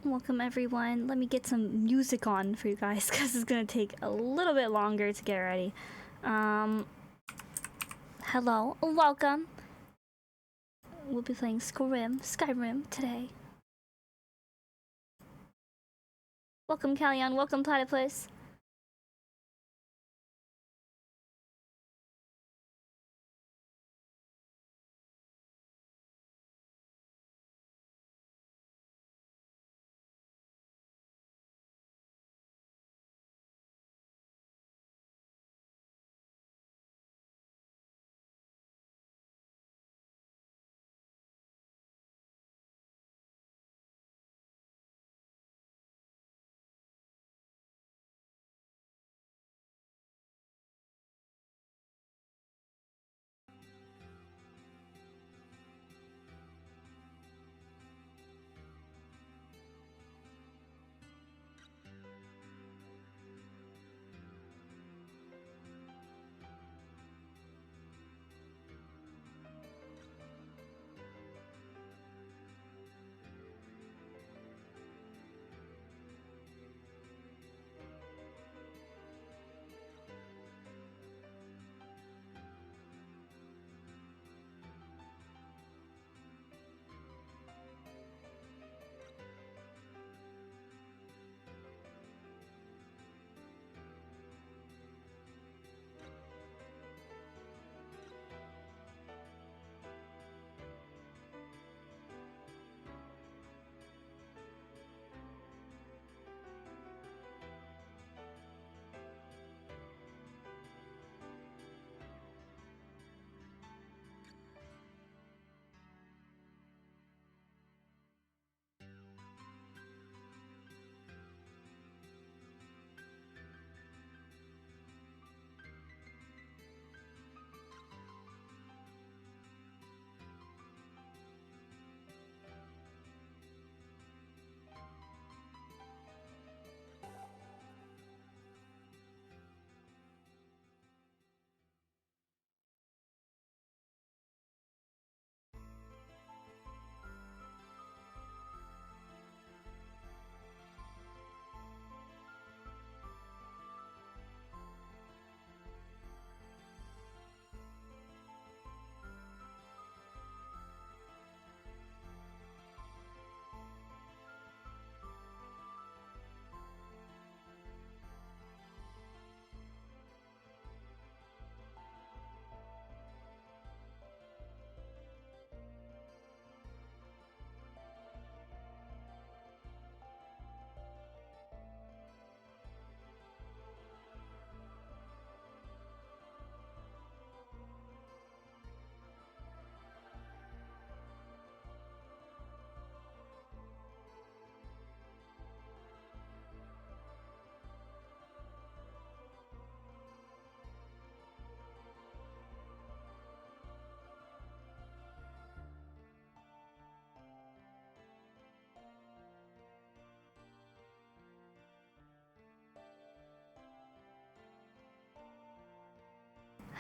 Welcome everyone. Let me get some music on for you guys because it's gonna take a little bit longer to get ready. Hello, welcome. We'll be playing Skyrim today. Welcome Callion, welcome Platypus.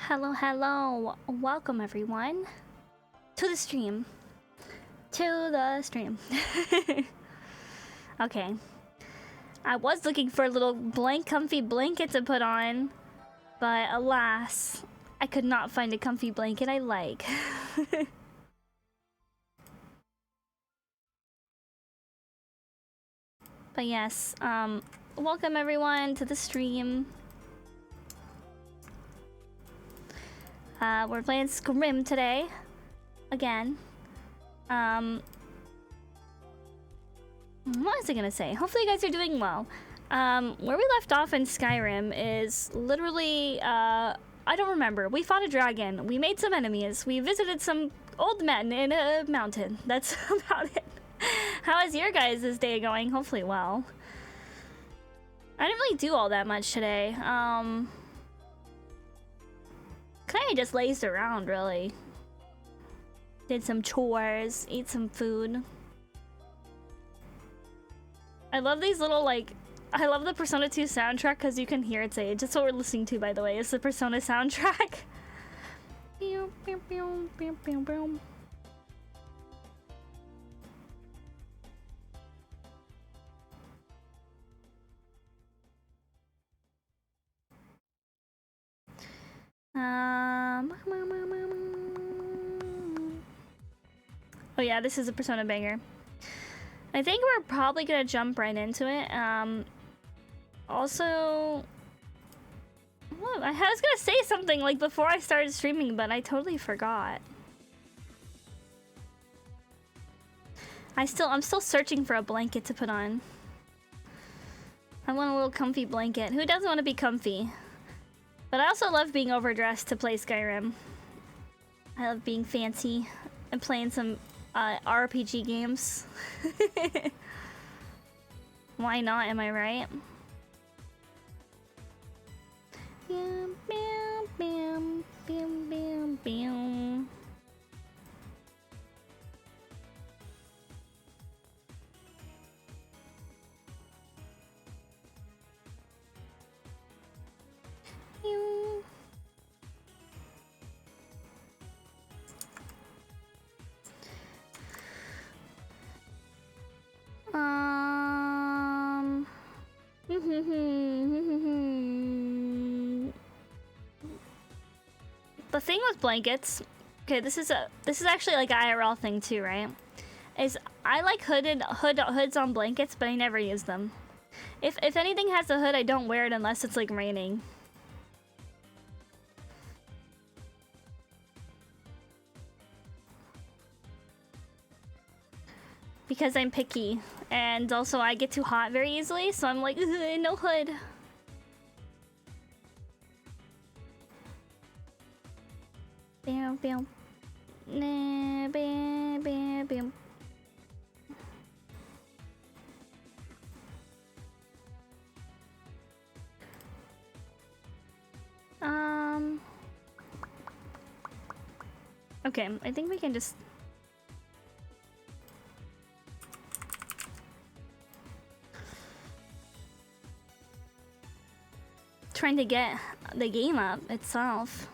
Hello, welcome everyone to the stream. Okay. I was looking for a little comfy blanket to put on, but alas, I could not find a comfy blanket I like. But yes, welcome everyone to the stream. We're playing Skyrim today. Again. What was I gonna say? Hopefully you guys are doing well. Where we left off in Skyrim is literally, I don't remember. We fought a dragon. We made some enemies. We visited some old men in a mountain. That's about it. How is your guys' day going? Hopefully well. I didn't really do all that much today. Kinda just lazed around, really. Did some chores, ate some food. I love these little, like... I love the Persona 2 soundtrack because you can hear its age. That's what we're listening to, by the way. It's the Persona soundtrack. Oh yeah, this is a Persona banger. I think we're probably gonna jump right into it. Also, well, I was gonna say something like before I started streaming, but I totally forgot. I'm still searching for a blanket to put on. I want a little comfy blanket. Who doesn't want to be comfy? But I also love being overdressed to play Skyrim. I love being fancy and playing some RPG games. Why not, am I right? Bam, bam, bam, bam, bam, bam. The thing with blankets, okay, this is actually like an IRL thing too, right? Is I like hoods on blankets, but I never use them. If anything has a hood, I don't wear it unless it's like raining. Because I'm picky, and also I get too hot very easily, so I'm like, no hood. Bam, bam. Nah, bam, bam, bam. Okay, I think we can just... Trying to get the game up itself.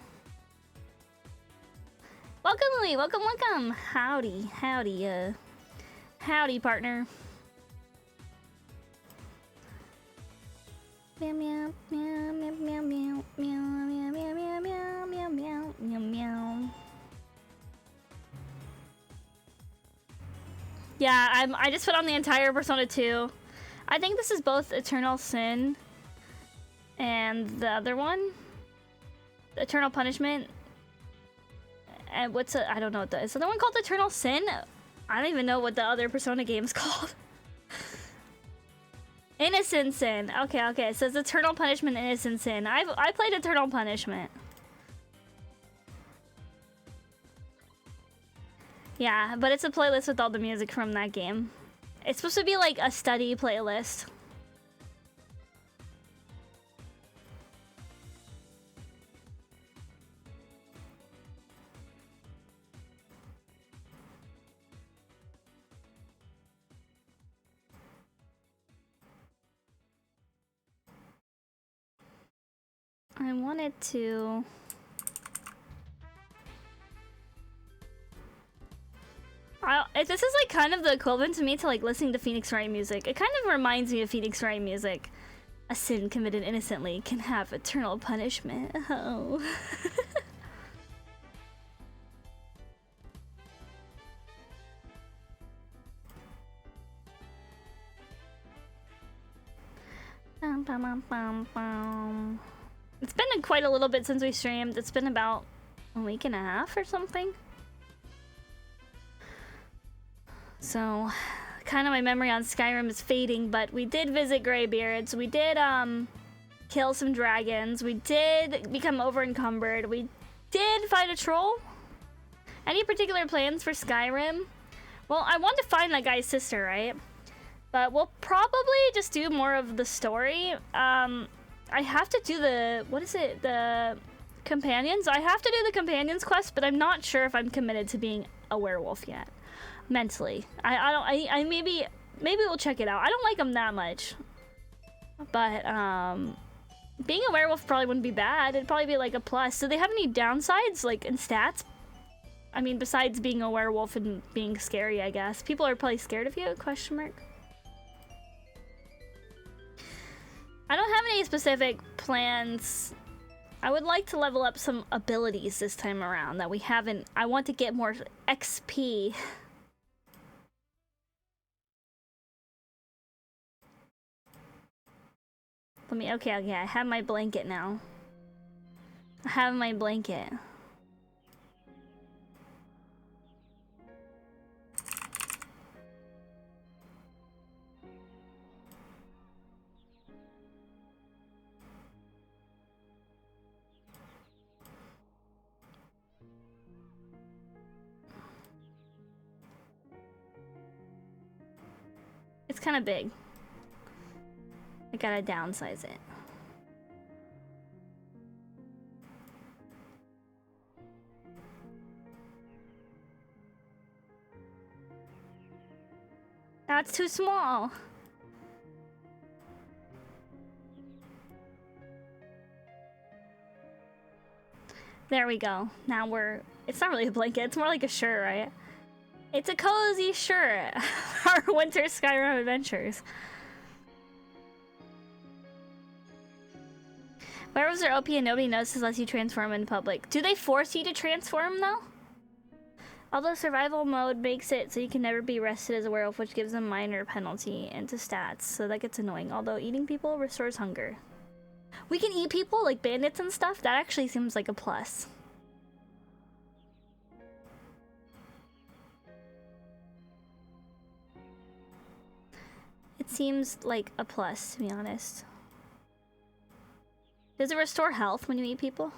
Welcome, Lee. Welcome, welcome. Howdy, howdy, howdy, partner. Meow, meow, meow, meow, meow, meow, meow, meow, meow, meow, meow, meow, meow, meow. Yeah, I just put on the entire Persona 2. I think this is both Eternal Sin and the other one, Eternal Punishment. And I don't know what is the other one called Eternal Sin? I don't even know what the other Persona game's called. Innocent Sin. Okay. It says Eternal Punishment, Innocent Sin. I played Eternal Punishment. Yeah, but it's a playlist with all the music from that game. It's supposed to be like a study playlist. I wanted to... this is like kind of the equivalent to me to like listening to Phoenix Wright music. It kind of reminds me of Phoenix Wright music. A sin committed innocently can have eternal punishment. Oh. It's been quite a little bit since we streamed. It's been about a week and a half or something. So, kind of my memory on Skyrim is fading, but we did visit Greybeards. We did kill some dragons. We did become over-encumbered. We did fight a troll. Any particular plans for Skyrim? Well, I want to find that guy's sister, right? But we'll probably just do more of the story. I have to do the companions? I have to do the companions quest, but I'm not sure if I'm committed to being a werewolf yet. Mentally. I maybe we'll check it out. I don't like them that much. But, being a werewolf probably wouldn't be bad. It'd probably be like a plus. Do they have any downsides, like in stats? I mean, besides being a werewolf and being scary, I guess. People are probably scared of you, question mark. I don't have any specific plans. I would like to level up some abilities this time around that we haven't. I want to get more XP. Let me, okay, I have my blanket now. I have my blanket. It's kind of big. I gotta downsize it. That's too small. There we go. Now we're... It's not really a blanket. It's more like a shirt, right? It's a cozy shirt. Our winter Skyrim adventures. Werewolves are OP and nobody notices unless you transform in public. Do they force you to transform, though? Although survival mode makes it so you can never be rested as a werewolf, which gives a minor penalty into stats, so that gets annoying. Although eating people restores hunger. We can eat people, like bandits and stuff? That actually seems like a plus. It seems like a plus, to be honest. Does it restore health when you eat people?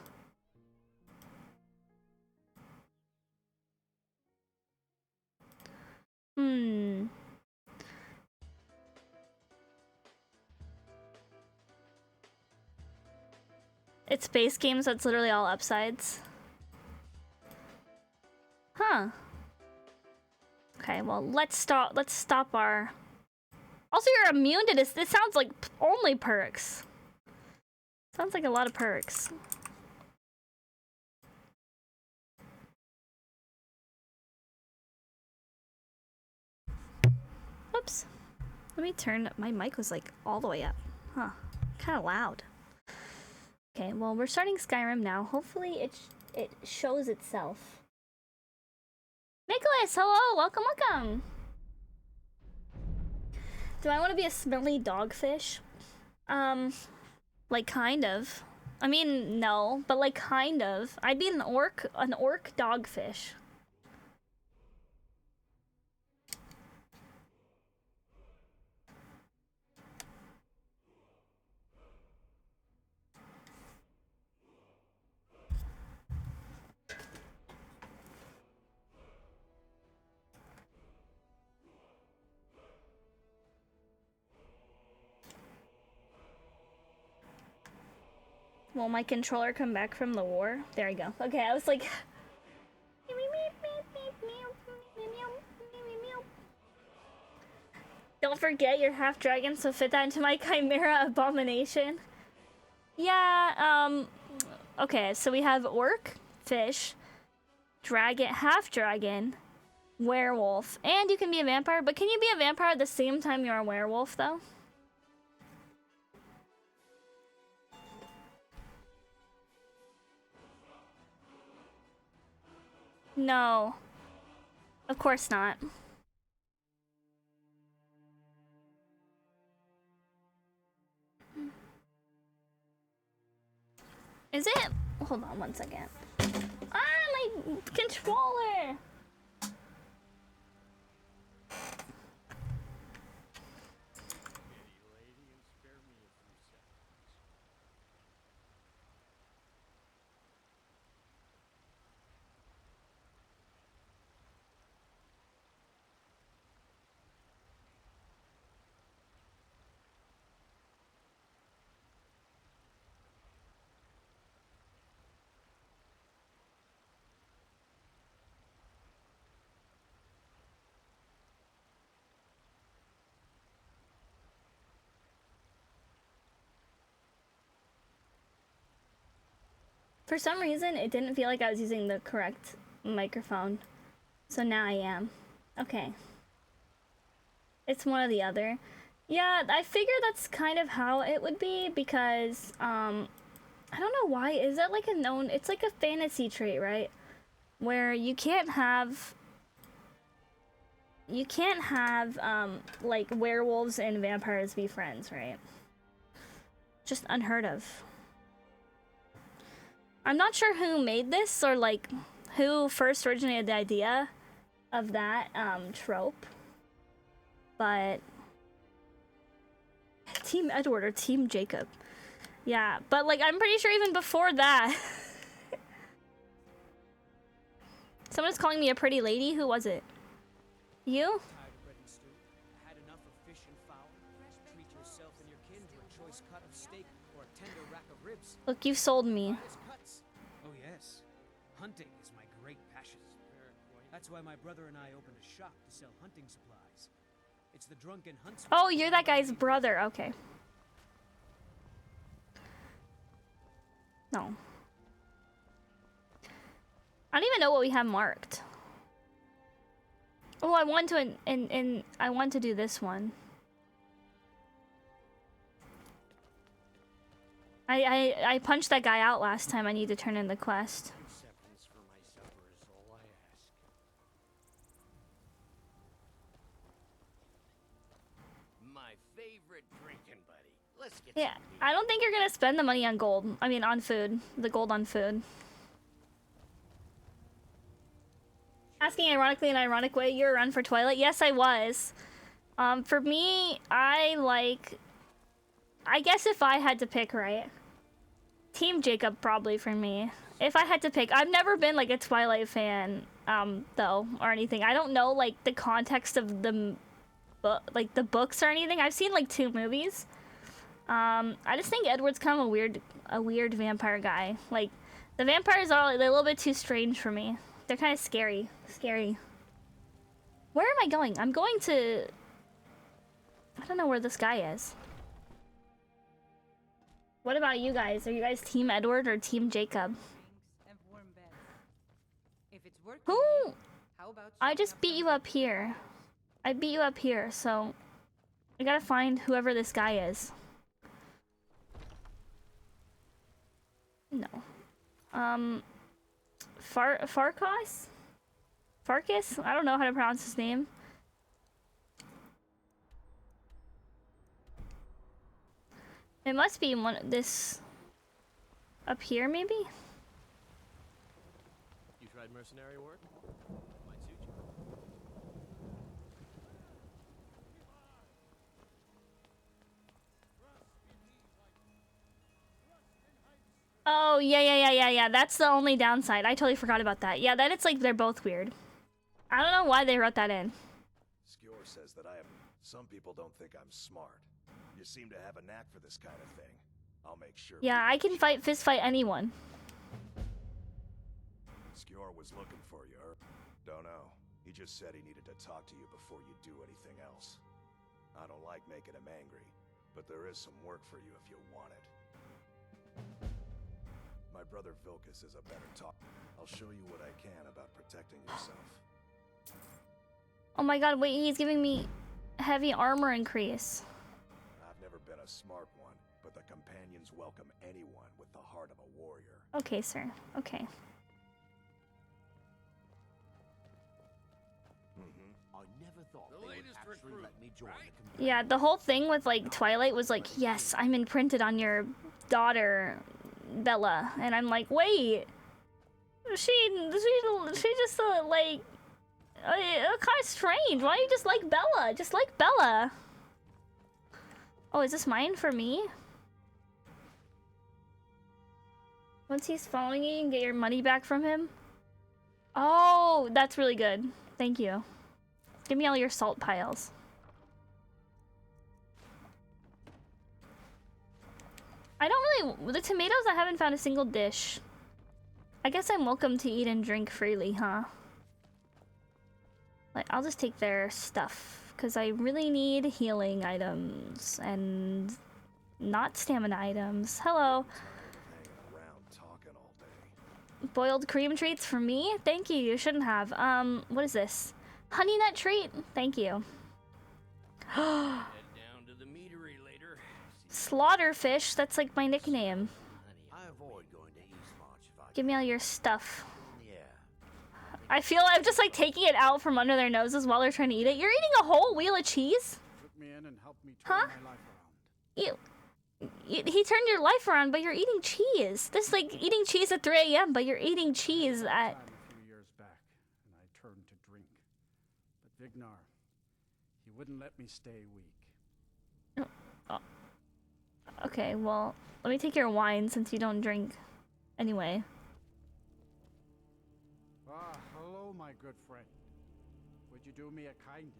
It's space games, so it's literally all upsides. Huh. Okay, well, let's stop our... Also, you're immune to this. This sounds like only perks. Sounds like a lot of perks. Oops. Let me turn... My mic was like all the way up. Huh. Kind of loud. Okay, well, we're starting Skyrim now. Hopefully it shows itself. Nicholas, hello! Welcome, welcome! Do I want to be a smelly dogfish? Like, kind of. I mean, no, but like, kind of. I'd be an orc dogfish. Will my controller come back from the war? There we go. Okay, I was like... Don't forget you're half dragon, so fit that into my chimera abomination. Yeah, okay, so we have orc, fish, dragon, half dragon, werewolf, and you can be a vampire, but can you be a vampire at the same time you're a werewolf, though? No. Of course not. Is it? Hold on one second. Ah, my controller! For some reason, it didn't feel like I was using the correct microphone. So now I am. Okay. It's one or the other. Yeah, I figure that's kind of how it would be because, I don't know why. Is that like a known... It's like a fantasy trait, right? Where you can't have... You can't have, like, werewolves and vampires be friends, right? Just unheard of. I'm not sure who made this or like who first originated the idea of that trope, but Team Edward or Team Jacob. Yeah, but like I'm pretty sure even before that. Someone's calling me a pretty lady. Who was it? You? Look, you've sold me. Oh yes, hunting is my great passion. That's why my brother and I opened a shop to sell hunting supplies. It's the drunken huntsman. Oh, you're that guy's brother. Okay. No. I don't even know what we have marked. Oh, I want to I want to do this one. I punched that guy out last time. I need to turn in the quest. Acceptance for my supper is all I ask. My favorite drinking buddy. Let's get Yeah, I don't think you're gonna spend the money on gold. I mean, on food. The gold on food. Asking ironically in an ironic way, you're a run for Twilight? Yes, I was. For me, I guess if I had to pick, right? Team Jacob probably for me. If I had to pick, I've never been like a Twilight fan, though, or anything. I don't know like the context of the the books or anything. I've seen like 2 movies. I just think Edward's kind of a weird vampire guy. Like the vampires are they're a little bit too strange for me. They're kind of scary. Where am I going? I'm going to... I don't know where this guy is. What about you guys? Are you guys Team Edward or Team Jacob? Who? I just beat you up here. I beat you up here, so... I gotta find whoever this guy is. No. Farkas? Farkas? I don't know how to pronounce his name. It must be this up here, maybe? You tried mercenary work? Might suit you. Oh, yeah. That's the only downside. I totally forgot about that. Yeah, then it's like they're both weird. I don't know why they wrote that in. Skjor says that some people don't think I'm smart. You seem to have a knack for this kind of thing. I'll make sure. Yeah, I can fist fight anyone. Skjor was looking for you, or don't know. He just said he needed to talk to you before you do anything else. I don't like making him angry, but there is some work for you if you want it. My brother Vilkas is a better talker. I'll show you what I can about protecting yourself. Oh my god, wait, he's giving me heavy armor increase. I've never been a smart one, but the companions welcome anyone with the heart of a warrior. Okay, sir. Okay. I never thought they would actually let me join the company. Yeah, the whole thing with like Twilight was like, yes, I'm imprinted on your daughter, Bella, and I'm like, wait, she just like, kind of strange. Why don't you just like Bella? Just like Bella. Oh, is this mine for me? Once he's following you, you can get your money back from him. Oh, that's really good. Thank you. Give me all your salt piles. I don't really... The tomatoes, I haven't found a single dish. I guess I'm welcome to eat and drink freely, huh? Like, I'll just take their stuff. Because I really need healing items. And not stamina items. Hello. Boiled cream treats for me? Thank you. You shouldn't have. What is this? Honey nut treat? Thank you. Head down to the meadery later. Slaughterfish? That's like my nickname. I avoid going to Eastmarch if I Give me all your stuff. Yeah. I feel I'm just like taking it out from under their noses while they're trying to eat it. You're eating a whole wheel of cheese? Took me in and helped me Huh? turn my life around. Ew. He turned your life around, but you're eating cheese. This is like eating cheese at 3 a.m., but you're eating cheese at... A few years back, and I turned to drink. But Vignar, he wouldn't let me stay weak. Oh. Okay, well, let me take your wine since you don't drink. Anyway. Hello, my good friend. Would you do me a kindness?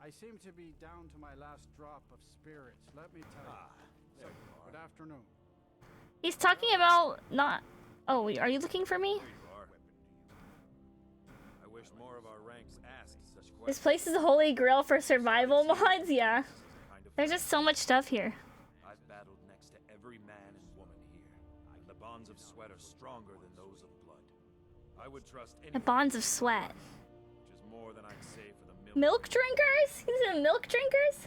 I seem to be down to my last drop of spirits, let me tell you. Good afternoon. He's talking about not... Oh, are you looking for me? I wish more of our ranks asked such questions. This place is a holy grail for survival mods, yeah. There's just so much stuff here. I've battled next to every man and woman here. The bonds of sweat are stronger than those of blood. I would trust The anyone, bonds of sweat. which is more than I'd say for the Milk drinkers? These are milk drinkers?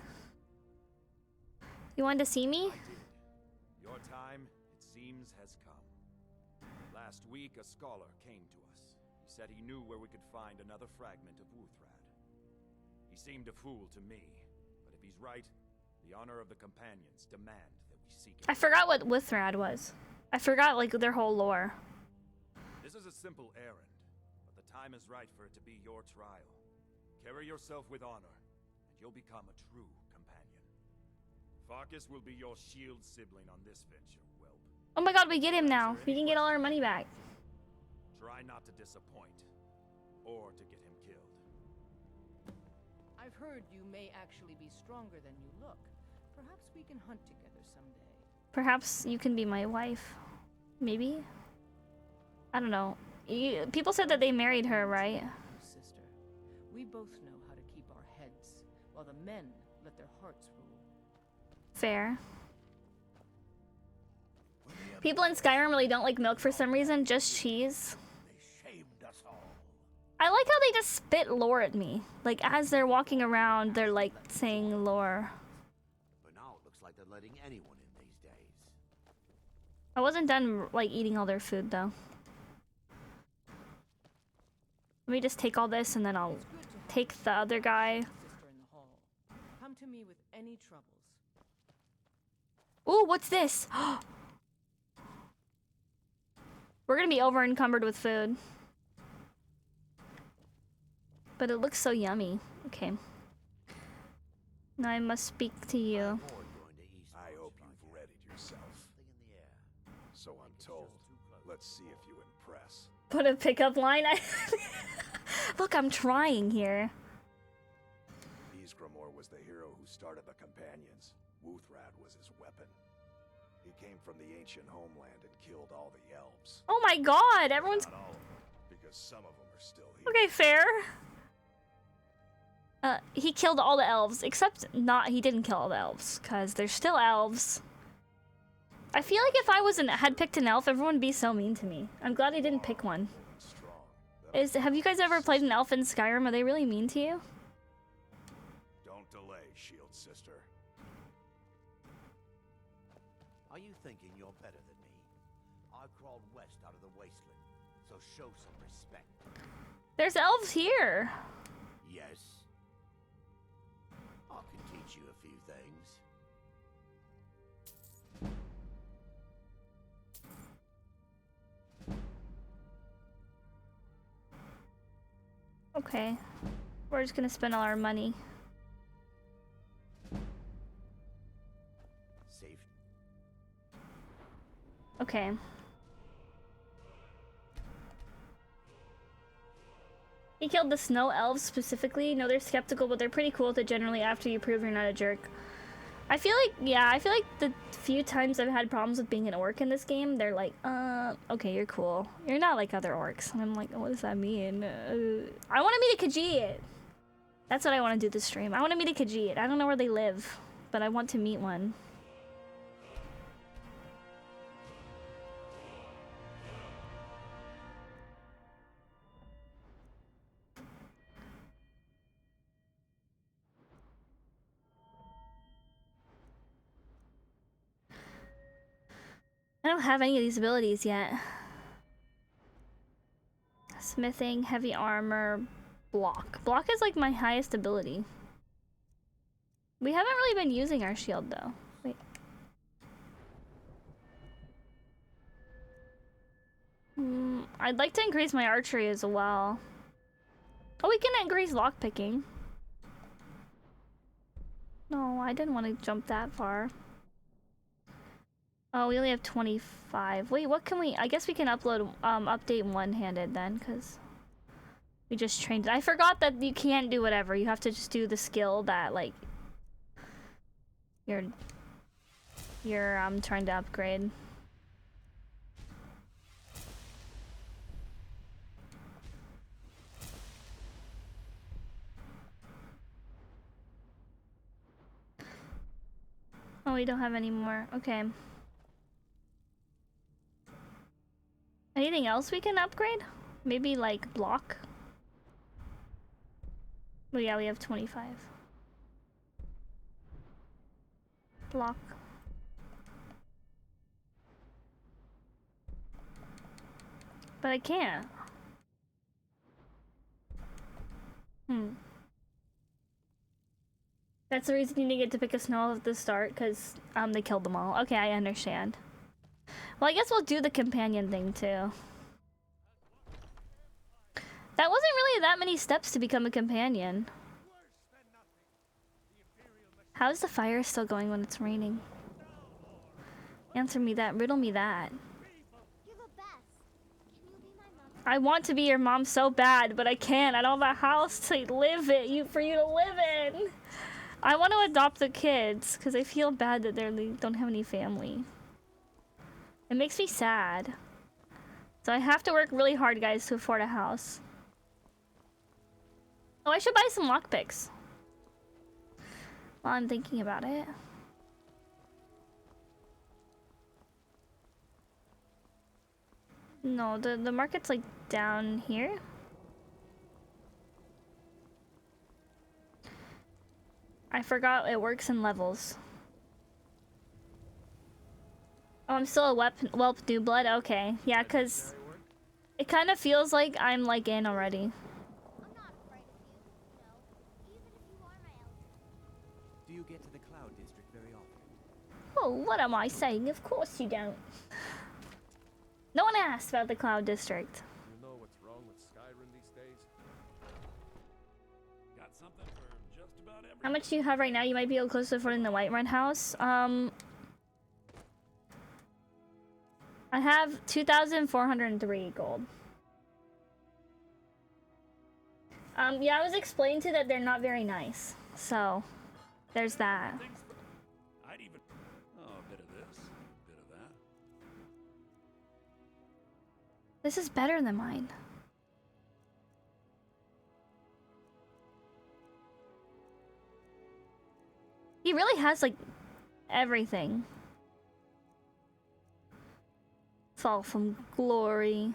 You wanted to see me? I did. Your time, it seems, has come. Last week, a scholar came to us. He said he knew where we could find another fragment of Wuthrad. He seemed a fool to me, but if he's right, the honor of the companions demand that we seek him. I forgot what Wuthrad was. I forgot, like, their whole lore. This is a simple errand, but the time is right for it to be your trial. Carry yourself with honor, and you'll become a true companion. Farkas will be your shield sibling on this venture, whelp. Oh my god, we get him now. We can get all our money back. Try not to disappoint, or to get him killed. I've heard you may actually be stronger than you look. Perhaps we can hunt together someday. Perhaps you can be my wife. Maybe? I don't know. People said that they married her, right? Sister, we both know how to keep our heads, while the men let their hearts rule. Fair. People in Skyrim really don't like milk for some reason, just cheese. They shamed us all. I like how they just spit lore at me. Like, as they're walking around, they're like saying lore. But now it looks like they're letting anyone in these days. I wasn't done, like, eating all their food, though. Let me just take all this and then I'll take the other guy. Sister in the hall. Come to me with any troubles. Ooh, what's this? We're gonna be over encumbered with food. But it looks so yummy. Okay. Now I must speak to you. I hope you've readied yourself. So I'm told. Let's see if you impress. Put a pickup line. Look, I'm trying here. Ysgramor was the hero who started the Companions. Wuthrad was his weapon. He came from the ancient homeland and killed all the elves. Oh my god, everyone's... Not all of them, because some of them are still here. Okay, fair. He killed all the elves, except not... He didn't kill all the elves, because there's still elves. I feel like if I had picked an elf, everyone would be so mean to me. I'm glad I didn't pick one. Have you guys ever played an elf in Skyrim? Are they really mean to you? Don't delay, Shield Sister. Are you thinking you're better than me? I crawled west out of the wasteland, so show some respect. There's elves here. Yes. I can teach you a few things. Okay. We're just gonna spend all our money. Safe. Okay. He killed the snow elves specifically. No, they're skeptical, but they're pretty cool to generally after you prove you're not a jerk. I feel like the few times I've had problems with being an orc in this game, they're like, okay, you're cool. You're not like other orcs. And I'm like, what does that mean? I want to meet a Khajiit. That's what I want to do this stream. I want to meet a Khajiit. I don't know where they live, but I want to meet one. I don't have any of these abilities yet. Smithing, heavy armor, block. Block is like my highest ability. We haven't really been using our shield though. Wait, I'd like to increase my archery as well. Oh, we can increase lockpicking. No, I didn't want to jump that far. Oh, we only have 25. Wait, what can we... I guess we can update one-handed then, because we just trained it. I forgot that you can't do whatever. You have to just do the skill that, like, you're trying to upgrade. Oh, we don't have any more. Okay. Anything else we can upgrade? Maybe like block? Oh yeah, we have 25. Block. But I can't. That's the reason you didn't get to pick a snow at the start, because they killed them all. Okay, I understand. Well, I guess we'll do the companion thing too. That wasn't really that many steps to become a companion. How's the fire still going when it's raining? Answer me that. Riddle me that. You're the best. Can you be my mom? I want to be your mom so bad, but I can't. I don't have a house to live in for you to live in. I want to adopt the kids because I feel bad that they don't have any family. It makes me sad. So I have to work really hard, guys, to afford a house. Oh, I should buy some lockpicks while I'm thinking about it. No, the market's like down here. I forgot it works in levels. Oh, I'm still a whelp new blood? Okay. Yeah, because it kind of feels like I'm like in already. I'm not afraid of you, no. Even if you are my elder. Do you get to the Cloud District very often? Oh, what am I saying? Of course you don't. No one asked about the Cloud District. You know what's wrong with Skyrim these days? Got something for just about everyone. How much do you have right now? You might be able close to affording the Whiterun house. I have 2,403 gold. Yeah, I was explained to that they're not very nice. So, there's that. I'd even... Oh, a bit of this, a bit of that. This is better than mine. He really has, like, everything. Fall from glory.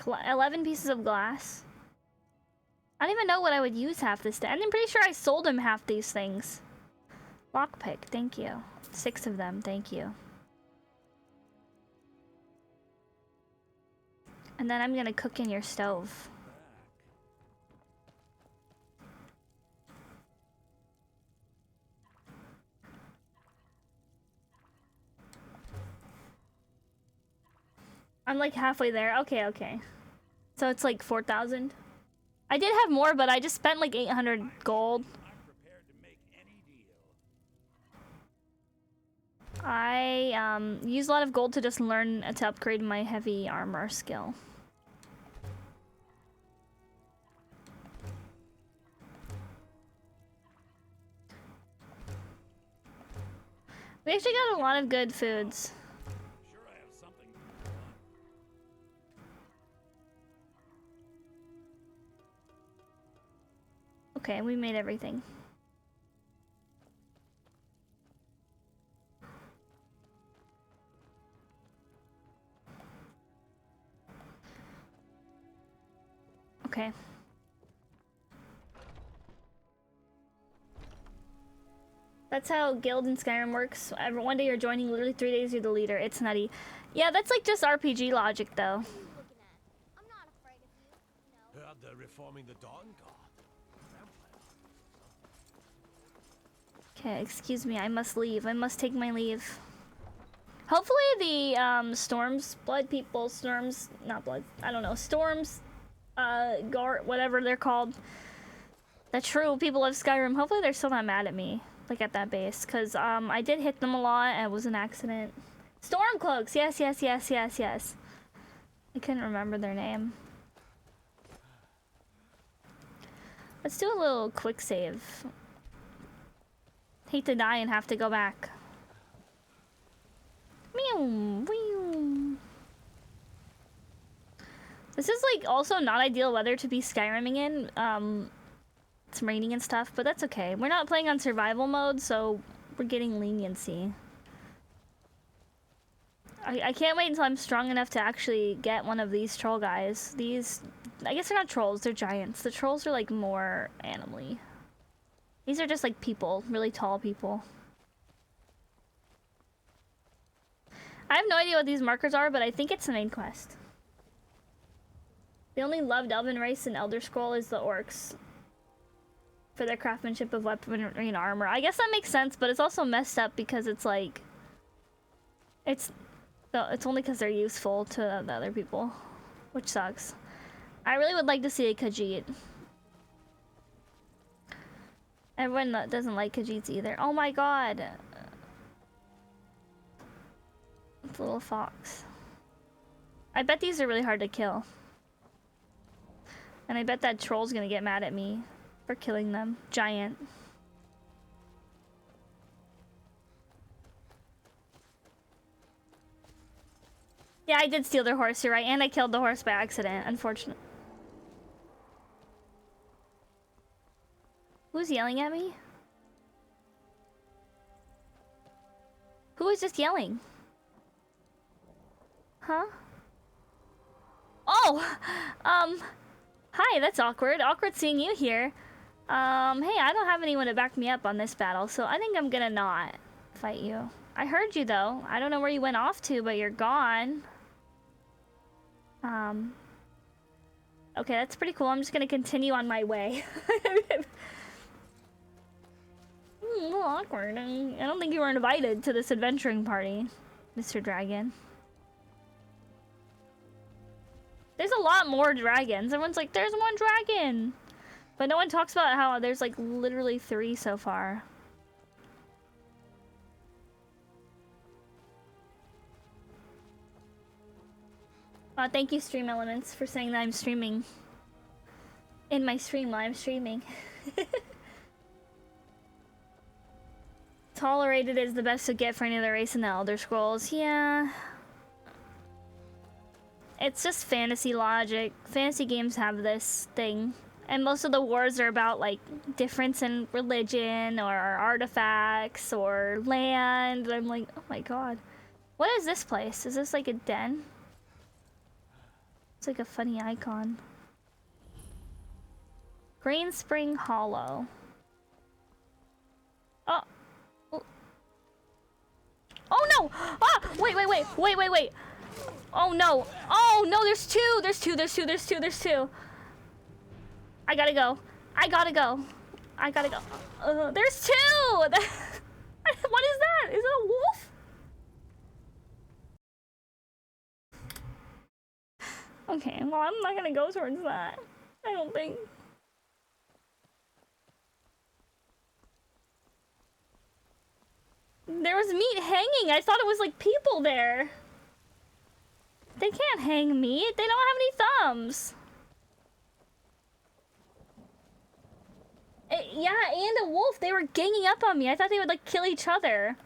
Cl 11 pieces of glass. I don't even know what I would use half this day. And I'm pretty sure I sold him half these things. Lockpick, thank you. 6 of them, thank you. And then I'm gonna cook in your stove. I'm like halfway there. Okay, okay. So it's like 4,000. I did have more, but I just spent like 800 gold. I use a lot of gold to just learn to upgrade my heavy armor skill. We actually got a lot of good foods. Okay, we made everything. Okay. That's how guild in Skyrim works. One day you're joining, literally 3 days you're the leader. It's nutty. Yeah, that's like just RPG logic though. What are you looking at? I'm not afraid of you, no. Heard they're reforming the Dawn Guard. Okay, excuse me, I must leave. I must take my leave. Hopefully the storms, blood people, storms, not blood, I don't know, storms, whatever they're called, the true people of Skyrim, hopefully they're still not mad at me, like at that base, because I did hit them a lot and it was an accident. Stormcloaks, yes, yes, yes, yes, yes. I couldn't remember their name. Let's do a little quick save. Hate to die and have to go back. Meow, meow. This is like also not ideal weather to be Skyrimming in. It's raining and stuff, but that's okay. We're not playing on survival mode, so we're getting leniency. I can't wait until I'm strong enough to actually get one of these troll guys. These, I guess they're not trolls, they're giants. The trolls are like more animal-y. These are just like people, really tall people. I have no idea what these markers are, but I think it's the main quest. The only loved elven race in Elder Scroll is the orcs. For their craftsmanship of weaponry and armor. I guess that makes sense, but it's also messed up because it's like... It's only because they're useful to the other people. Which sucks. I really would like to see a Khajiit. Everyone doesn't like Khajiits either. Oh my god! It's a little fox. I bet these are really hard to kill. And I bet that troll's gonna get mad at me for killing them. Giant. Yeah, I did steal their horse, you're right. And I killed the horse by accident, unfortunately. Who's yelling at me? Who is just yelling? Huh? Oh! Hi, that's awkward. Awkward seeing you here. Hey, I don't have anyone to back me up on this battle, so I think I'm gonna not fight you. I heard you, though. I don't know where you went off to, but you're gone. Okay, that's pretty cool. I'm just gonna continue on my way. A little awkward. I don't think you were invited to this adventuring party, Mr. Dragon. There's a lot more dragons. Everyone's like, there's one dragon! But no one talks about how there's like literally 3 so far. Thank you, Stream Elements, for saying that I'm streaming. In my stream while I'm streaming. Tolerated is the best to get for any other race in the Elder Scrolls. Yeah. It's just fantasy logic. Fantasy games have this thing. And most of the wars are about, like, difference in religion or artifacts or land. I'm like, oh my god. What is this place? Is this like a den? It's like a funny icon. Green Spring Hollow. Oh. Oh no! Ah! Wait. Oh no! Oh no, there's two! There's two! I gotta go. There's 2! What is that? Is it a wolf? Okay, well, I'm not gonna go towards that. I don't think. There was meat hanging. I thought it was like people there. They can't hang meat. They don't have any thumbs. Yeah, and a wolf. They were ganging up on me. I thought they would like kill each other.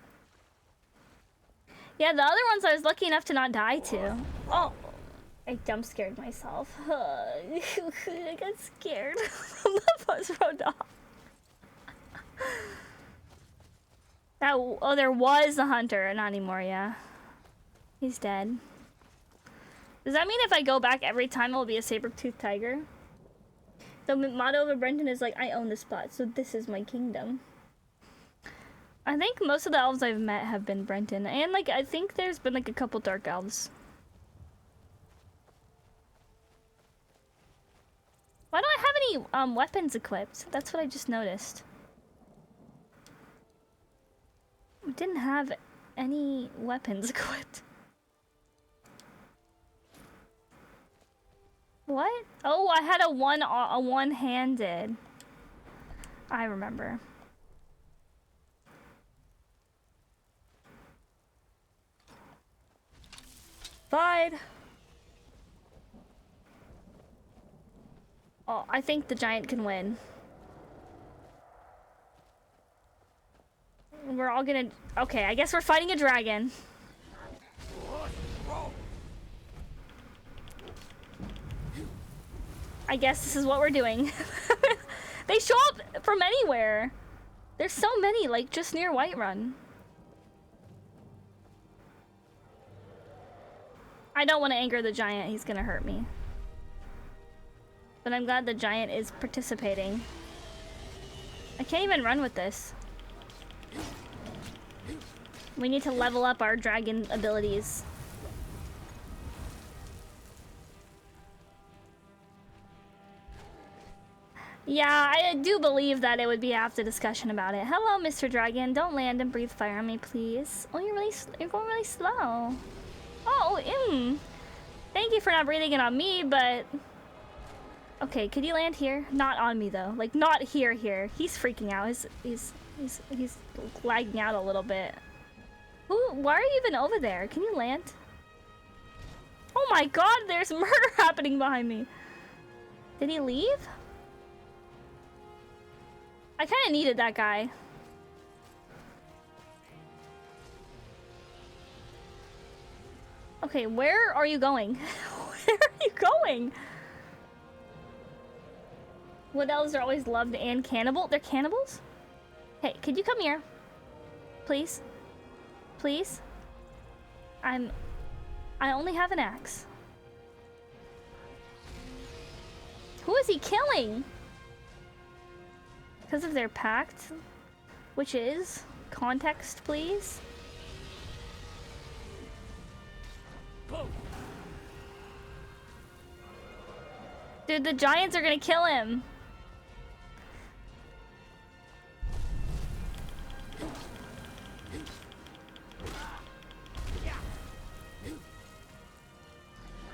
Yeah, the other ones I was lucky enough to not die to. Oh, I jump scared myself. I got scared. The bus rode off. Oh, there was a hunter. Not anymore, yeah. He's dead. Does that mean if I go back every time it'll be a saber-toothed tiger? The motto of Brenton is like, I own the spot, so this is my kingdom. I think most of the elves I've met have been Brenton. And like, I think there's been like a couple dark elves. Why don't I have any weapons equipped? That's what I just noticed. We didn't have any weapons equipped. What? Oh, I had a one-handed. I remember. Fine. Oh, I think the giant can win. We're all gonna... Okay, I guess we're fighting a dragon. I guess this is what we're doing. They show up from anywhere. There's so many, like, just near Whiterun. I don't want to anger the giant. He's gonna hurt me. But I'm glad the giant is participating. I can't even run with this. We need to level up our dragon abilities. Yeah, I do believe that it would be after discussion about it. Hello, Mr. Dragon. Don't land and breathe fire on me, please. Oh, you're going really slow. Oh, thank you for not breathing it on me, but... Okay, could you land here? Not on me, though. Like, not here. He's freaking out. He's lagging out a little bit. Why are you even over there? Can you land? Oh my god, there's murder happening behind me. Did he leave? I kind of needed that guy. Okay, where are you going? Where are you going? Wood elves are always loved and cannibal. They're cannibals? Hey, could you come here? Please? Please? I only have an axe. Who is he killing? Because of their pact? Which is? Context, please? Dude, the giants are gonna kill him.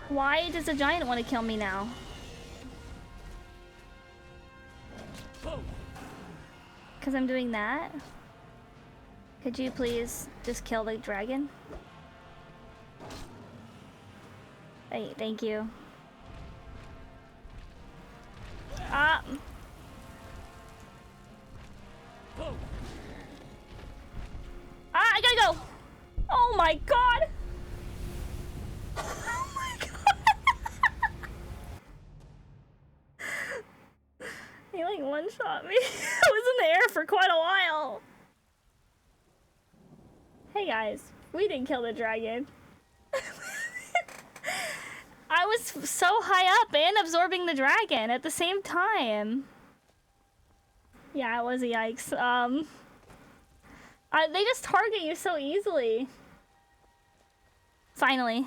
Why does the giant want to kill me now? Because I'm doing that? Could you please just kill the dragon? Hey, thank you. Ah! Ah, I gotta go! Oh my god! Oh my god! He like one-shot me. I was in the air for quite a while. Hey guys, we didn't kill the dragon. I was so high up and absorbing the dragon at the same time. Yeah, it was a yikes. They just target you so easily. Finally.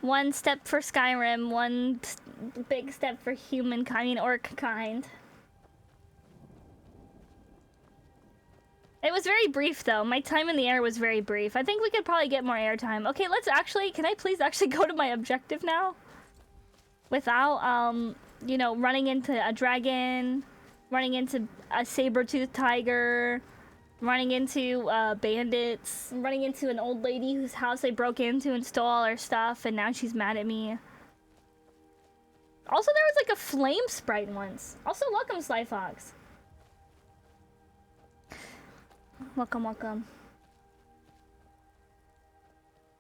One step for Skyrim, one big step for humankind, I mean, orc kind. It was very brief though. My time in the air was very brief. I think we could probably get more air time. Okay, let's actually, can I please actually go to my objective now? Without, you know, running into a dragon, running into a saber-toothed tiger, running into bandits, running into an old lady whose house they broke into and stole all her stuff, and now she's mad at me. Also, there was like a flame sprite once. Also, welcome, Sly Fox. Welcome, welcome.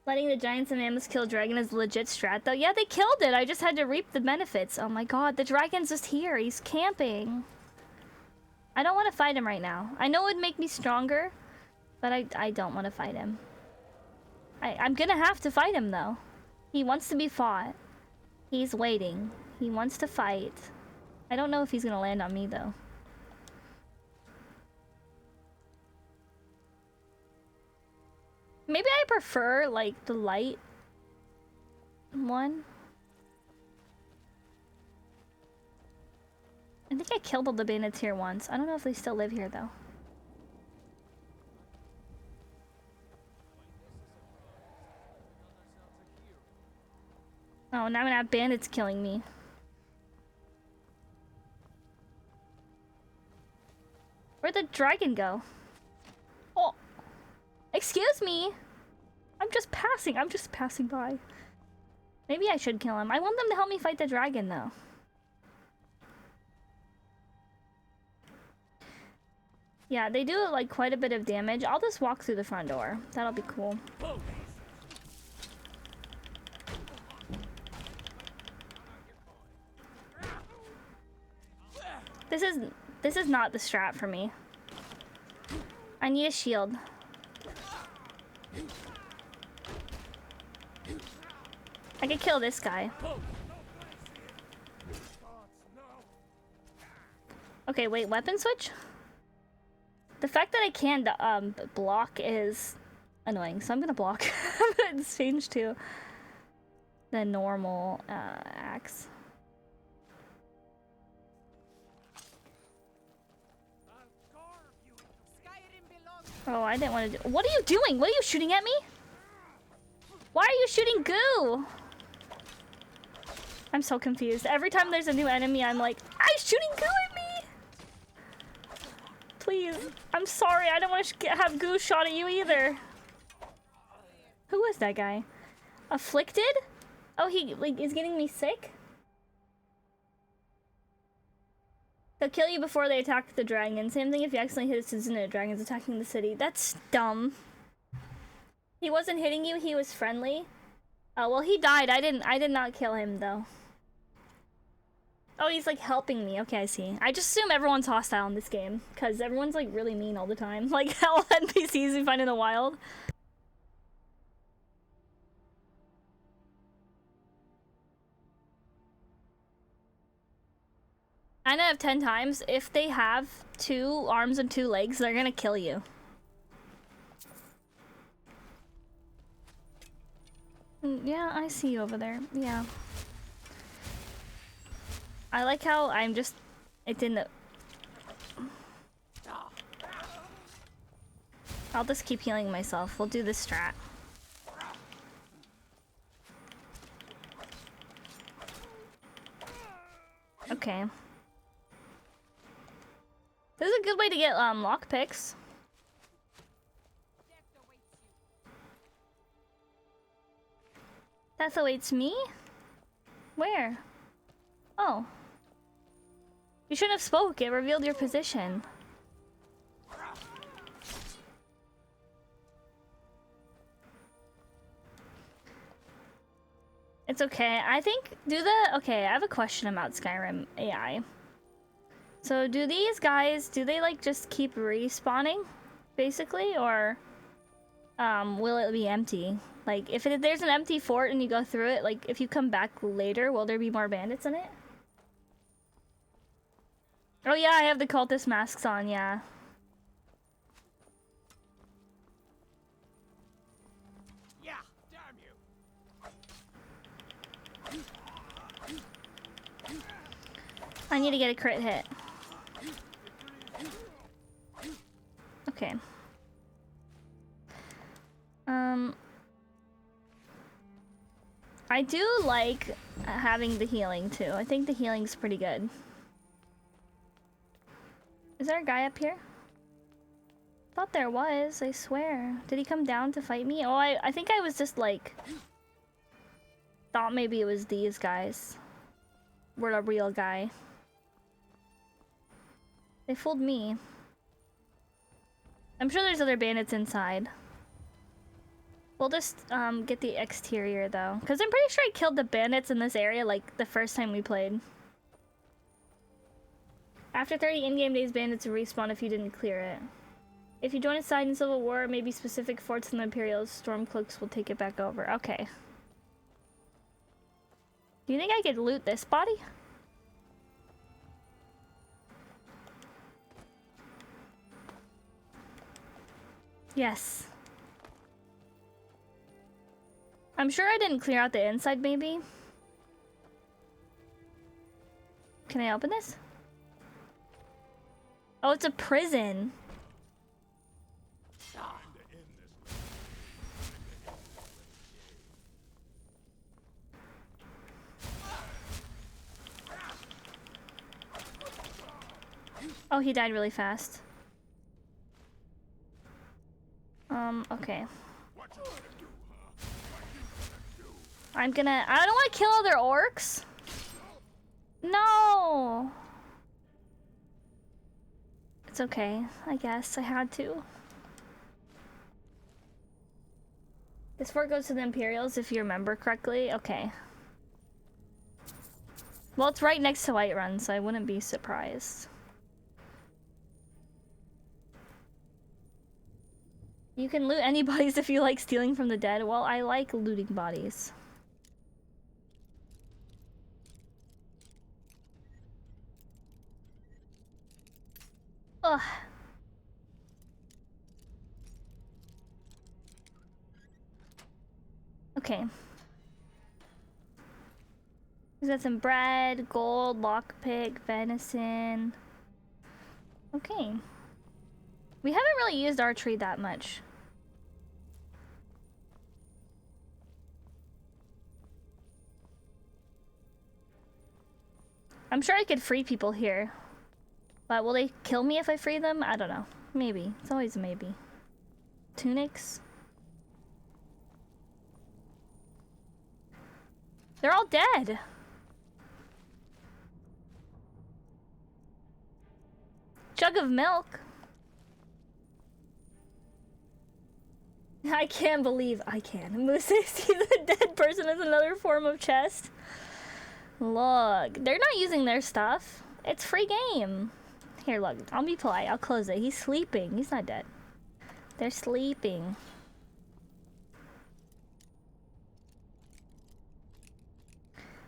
Letting the giants and mammoths kill dragon is a legit strat, though. Yeah, they killed it. I just had to reap the benefits. Oh my god, the dragon's just here. He's camping. I don't want to fight him right now. I know it would make me stronger, but I don't want to fight him. I'm gonna have to fight him, though. He wants to be fought. He's waiting. He wants to fight. I don't know if he's gonna land on me, though. Maybe I prefer, like, the light one. I think I killed all the bandits here once. I don't know if they still live here, though. Oh, now I'm gonna have bandits killing me. Where'd the dragon go? Oh, excuse me. I'm just passing by. Maybe I should kill him. I want them to help me fight the dragon, though. Yeah, they do like quite a bit of damage. I'll just walk through the front door. That'll be cool. This is not the strat for me. I need a shield. I could kill this guy. Okay, wait, weapon switch? The fact that I can't block is annoying, so I'm gonna block. I'm gonna change to the normal axe. Oh, I didn't want to do— What are you doing? What are you shooting at me? Why are you shooting goo? I'm so confused. Every time there's a new enemy, I'm like, "He's shooting goo at me!" Please. I'm sorry. I don't want to have goo shot at you either. Who is that guy? Afflicted? Oh, he like is getting me sick? They'll kill you before they attack the dragon. Same thing if you accidentally hit a citizen and a dragon's attacking the city. That's dumb. He wasn't hitting you, he was friendly. Oh, well, he died. I did not kill him, though. Oh, he's, like, helping me. Okay, I see. I just assume everyone's hostile in this game, because everyone's, like, really mean all the time. Like, all NPCs we find in the wild. 9 out of 10 times, if they have 2 arms and 2 legs, they're gonna kill you. Yeah, I see you over there. Yeah. I like how I'm just— it didn't— I'll just keep healing myself. We'll do this strat. Okay. This is a good way to get lockpicks. Death awaits me? Where? Oh. You shouldn't have spoke. It revealed your position. It's okay. I think— okay, I have a question about Skyrim AI. So do these guys, do they like just keep respawning, basically, or will it be empty? Like, if there's an empty fort and you go through it, like, if you come back later, will there be more bandits in it? Oh yeah, I have the cultist masks on, yeah. Yeah, damn you. I need to get a crit hit. Okay. I do like having the healing too. I think the healing's pretty good. Is there a guy up here? Thought there was, I swear. Did he come down to fight me? Oh, I think I was just like— thought maybe it was these guys were a real guy. They fooled me. I'm sure there's other bandits inside. We'll just get the exterior though, because I'm pretty sure I killed the bandits in this area like the first time we played. After 30 in-game days, bandits will respawn if you didn't clear it. If you join a side in Civil War, maybe specific forts in the Imperials, Stormcloaks will take it back over. Okay. Do you think I could loot this body? Yes. I'm sure I didn't clear out the inside, maybe. Can I open this? Oh, it's a prison. Oh, he died really fast. Okay. I don't want to kill other orcs. No! It's okay, I guess. I had to. This fort goes to the Imperials, if you remember correctly. Okay. Well, it's right next to Whiterun, so I wouldn't be surprised. You can loot any bodies if you like stealing from the dead. Well, I like looting bodies. Ugh. Okay. We got some bread, gold, lockpick, venison. Okay. We haven't really used archery that much. I'm sure I could free people here. But will they kill me if I free them? I don't know. Maybe. It's always a maybe. Tunics? They're all dead! Jug of milk? I can't believe I can. Musei sees a dead person as another form of chest. Look, they're not using their stuff. It's free game. Here, look, I'll be polite. I'll close it. He's sleeping. He's not dead. They're sleeping.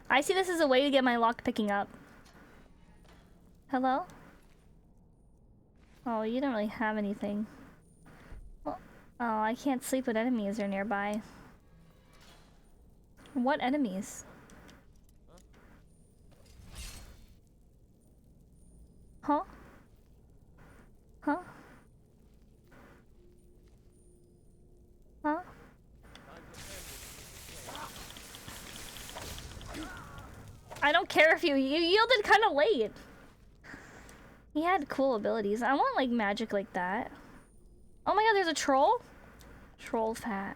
I see this as a way to get my lock picking up. Hello? Oh, you don't really have anything. Well, oh, I can't sleep when enemies are nearby. What enemies? Huh? Huh? Huh? I don't care if you yielded kind of late. He had cool abilities. I want like magic like that. Oh my god, there's a troll? Troll fat.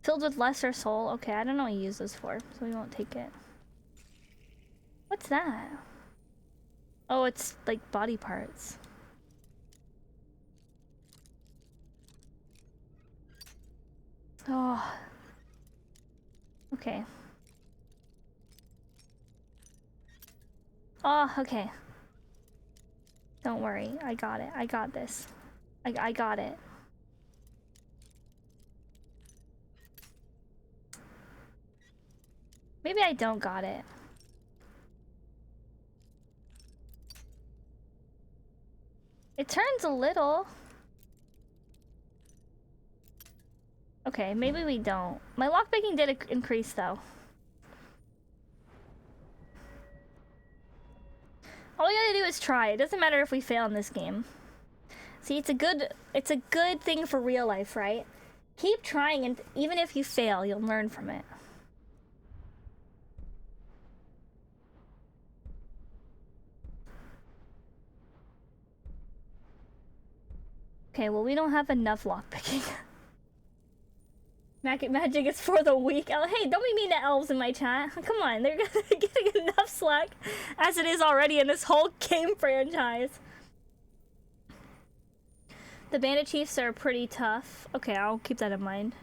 Filled with lesser soul. Okay, I don't know what you use this for, so we won't take it. What's that? Oh, it's like body parts. Oh. Okay. Oh, okay. Don't worry. I got it. I got this. I got it. Maybe I don't got it. It turns a little. Okay, maybe we don't. My lockpicking did increase though. All we gotta do is try. It doesn't matter if we fail in this game. See, it's a good thing for real life, right? Keep trying, and even if you fail, you'll learn from it. Okay, well, we don't have enough lockpicking. Magic is for the weak. Oh, hey, don't be mean to elves in my chat. Come on, they're getting enough slack as it is already in this whole game franchise. The bandit chiefs are pretty tough. Okay, I'll keep that in mind.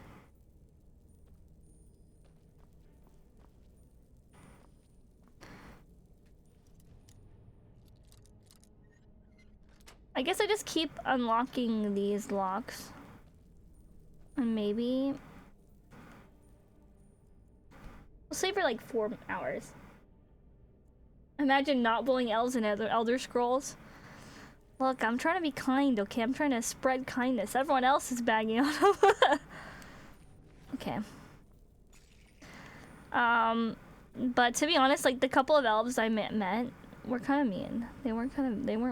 I guess I just keep unlocking these locks. And maybe we'll save for like 4 hours. Imagine not bullying elves in Elder Scrolls. Look, I'm trying to be kind, okay? I'm trying to spread kindness. Everyone else is bagging on them. Okay. But to be honest, like the couple of elves I met were kind of mean. They weren't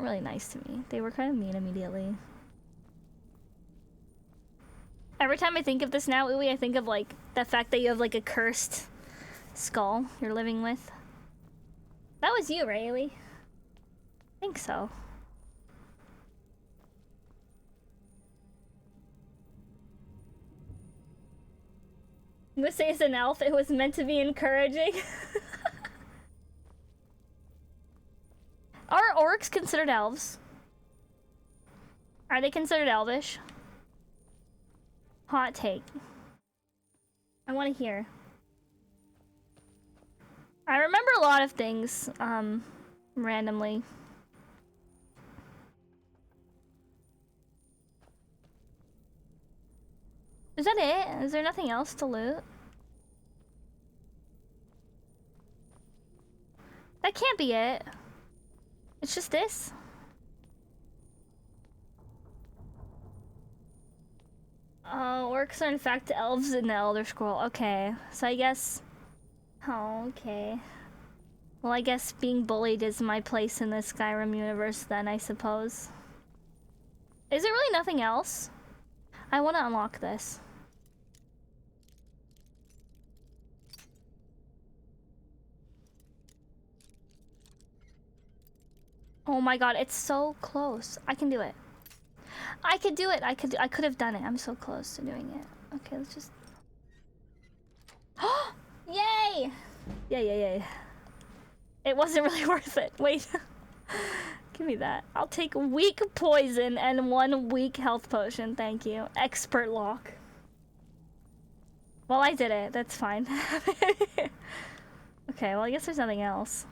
really nice to me. They were kind of mean immediately. Every time I think of this now, Uwe, I think of like the fact that you have like a cursed skull you're living with. That was you, Rayleigh. I think so. Musei is an elf. It was meant to be encouraging. Are orcs considered elves? Are they considered elvish? Hot take. I want to hear. I remember a lot of things, randomly. Is that it? Is there nothing else to loot? That can't be it. It's just this. Oh, orcs are in fact elves in the Elder Scroll. Okay, so I guess... Oh, okay. Well, I guess being bullied is my place in the Skyrim universe then, I suppose. Is there really nothing else? I want to unlock this. Oh my god, it's so close. I can do it. I could do it. I could have done it. I'm so close to doing it. Okay, let's just... Yay! Yay. It wasn't really worth it. Wait. Give me that. I'll take weak poison and 1 weak health potion. Thank you. Expert lock. Well, I did it. That's fine. Okay, well, I guess there's nothing else.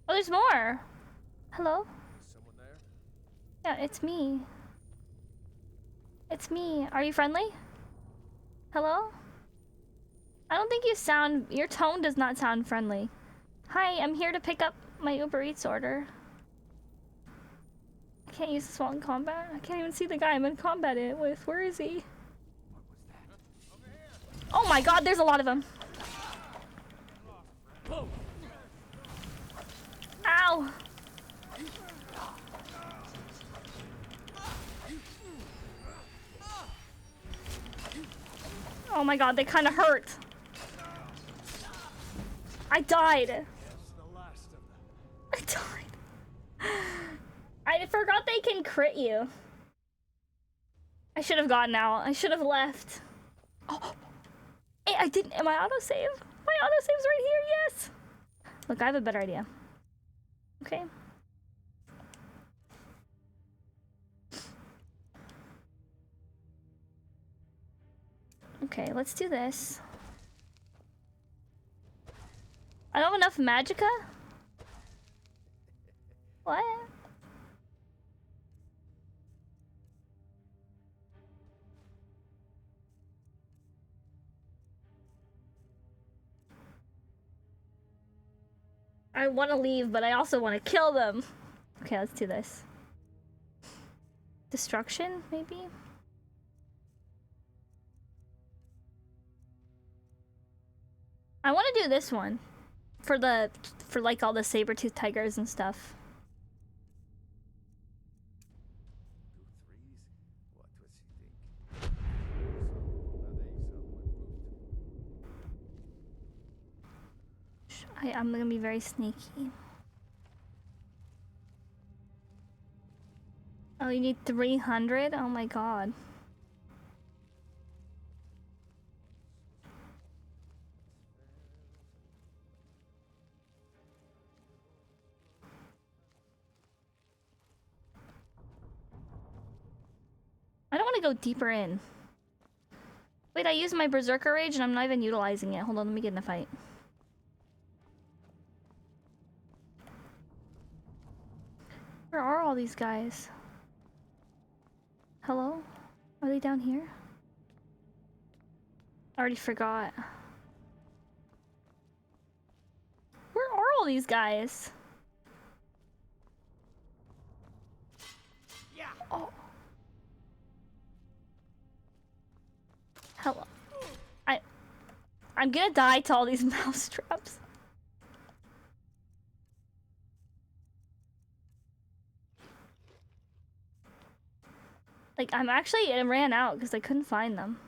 Oh, there's more. Hello? Someone there? Yeah, it's me. It's me. Are you friendly? Hello? I don't think you sound... Your tone does not sound friendly. Hi, I'm here to pick up my Uber Eats order. I can't use this while in combat. I can't even see the guy I'm in combat with. Where is he? Oh my god, there's a lot of them. Ow! Oh my god, they kind of hurt. I died. I died. I forgot they can crit you. I should have gotten out. I should have left. Oh, hey, I didn't. Am I autosave? My autosave's right here. Yes. Look, I have a better idea. Okay. Okay, let's do this. I don't have enough magicka? What? I want to leave, but I also want to kill them. Okay, let's do this. Destruction, maybe? I want to do this one. For like all the saber-toothed tigers and stuff. I'm gonna be very sneaky. Oh, you need 300? Oh my god. I don't want to go deeper in. Wait, I used my Berserker Rage and I'm not even utilizing it. Hold on, let me get in a fight. Where are all these guys? Hello? Are they down here? I already forgot. Where are all these guys? Yeah. Oh. Hello. I'm gonna die to all these mouse traps. Like, I ran out because I couldn't find them.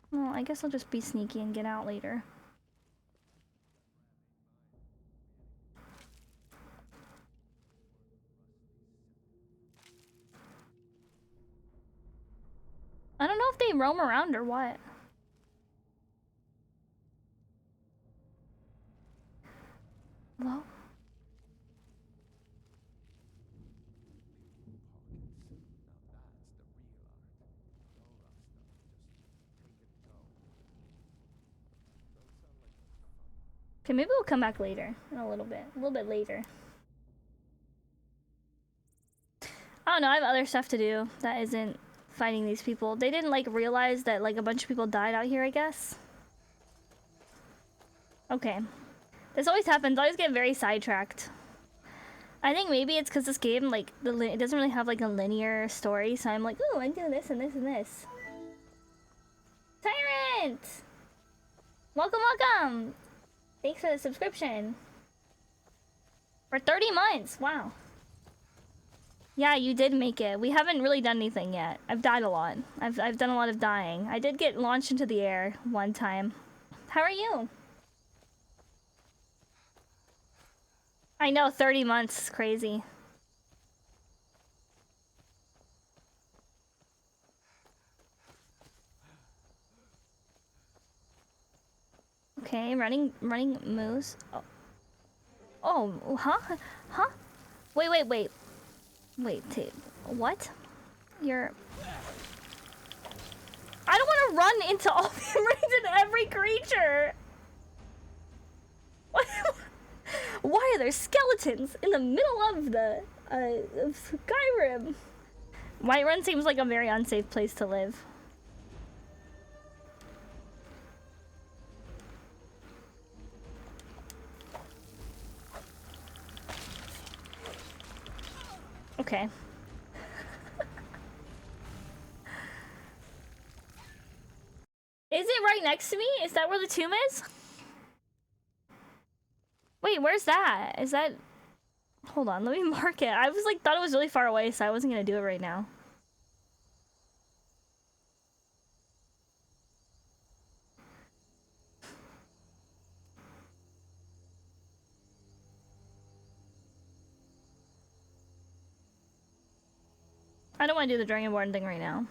Well, I guess I'll just be sneaky and get out later. I don't know if they roam around or what. Well. Okay, maybe we'll come back later. In a little bit later. I don't know, I have other stuff to do that isn't fighting these people. They didn't like realize that like a bunch of people died out here, I guess. Okay. This always happens. I always get very sidetracked. I think maybe it's because this game, like, it doesn't really have like a linear story, so I'm like, oh, I'm doing this and this and this. Tyrant! Welcome, welcome! Thanks for the subscription. For 30 months, wow. Yeah, you did make it. We haven't really done anything yet. I've died a lot. I've done a lot of dying. I did get launched into the air one time. How are you? I know, 30 months is crazy. Okay, running moose. Oh, huh? Huh? Wait. Wait, what? You're... I don't want to run into all the into every creature! What? Why are there skeletons in the middle of the of Skyrim? Whiterun seems like a very unsafe place to live. Okay. Is it right next to me? Is that where the tomb is? Wait, where's that? Is that... Hold on, let me mark it. I was like, thought it was really far away, so I wasn't gonna do it right now. I don't want to do the Dragonborn thing right now.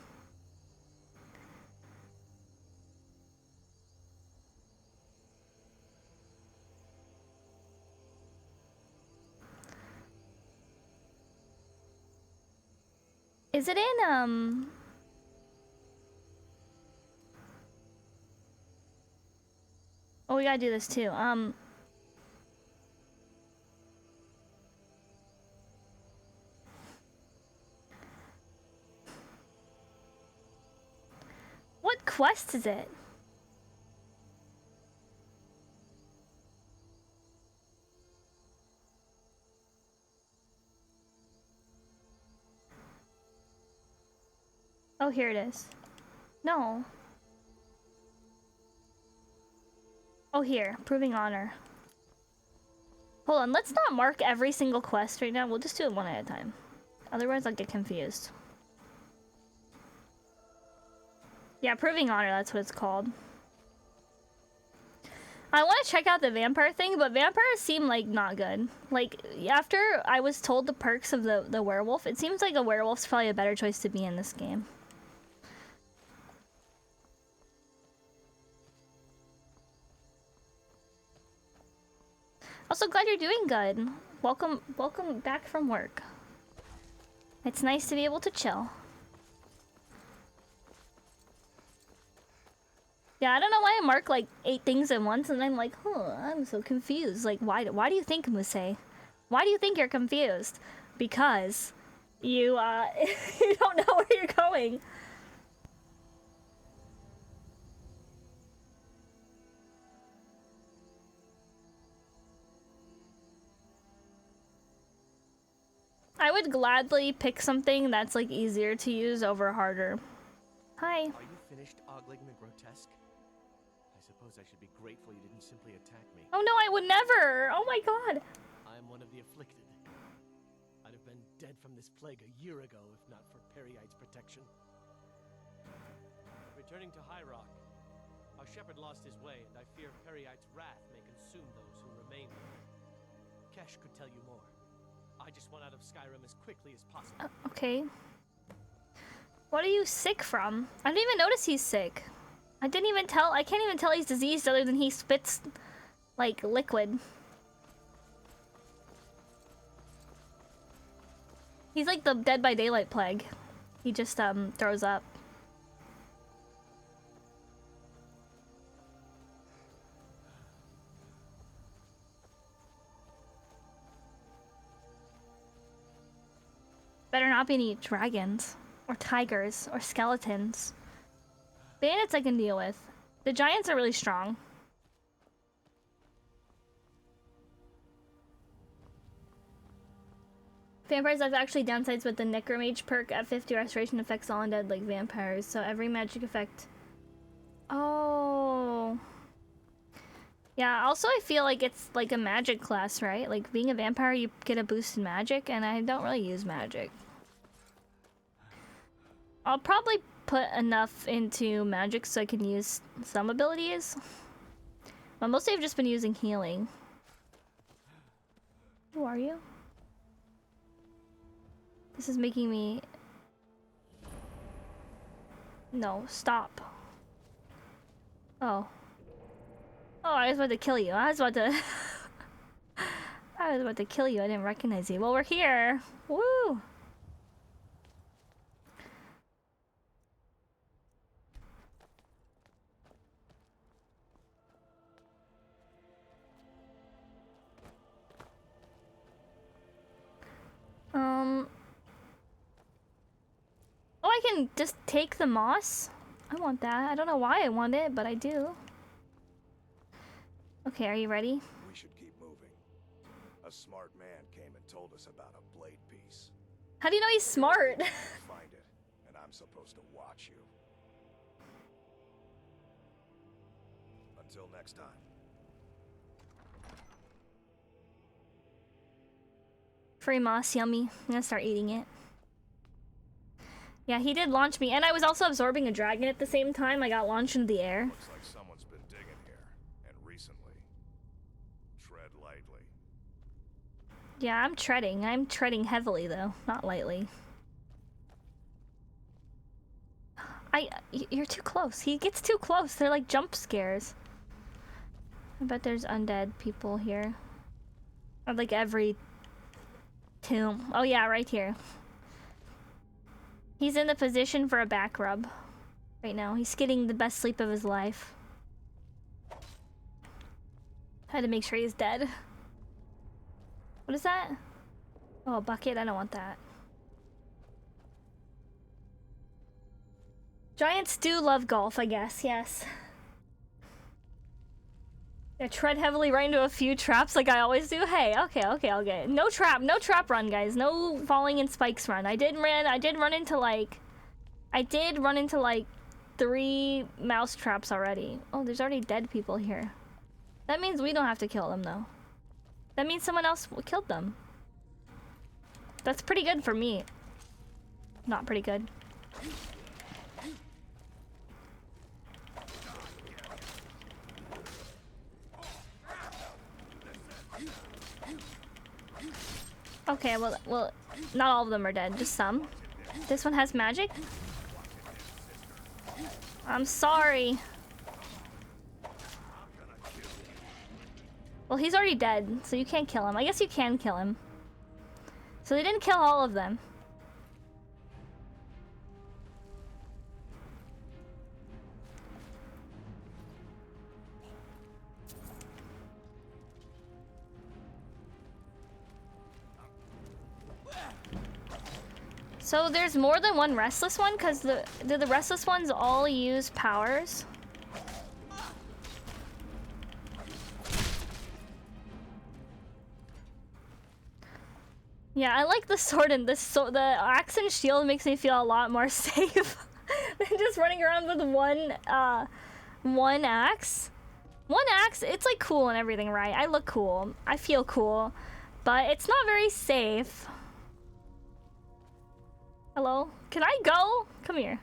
Is it in, Oh, we gotta do this too. What quest is it? Oh, here it is. No. Oh, here. Proving honor. Hold on, let's not mark every single quest right now. We'll just do it one at a time. Otherwise, I'll get confused. Yeah, proving honor, that's what it's called. I want to check out the vampire thing, but vampires seem like not good. Like, after I was told the perks of the werewolf, it seems like a werewolf's probably a better choice to be in this game. Also, glad you're doing good. Welcome back from work. It's nice to be able to chill. Yeah, I don't know why I mark like 8 things at once, and I'm like, huh, I'm so confused. Like, why do you think, Musei? Why do you think you're confused? Because you, you don't know where you're going. I would gladly pick something that's like easier to use over harder. Hi. Are you finished ogling the grotesque? I suppose I should be grateful you didn't simply attack me. Oh no, I would never! Oh my god! I am one of the afflicted. I'd have been dead from this plague a year ago, if not for Periite's protection. Returning to High Rock, our shepherd lost his way, and I fear Periite's wrath may consume those who remain with him. Kesh could tell you more. I just want out of Skyrim as quickly as possible. Okay. What are you sick from? I didn't even notice he's sick. I can't even tell he's diseased other than he spits, like, liquid. He's like the Dead by Daylight plague. He just, throws up. Better not be any dragons, or tigers, or skeletons. Bandits I can deal with. The giants are really strong. Vampires have actually downsides with the Necromage perk at 50 restoration affects all undead like vampires, so every magic effect. Oh. Yeah, also I feel like it's like a magic class, right? Like being a vampire you get a boost in magic, and I don't really use magic. I'll probably put enough into magic so I can use some abilities. But mostly I've just been using healing. Who are you? This is making me... No, stop. Oh. Oh, I was about to kill you. I was about to kill you. I didn't recognize you. Well, we're here. Woo! Oh, I can just take the moss? I want that. I don't know why I want it, but I do. Okay, are you ready? We should keep moving. A smart man came and told us about a blade piece. How do you know he's smart? Find it, and I'm supposed to watch you. Until next time. Free moss, yummy. I'm gonna start eating it. Yeah, he did launch me, and I was also absorbing a dragon at the same time. I got launched into the air. Looks like someone's been digging here, and recently. Tread lightly. Yeah, I'm treading. I'm treading heavily, though. Not lightly. You're too close. He gets too close. They're like jump scares. I bet there's undead people here. Or like every tomb. Oh yeah, right here. He's in the position for a back rub right now. He's getting the best sleep of his life. Had to make sure he's dead. What is that? Oh, a bucket? I don't want that. Giants do love golf, I guess. Yes. I tread heavily right into a few traps like I always do. Hey, okay. No trap run, guys. No falling in spikes run. I did run into like 3 mouse traps already. Oh, there's already dead people here. That means we don't have to kill them though. That means someone else killed them. That's pretty good for me. Not pretty good. Okay, well, not all of them are dead, just some. This one has magic? I'm sorry. Well, he's already dead, so you can't kill him. I guess you can kill him. So they didn't kill all of them. So there's more than one restless one, because do the restless ones all use powers? Yeah, I like the sword and the axe and shield makes me feel a lot more safe than just running around with one axe. One axe, it's like cool and everything, right? I look cool, I feel cool, but it's not very safe. Hello? Can I go? Come here.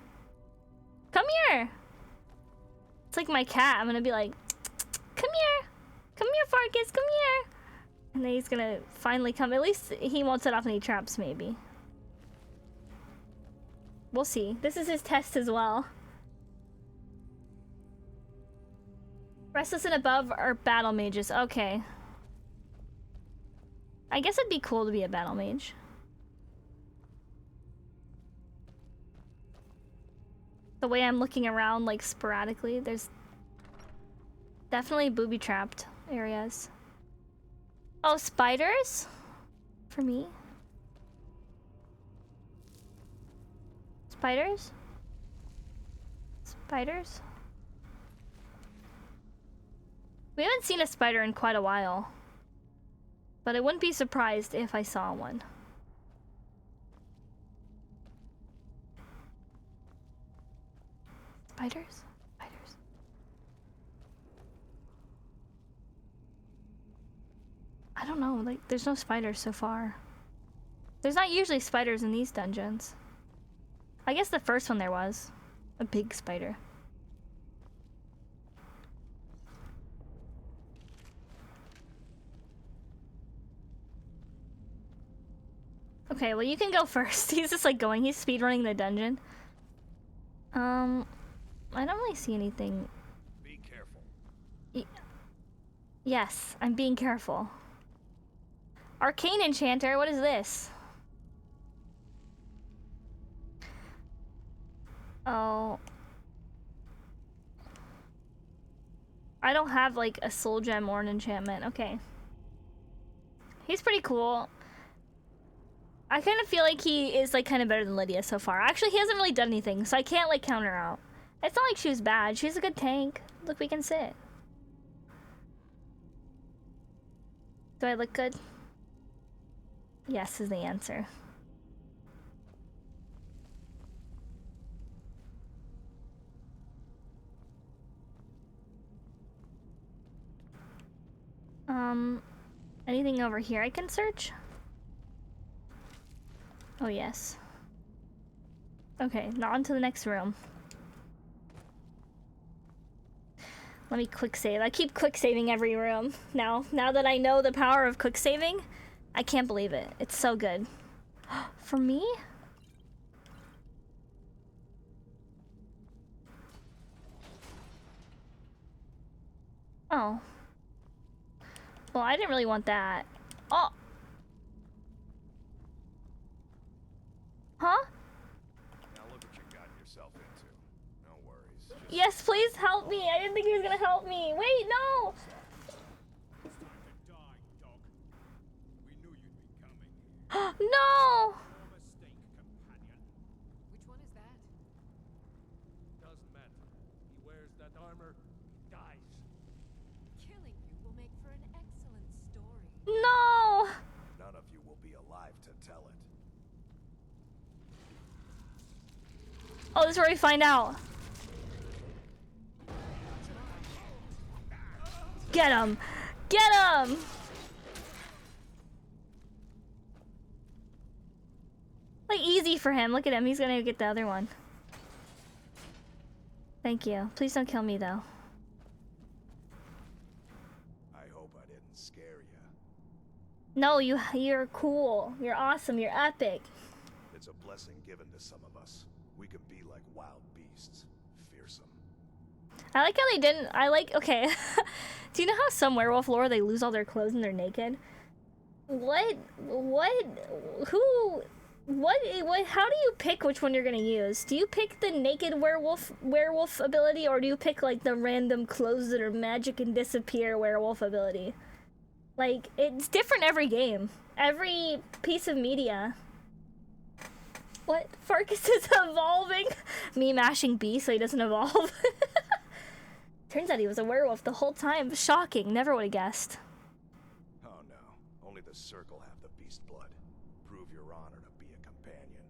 Come here! It's like my cat. I'm gonna be like, come here! Come here, Farkas, come here! And then he's gonna finally come. At least he won't set off any traps, maybe. We'll see. This is his test as well. Restless and above are battle mages. Okay. I guess it'd be cool to be a battle mage. The way I'm looking around, like, sporadically, there's definitely booby-trapped areas. Oh, spiders? For me? Spiders? Spiders? We haven't seen a spider in quite a while. But I wouldn't be surprised if I saw one. Spiders? Spiders. I don't know, like, there's no spiders so far. There's not usually spiders in these dungeons. I guess the first one there was. A big spider. Okay, well, you can go first. He's just, like, going. He's speedrunning the dungeon. I don't really see anything. Be careful. Yes, I'm being careful. Arcane Enchanter, what is this? Oh. I don't have, like, a soul gem or an enchantment. Okay. He's pretty cool. I kind of feel like he is, like, kind of better than Lydia so far. Actually, he hasn't really done anything, so I can't, like, count her out. It's not like she was bad. She's a good tank. Look, we can sit. Do I look good? Yes is the answer. Anything over here I can search? Oh, yes. Okay, now on to the next room. Let me quick save. I keep quick saving every room. Now that I know the power of quick saving, I can't believe it. It's so good. For me? Oh. Well, I didn't really want that. Oh. Huh? Now look what you got yourself into. No worries. Just Yes, please help me. I didn't think he was gonna help me. Wait, no! It's time to die, dog. We knew you'd be coming. No! No mistake, companion. Which one is that? Doesn't matter. He wears that armor, he dies. Killing you will make for an excellent story. No! none of you will be alive to tell it. Oh, this is where we find out. Get him! Get him! Like, easy for him. Look at him. He's gonna get the other one. Thank you. Please don't kill me, though. I hope I didn't scare you. No, you're cool. You're awesome. You're epic. It's a blessing given to some of us. We can be like wild beasts. Fearsome. I like how they didn't. I like. Okay. Do you know how some werewolf lore they lose all their clothes and they're naked? What? Who? What? How do you pick which one you're gonna use? Do you pick the naked werewolf ability, or do you pick like the random clothes that are magic and disappear werewolf ability? Like, it's different every game, every piece of media. What? Farkas is evolving. Me mashing B so he doesn't evolve. Turns out he was a werewolf the whole time. Shocking. Never would have guessed. Oh no. Only the circle have the beast blood. Prove your honor to be a companion.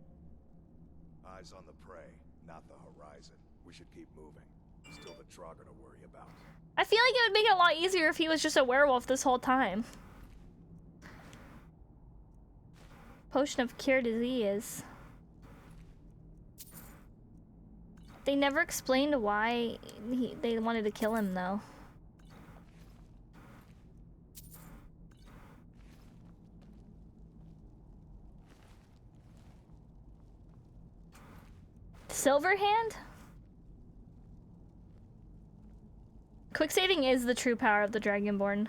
Eyes on the prey, not the horizon. We should keep moving. Still the Trogger to worry about. I feel like it would make it a lot easier if he was just a werewolf this whole time. Potion of cure disease. They never explained why they wanted to kill him, though. Silverhand? Quick saving is the true power of the Dragonborn.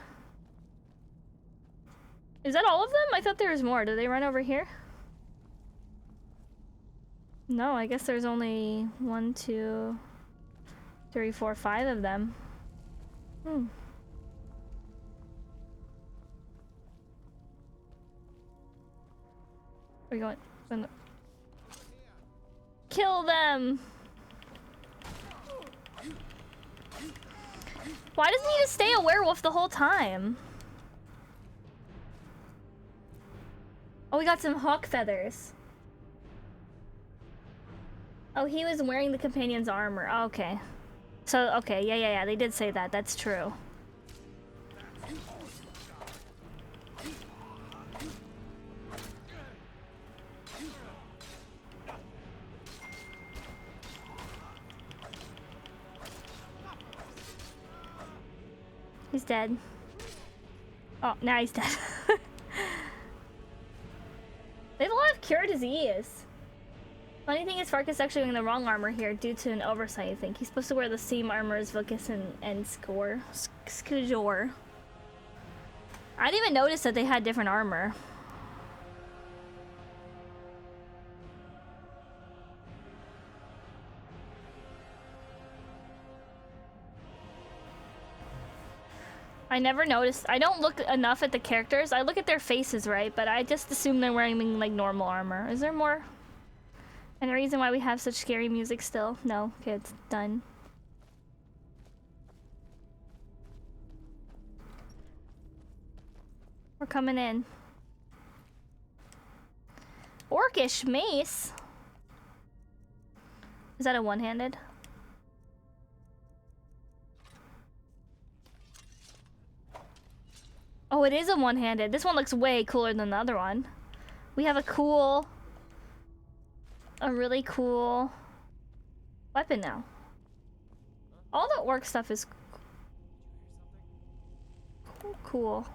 Is that all of them? I thought there was more. Did they run over here? No, I guess there's only 1, 2, 3, 4, 5 of them. Hmm. Where are we going? Kill them! Why doesn't he just stay a werewolf the whole time? Oh, we got some hawk feathers. Oh, he was wearing the companion's armor. Oh, okay. So, okay, yeah, they did say that. That's true. He's dead. Oh, now he's dead. They have a lot of cure disease. Funny thing is, Farkas is actually wearing the wrong armor here due to an oversight, I think. He's supposed to wear the same armor as Vilkas and Skjor. I didn't even notice that they had different armor. I never noticed. I don't look enough at the characters. I look at their faces, right? But I just assume they're wearing like normal armor. Is there more? And the reason why we have such scary music still? No. Okay, it's done. We're coming in. Orcish mace? Is that a one-handed? Oh, it is a one-handed. This one looks way cooler than the other one. We have a really cool weapon now. All the orc stuff is cool.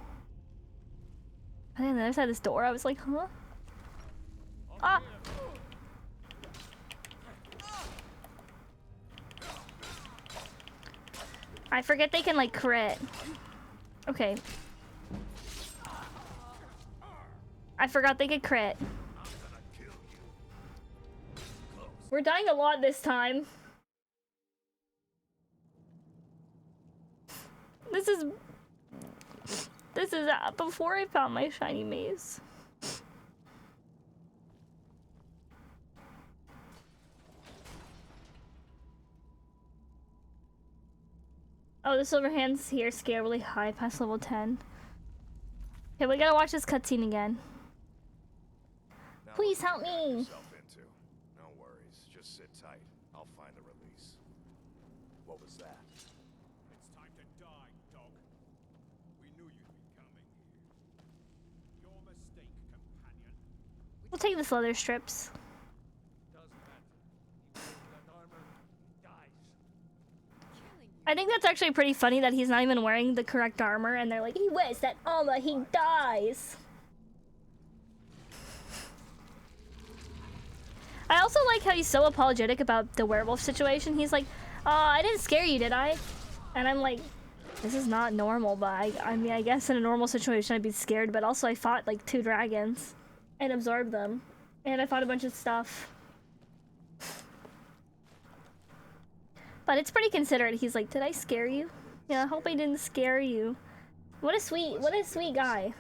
I think on the other side of this door, I was like, huh? Ah! I forget they can like crit. Okay. I forgot they could crit. We're dying a lot this time. This is before I found my shiny maze. Oh, the silver hands here scale really high past level 10. Okay, we gotta watch this cutscene again. Please help me! No worries, just sit tight. I'll find the release. What was that? It's time to die, dog. We knew you'd be coming here. Your mistake, companion. We'll take the leather strips. I think that's actually pretty funny that he's not even wearing the correct armor and they're like, he wears that armor, he dies. I also like how he's so apologetic about the werewolf situation. He's like, I didn't scare you, did I? And I'm like, this is not normal, but I mean, I guess in a normal situation I'd be scared, but also I fought like 2 dragons and absorbed them. And I fought a bunch of stuff. But it's pretty considerate. He's like, did I scare you? Yeah, I hope I didn't scare you. What a sweet guy.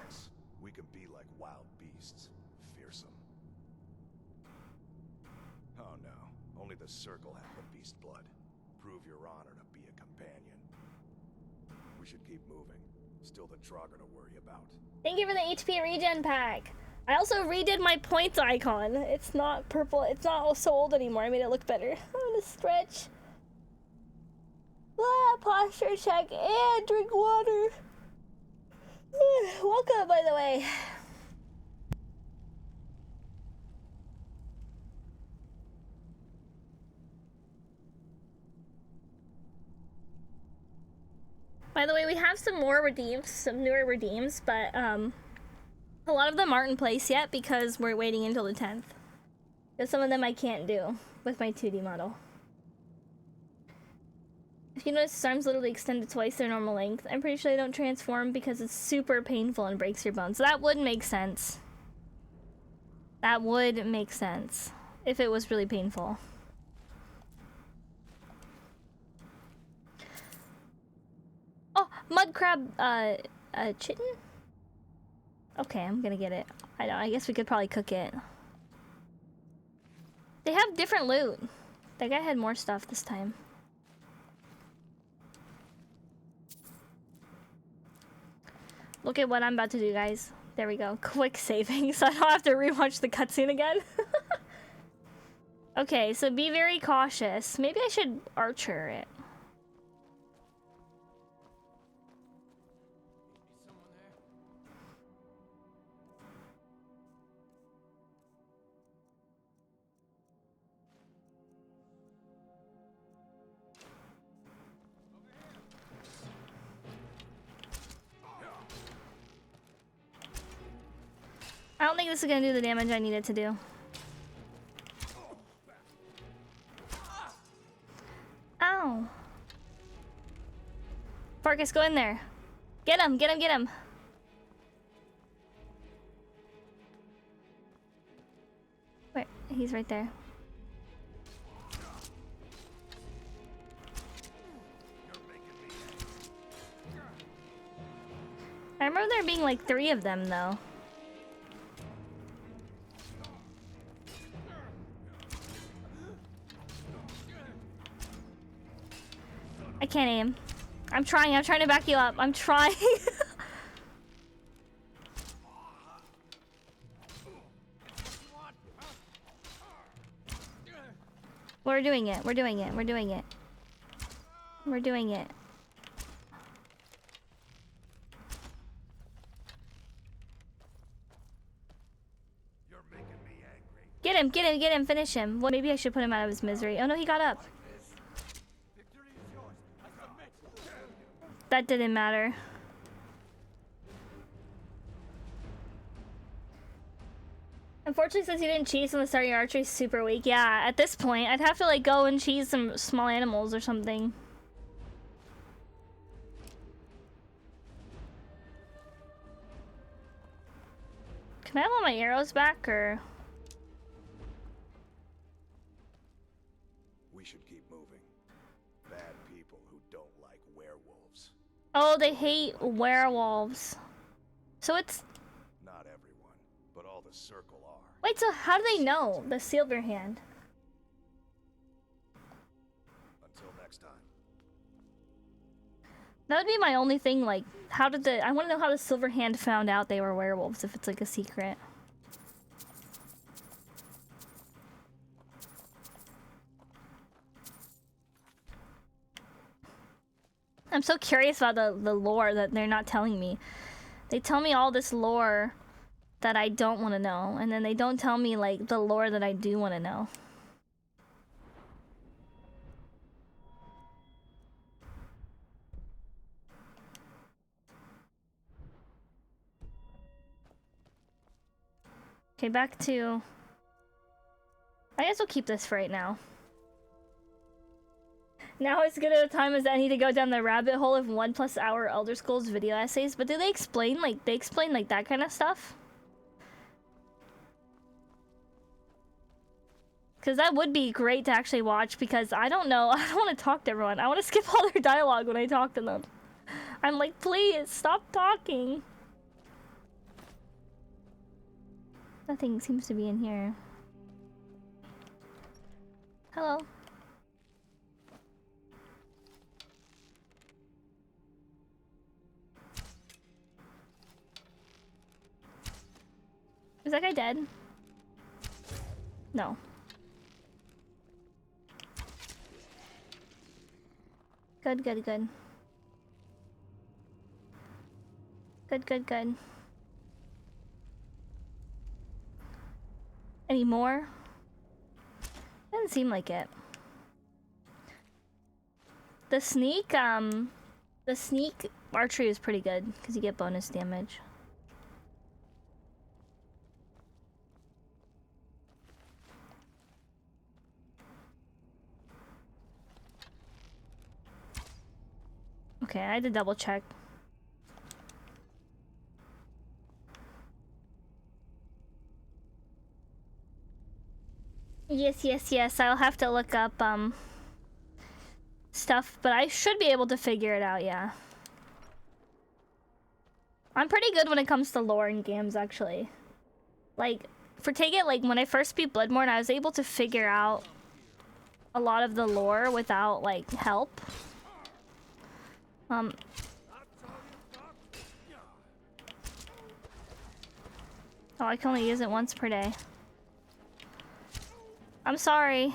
We can be like wild beasts, fearsome. Oh no, only the circle have the beast blood. Prove your honor to be a companion. We should keep moving. Still the Draugr to worry about. Thank you for the HP regen pack. I also redid my points icon. It's not purple. It's not so old anymore. I made it look better. I'm gonna stretch. Posture check and drink water. Welcome, by the way. By the way, we have some more redeems, some newer redeems, but a lot of them aren't in place yet because we're waiting until the 10th. Because some of them I can't do with my 2D model. If you notice, his arms literally extended twice their normal length. I'm pretty sure they don't transform because it's super painful and breaks your bones. So that would make sense. That would make sense if it was really painful. Oh, mud crab, chitin? Okay, I'm gonna get it. I guess we could probably cook it. They have different loot. That guy had more stuff this time. Look at what I'm about to do, guys. There we go. Quick saving, so I don't have to rewatch the cutscene again. Okay, so be very cautious. Maybe I should archer it. I don't think this is gonna do the damage I need it to do. Ow. Farkas, go in there. Get him, get him, get him. Wait, he's right there. I remember there being like 3 of them though. I can't aim. I'm trying to back you up. I'm trying. We're doing it. We're doing it. We're doing it. We're doing it. You're making me angry. Get him, get him, get him, finish him. Well, maybe I should put him out of his misery. Oh no, he got up. That didn't matter. Unfortunately, since you didn't cheese on the start, your archery's super weak. Yeah, at this point, I'd have to like go and cheese some small animals or something. Can I have all my arrows back, or? We should keep moving. Bad people who don't like werewolves. Oh, they hate werewolves. So it's... Not everyone, but all the circle are. Wait, so how do they know? The silver hand. Until next time. That would be my only thing, like, how did the... I want to know how the silver hand found out they were werewolves, if it's like a secret. I'm so curious about the lore that they're not telling me. They tell me all this lore that I don't want to know, and then they don't tell me, like, the lore that I do want to know. Okay, back to... I guess we'll keep this for right now. Now as good a time as any to go down the rabbit hole of 1+ hour Elder Scrolls video essays, but do they explain, like, that kind of stuff? Because that would be great to actually watch, because I don't know, I don't want to talk to everyone. I want to skip all their dialogue when I talk to them. I'm like, please, stop talking. Nothing seems to be in here. Hello. Is that guy dead? No. Good, good, good. Good, good, good. Any more? Doesn't seem like it. The sneak, The sneak archery is pretty good because you get bonus damage. Okay, I had to double check. Yes, I'll have to look up stuff, but I should be able to figure it out, yeah. I'm pretty good when it comes to lore in games, actually. Like, like, when I first beat Bloodborne, I was able to figure out a lot of the lore without, like, help. Oh, I can only use it once per day. I'm sorry.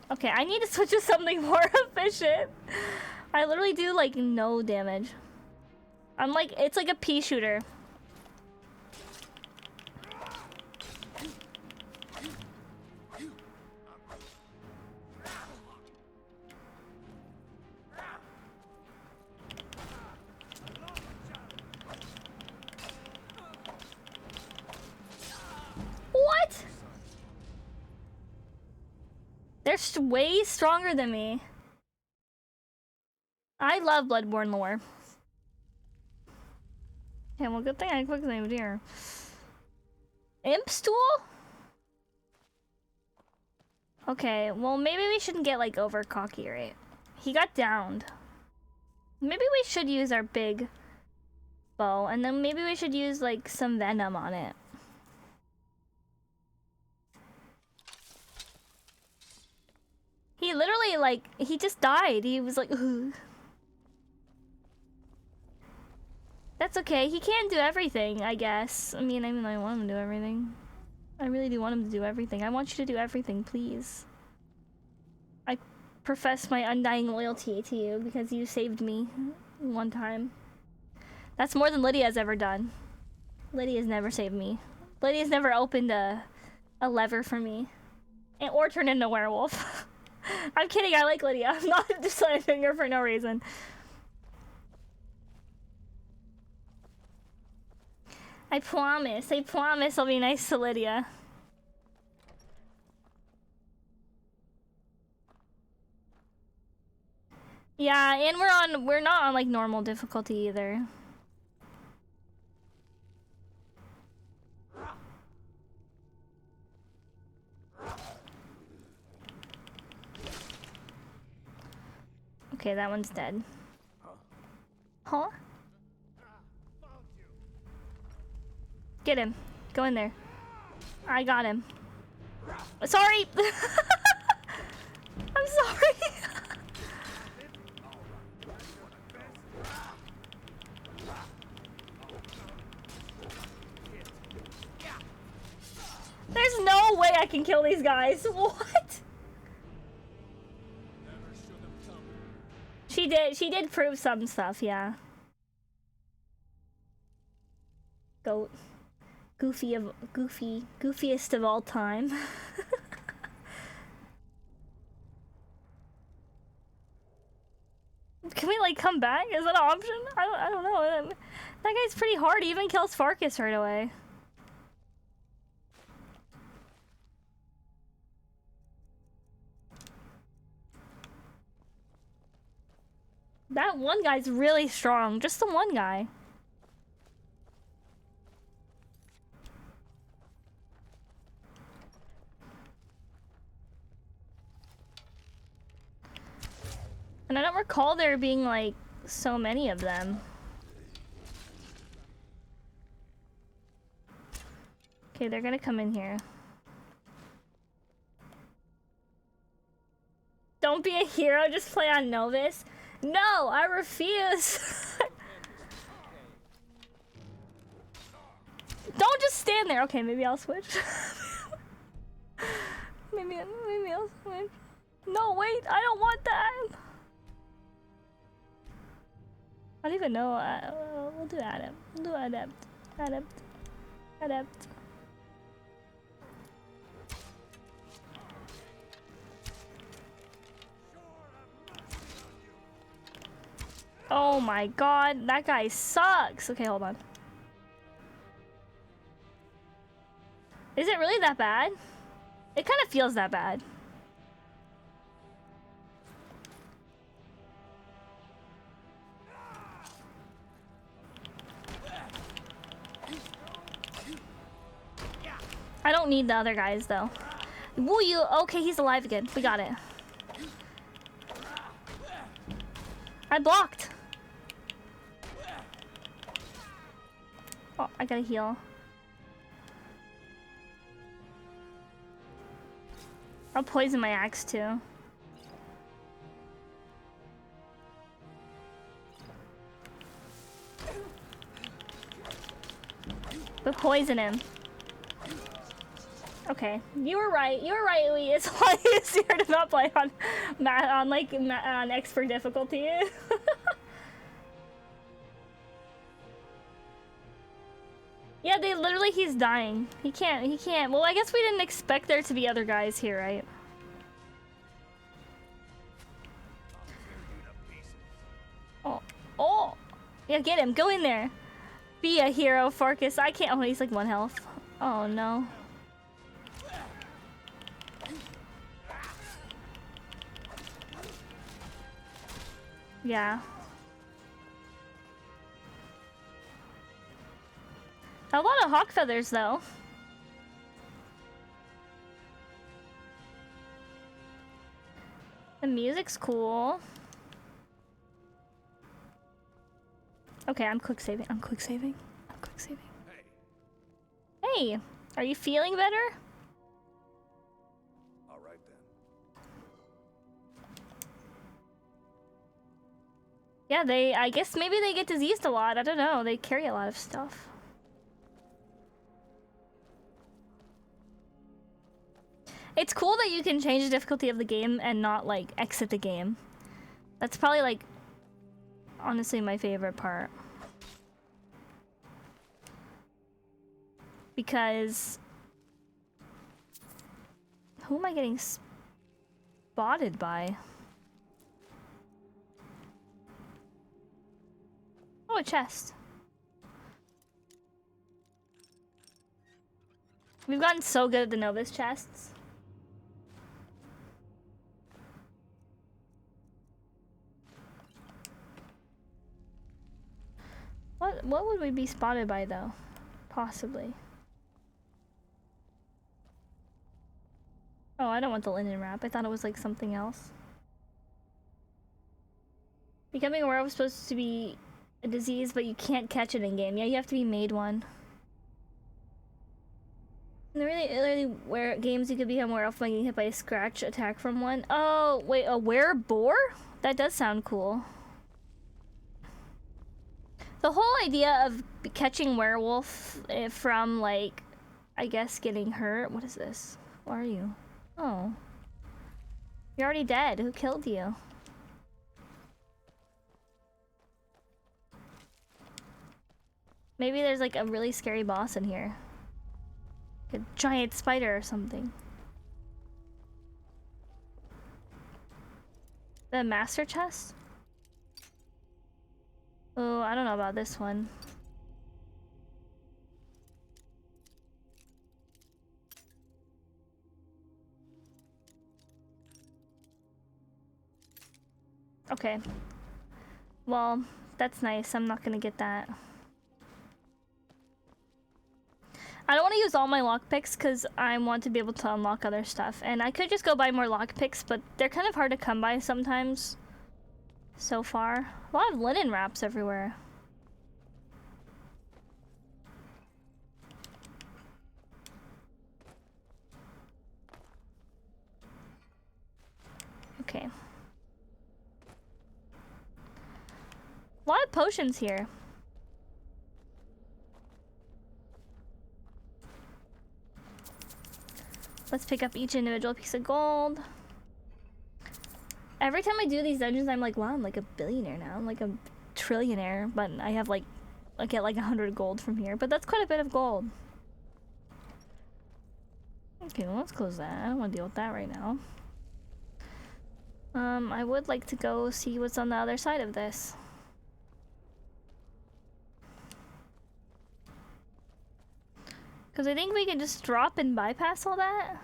Okay, I need to switch to something more efficient. I literally do, like, no damage. I'm like, it's like a pea shooter. What? They're way stronger than me. I love Bloodborne lore. Yeah, well, good thing I quickly moved here. Imp stool? Okay, well, maybe we shouldn't get, like, over cocky, right? He got downed. Maybe we should use our big bow, and then maybe we should use, like, some venom on it. He literally, like, he just died. He was like, ugh. That's okay. He can't do everything, I guess. I mean, I want him to do everything. I really do want him to do everything. I want you to do everything, please. I profess my undying loyalty to you because you saved me one time. That's more than Lydia's ever done. Lydia's never saved me. Lydia's never opened a lever for me. Or turned into a werewolf. I'm kidding, I like Lydia. I'm not just slamming her for no reason. I promise I'll be nice to Lydia. Yeah, and we're not on like normal difficulty either. Okay, that one's dead. Huh? Get him. Go in there. I got him. Sorry! I'm sorry! There's no way I can kill these guys. What? She did prove some stuff, yeah. Goat. Goofiest of all time. Can we like come back? Is that an option? I don't know. That guy's pretty hard. He even kills Farkas right away. That one guy's really strong. Just the one guy. And I don't recall there being like so many of them. Okay, they're gonna come in here. Don't be a hero, just play on Novus. No, I refuse. Don't just stand there. Okay, maybe I'll switch. maybe I'll switch. No, wait, I don't want that. I don't even know. We'll do adept. We'll do adept. Adept. Oh my god, that guy sucks. Okay, hold on. Is it really that bad? It kind of feels that bad. I don't need the other guys though. Woo you. Okay, he's alive again. We got it. I blocked. Oh, I gotta heal. I'll poison my axe too. But poison him. Okay, you were right. You were right, Lee. It's a lot easier to not play on on expert difficulty. Yeah, he's dying. He can't. Well, I guess we didn't expect there to be other guys here, right? Oh. Yeah, get him. Go in there. Be a hero, Farkas. I can't. Oh, he's like 1 health. Oh, no. Yeah. A lot of hawk feathers, though. The music's cool. Okay, I'm quick saving. Hey, are you feeling better? All right then. Yeah, I guess maybe they get diseased a lot. I don't know. They carry a lot of stuff. It's cool that you can change the difficulty of the game and not, like, exit the game. That's probably, like, honestly my favorite part. Because... who am I getting spotted by? Oh, a chest. We've gotten so good at the novice chests. What would we be spotted by, though? Possibly. Oh, I don't want the linen wrap. I thought it was like something else. Becoming a werewolf is supposed to be a disease, but you can't catch it in game. Yeah, you have to be made one. In the really early games, you could become a werewolf by getting hit by a scratch attack from one. Oh, wait, a wereboar? That does sound cool. The whole idea of catching werewolf from, like, I guess getting hurt. What is this? Where are you? Oh. You're already dead. Who killed you? Maybe there's, like, a really scary boss in here. Like a giant spider or something. The master chest? Oh, I don't know about this one. Okay. Well, that's nice. I'm not gonna get that. I don't want to use all my lockpicks because I want to be able to unlock other stuff. And I could just go buy more lockpicks, but they're kind of hard to come by sometimes. So far. A lot of linen wraps everywhere. Okay. A lot of potions here. Let's pick up each individual piece of gold. Every time I do these dungeons, I'm like, wow, I'm like a billionaire now. I'm like a trillionaire, but I have like, I get like 100 gold from here, but that's quite a bit of gold. Okay, well, let's close that. I don't want to deal with that right now. I would like to go see what's on the other side of this. Because I think we could just drop and bypass all that.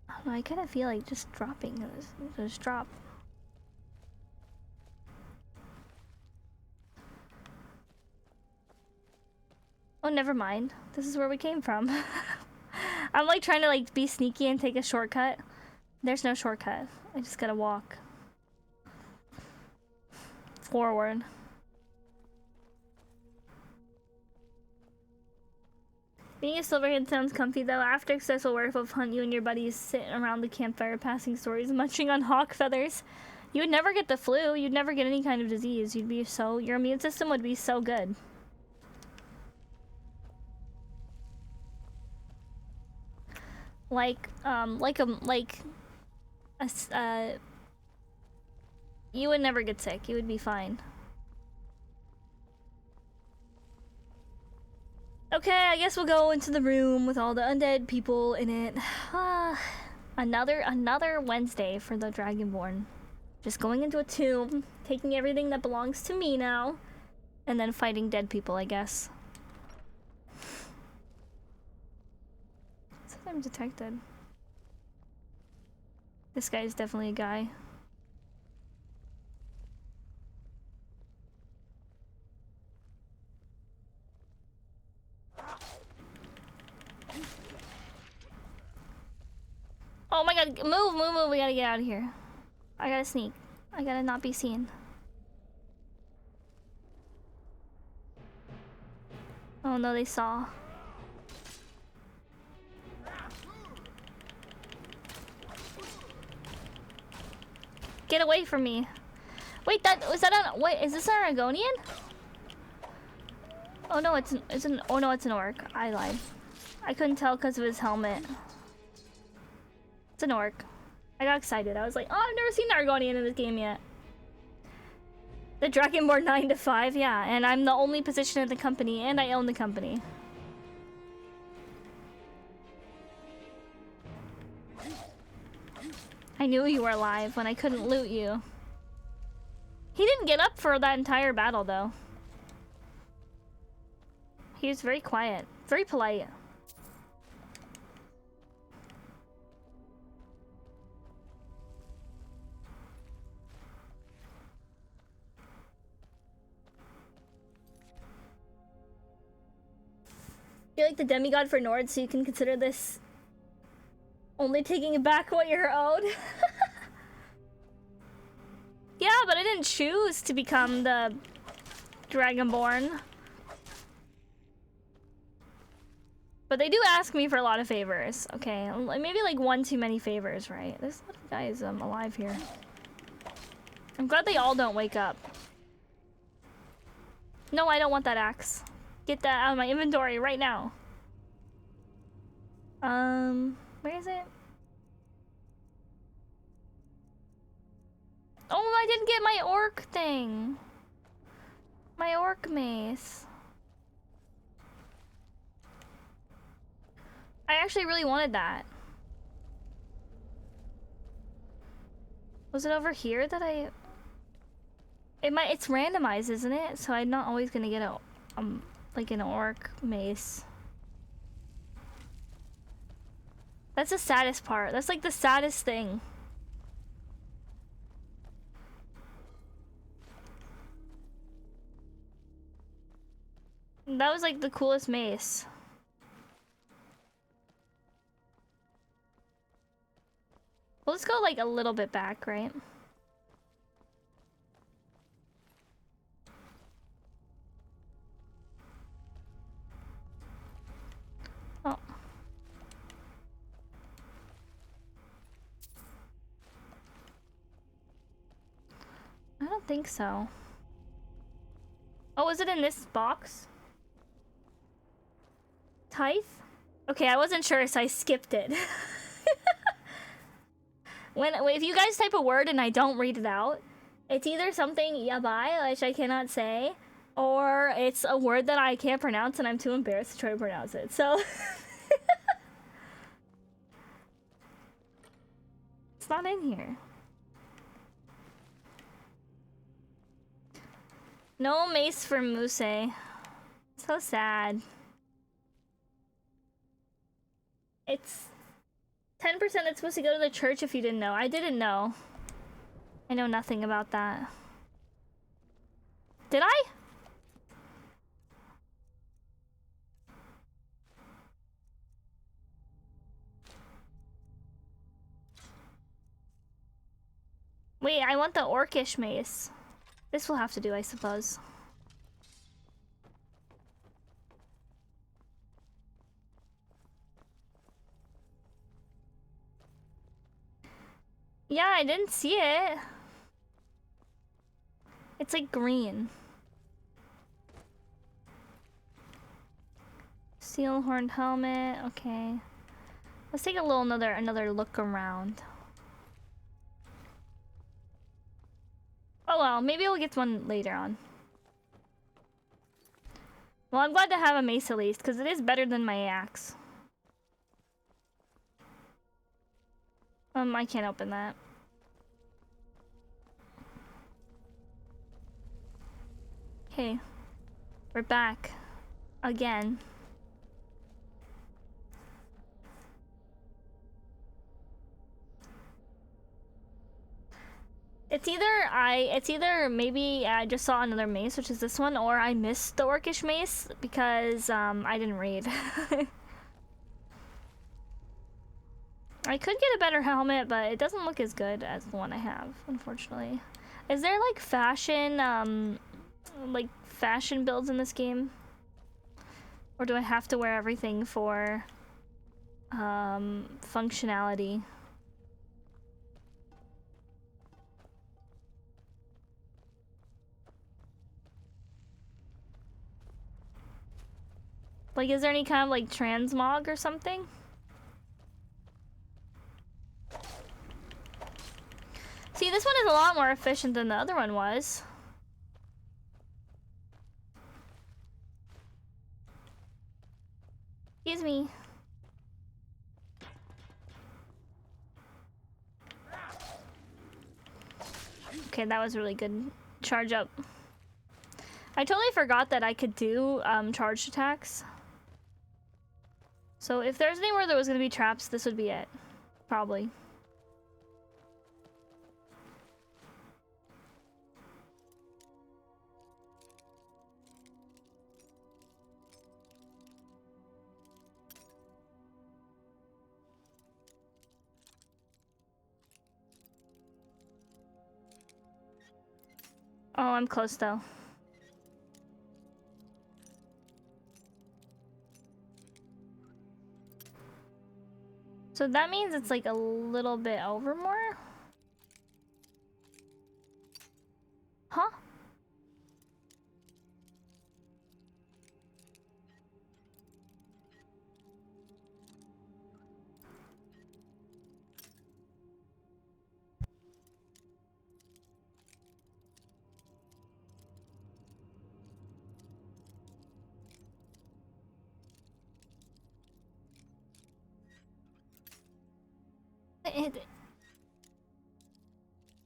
I don't know, I kind of feel like just dropping. Just drop. Oh, never mind. This is where we came from. I'm like trying to like be sneaky and take a shortcut. There's no shortcut. I just gotta walk forward. Being a silverhead sounds comfy though. After successful werewolf hunt, you and your buddies sit around the campfire passing stories, munching on hawk feathers. You would never get the flu. You'd never get any kind of disease. You'd be so... Your immune system would be so good. You would never get sick. You would be fine. Okay, I guess we'll go into the room with all the undead people in it. Another Wednesday for the Dragonborn. Just going into a tomb, taking everything that belongs to me now, and then fighting dead people, I guess. Says I'm detected. This guy is definitely a guy. Oh my god, move, we gotta get out of here. I gotta sneak. I gotta not be seen. Oh no, they saw. Get away from me. Wait, wait, is this an Argonian? Oh no, it's an orc. I lied. I couldn't tell because of his helmet. It's an orc. I got excited. I was like, oh, I've never seen an Argonian in this game yet. The Dragonborn 9 to 5, yeah. And I'm the only position in the company, and I own the company. I knew you were alive when I couldn't loot you. He didn't get up for that entire battle, though. He was very quiet. Very polite. You're like the demigod for Nord, so you can consider this only taking back what you're owed. Yeah, but I didn't choose to become the Dragonborn. But they do ask me for a lot of favors. Okay, maybe like one too many favors, right? There's a lot of guys alive here. I'm glad they all don't wake up. No, I don't want that axe. Get that out of my inventory right now. Where is it? Oh, I didn't get my orc thing. My orc mace. I actually really wanted that. Was it over here that it's randomized, isn't it? So I'm not always gonna get like an orc mace. That's the saddest part. That's like the saddest thing. That was like the coolest mace. Well, let's go like a little bit back, right? Oh. I don't think so. Oh, is it in this box? Tithe? Okay, I wasn't sure, so I skipped it. If you guys type a word and I don't read it out, it's either something yabai, which I cannot say, or it's a word that I can't pronounce and I'm too embarrassed to try to pronounce it. So it's not in here. No mace for Musei. So sad. It's 10% that's supposed to go to the church if you didn't know. I didn't know. I know nothing about that. Did I? Wait, I want the orcish mace. This will have to do, I suppose. Yeah, I didn't see it. It's like green. Steel horned helmet, okay. Let's take a little another look around. Oh well, maybe we'll get one later on. Well, I'm glad to have a mace at least, because it is better than my axe. I can't open that. Okay. We're back. Again. It's either maybe I just saw another mace, which is this one, or I missed the orcish mace because I didn't read. I could get a better helmet, but it doesn't look as good as the one I have, unfortunately. Is there like fashion builds in this game? Or do I have to wear everything for functionality? Like, is there any kind of like transmog or something? See, this one is a lot more efficient than the other one was. Excuse me. Okay, that was really good. Charge up. I totally forgot that I could do charged attacks. So if there's anywhere there was gonna be traps, this would be it. Probably. Oh, I'm close though. So that means it's like a little bit over more? Huh?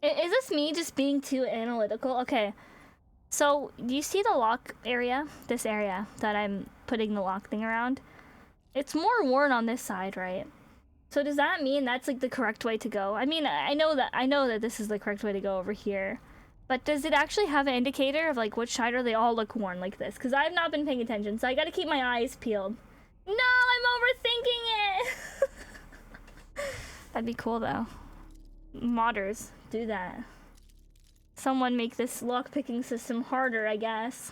Is this me just being too analytical? Okay. So, do you see the lock area? This area that I'm putting the lock thing around? It's more worn on this side, right? So does that mean that's like the correct way to go? I mean, I know that this is the correct way to go over here. But does it actually have an indicator of like which side, or they all look worn like this? Because I've not been paying attention, so I gotta keep my eyes peeled. No, I'm overthinking it! That'd be cool though. Modders, do that. Someone make this lockpicking system harder, I guess.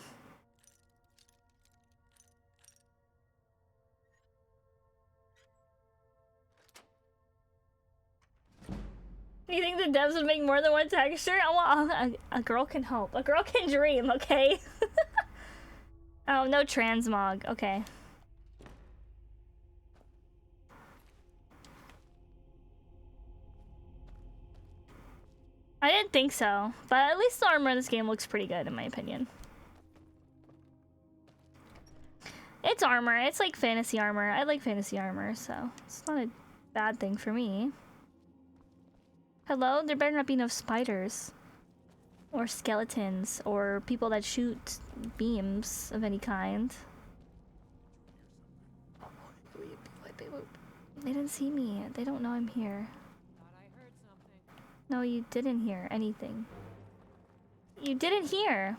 You think the devs would make more than one texture? Oh, well, a girl can hope. A girl can dream, okay? Oh, no transmog. Okay. I didn't think so, but at least the armor in this game looks pretty good, in my opinion. It's armor. It's like fantasy armor. I like fantasy armor, so it's not a bad thing for me. Hello? There better not be no spiders. Or skeletons. Or people that shoot beams of any kind. They didn't see me. They don't know I'm here. Thought I heard something. No, you didn't hear anything. You didn't hear.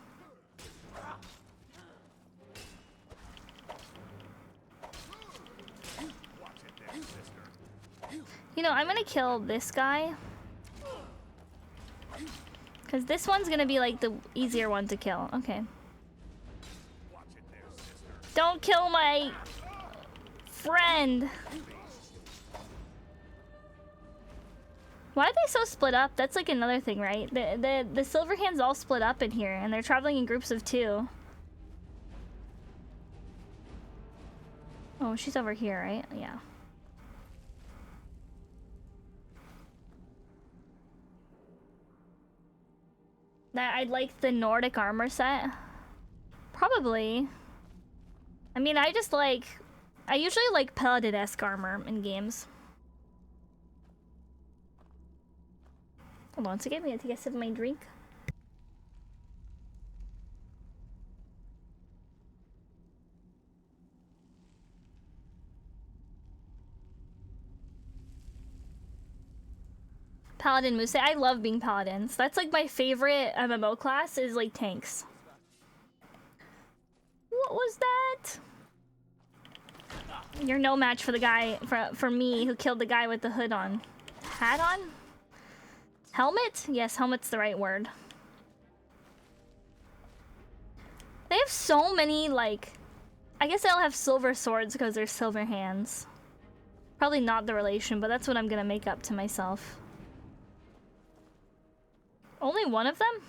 You know, I'm gonna kill this guy. Because this one's gonna be like the easier one to kill. Okay. Don't kill my friend. Why are they so split up? That's like another thing, right? The Silverhands all split up in here, and they're traveling in groups of 2. Oh, she's over here, right? Yeah. I'd like the Nordic armor set. Probably. I mean, I usually like Paladin-esque armor in games. Hold on, so give me a take a sip of my drink. Paladin Musei. I love being paladins. That's like my favorite MMO class is like tanks. What was that? You're no match for the guy, for me, who killed the guy with the hood on. Hat on? Helmet? Yes, helmet's the right word. They have so many, like... I guess they'll have silver swords because they're silver hands. Probably not the relation, but that's what I'm gonna make up to myself. Only one of them?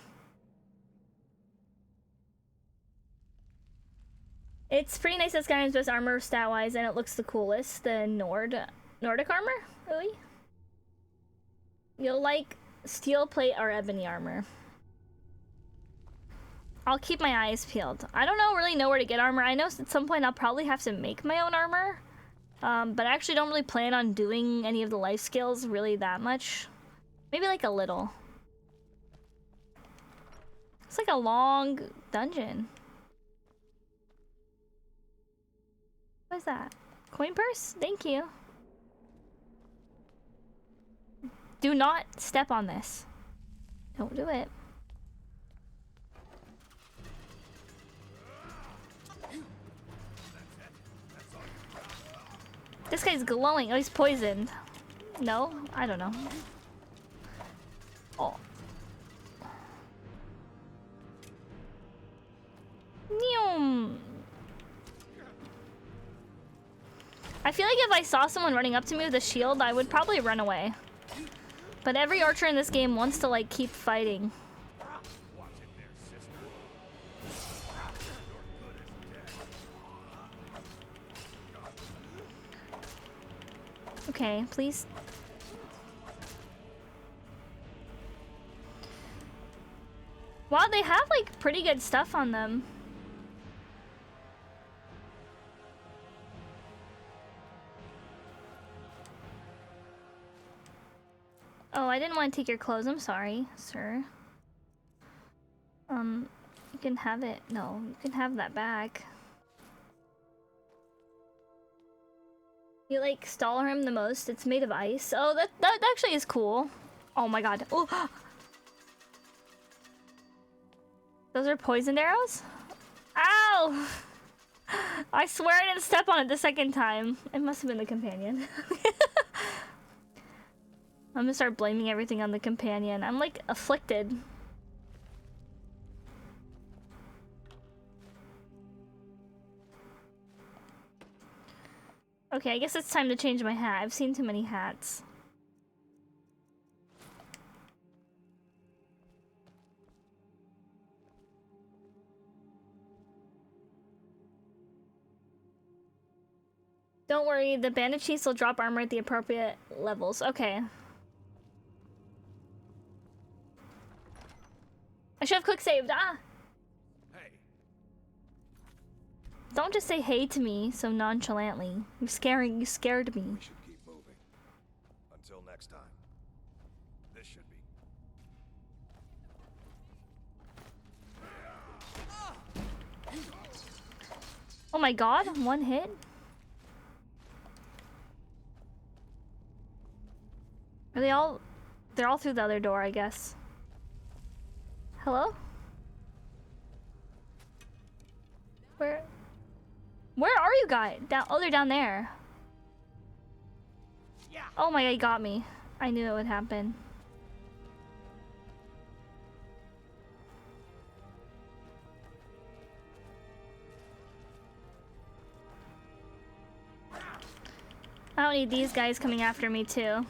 It's pretty nice that Skyrim's best armor stat-wise, and it looks the coolest. The Nordic armor? Really? You'll like steel plate or ebony armor. I'll keep my eyes peeled. I don't really know where to get armor. I know at some point I'll probably have to make my own armor. But I actually don't really plan on doing any of the life skills really that much. Maybe like a little. It's like a long dungeon. What is that? Coin purse? Thank you. Do not step on this. Don't do it. This guy's glowing. Oh, he's poisoned. No? I don't know. Oh. I feel like if I saw someone running up to me with a shield, I would probably run away. But every archer in this game wants to, like, keep fighting. Okay, please. Wow, they have, like, pretty good stuff on them. Oh, I didn't want to take your clothes. I'm sorry, sir. You can have it. No, you can have that back. You like Stalhrim the most? It's made of ice. Oh, that actually is cool. Oh my god. Oh. Those are poisoned arrows? Ow! I swear I didn't step on it the second time. It must have been the companion. I'm gonna start blaming everything on the companion. I'm like afflicted. Okay, I guess it's time to change my hat. I've seen too many hats. Don't worry, the bandit chiefs will drop armor at the appropriate levels. Okay. I should have quick saved. Ah! Hey. Don't just say hey to me so nonchalantly. You scared me. We should keep moving. Until next time. This should be. Oh my god, one hit? Are they all... They're all through the other door, I guess. Hello? Where are you guys? Down, oh, they're down there. Oh my god, he got me. I knew it would happen. I don't need these guys coming after me too.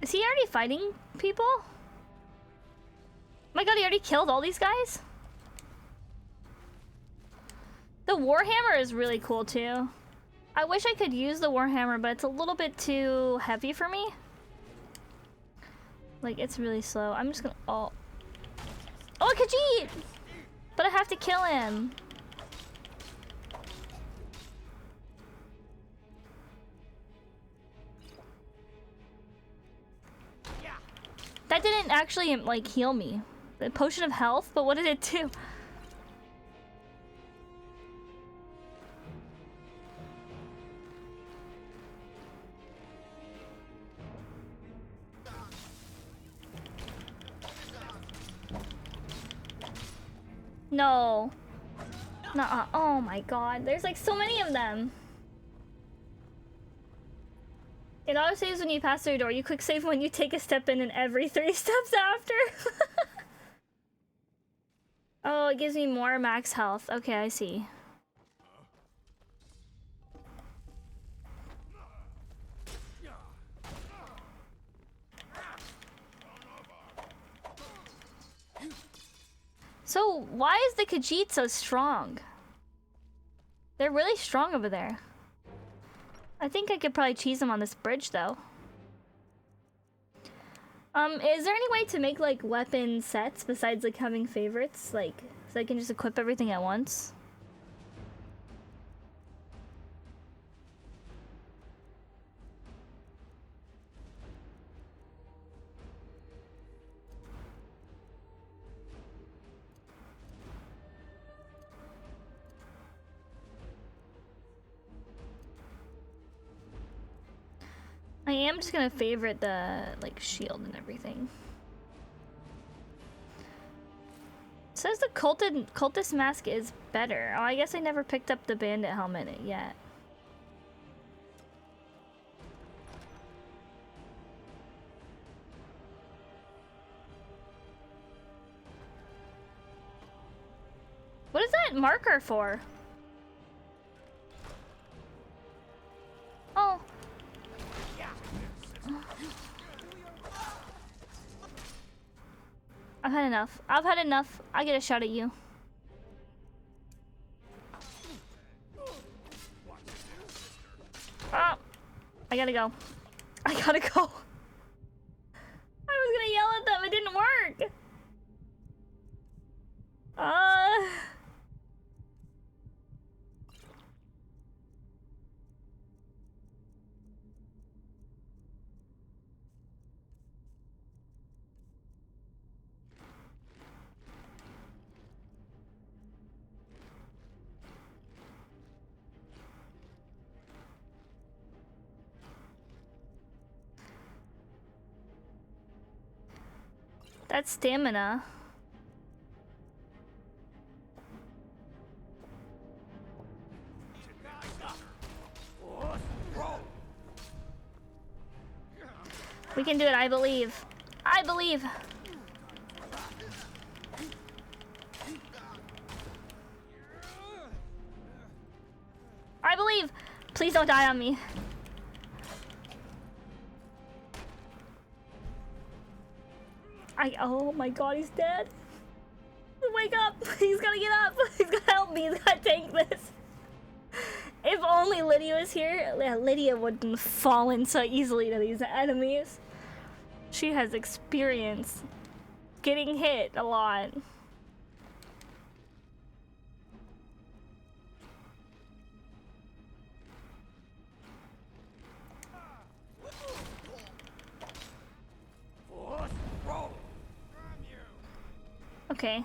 Is he already fighting people? Oh my god, he already killed all these guys? The warhammer is really cool too. I wish I could use the warhammer, but it's a little bit too heavy for me. Like, it's really slow. I'm just gonna... Oh, Khajiit! But I have to kill him. That didn't actually, like, heal me. The potion of health, but what did it do? No. Nuh-uh. Oh my god. There's like so many of them. It auto saves when you pass through a door. You quick save when you take a step in and every 3 steps after. Oh, it gives me more max health. Okay, I see. So, why is the Khajiit so strong? They're really strong over there. I think I could probably cheese them on this bridge, though. Is there any way to make, like, weapon sets besides, like, having favorites? Like, so I can just equip everything at once? I am just gonna favorite the, like, shield and everything. It says the cultist mask is better. Oh, I guess I never picked up the bandit helmet yet. What is that marker for? Oh. I've had enough. I've had enough. I get a shot at you. Ah! I gotta go. I gotta go. I was gonna yell at them. It didn't work. That's stamina. We can do it, I believe. I believe. I believe. Please don't die on me. Oh my god, he's dead. Wake up! He's gotta get up! He's gotta help me, he's gotta tank this. If only Lydia was here, Lydia wouldn't have fallen so easily to these enemies. She has experience getting hit a lot. Okay.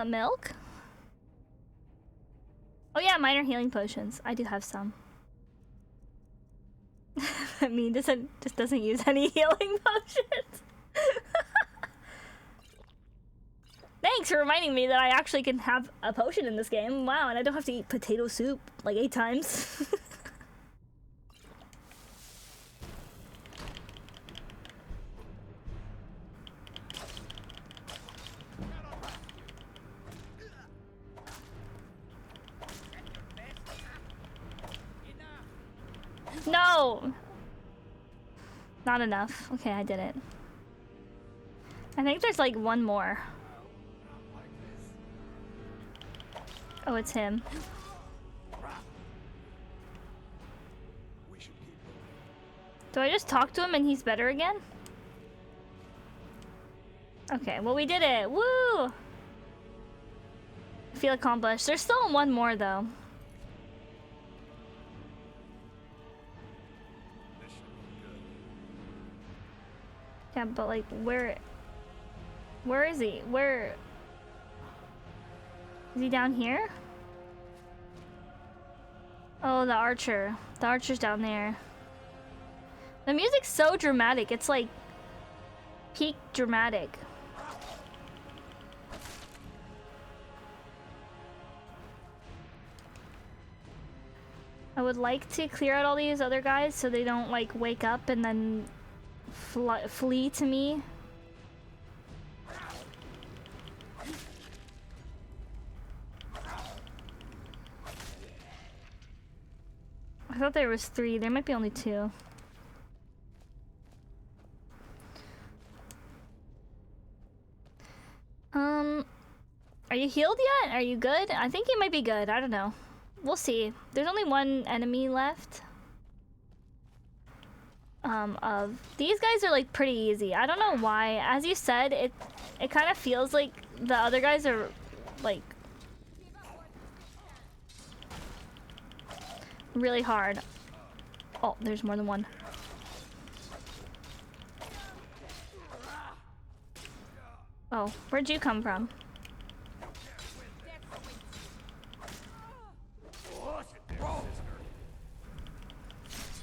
Milk? Oh yeah, minor healing potions. I do have some. I mean, just doesn't use any healing potions. Thanks for reminding me that I actually can have a potion in this game. Wow, and I don't have to eat potato soup like 8 times. No! Not enough. Okay, I did it. I think there's like one more. Oh, it's him. Do I just talk to him and he's better again? Okay, well we did it. Woo! I feel accomplished. There's still one more though. Yeah, but like where is he? Where is he? Down here? Oh, the archer. The archer's down there. The music's so dramatic. It's like peak dramatic. I would like to clear out all these other guys so they don't like wake up and then flee to me. I thought there was 3. There might be only 2. Are you healed yet? Are you good? I think you might be good. I don't know. We'll see. There's only 1 enemy left. These guys are like pretty easy. I don't know why. As you said, it kind of feels like the other guys are like really hard. Oh, there's more than one. Oh, where'd you come from?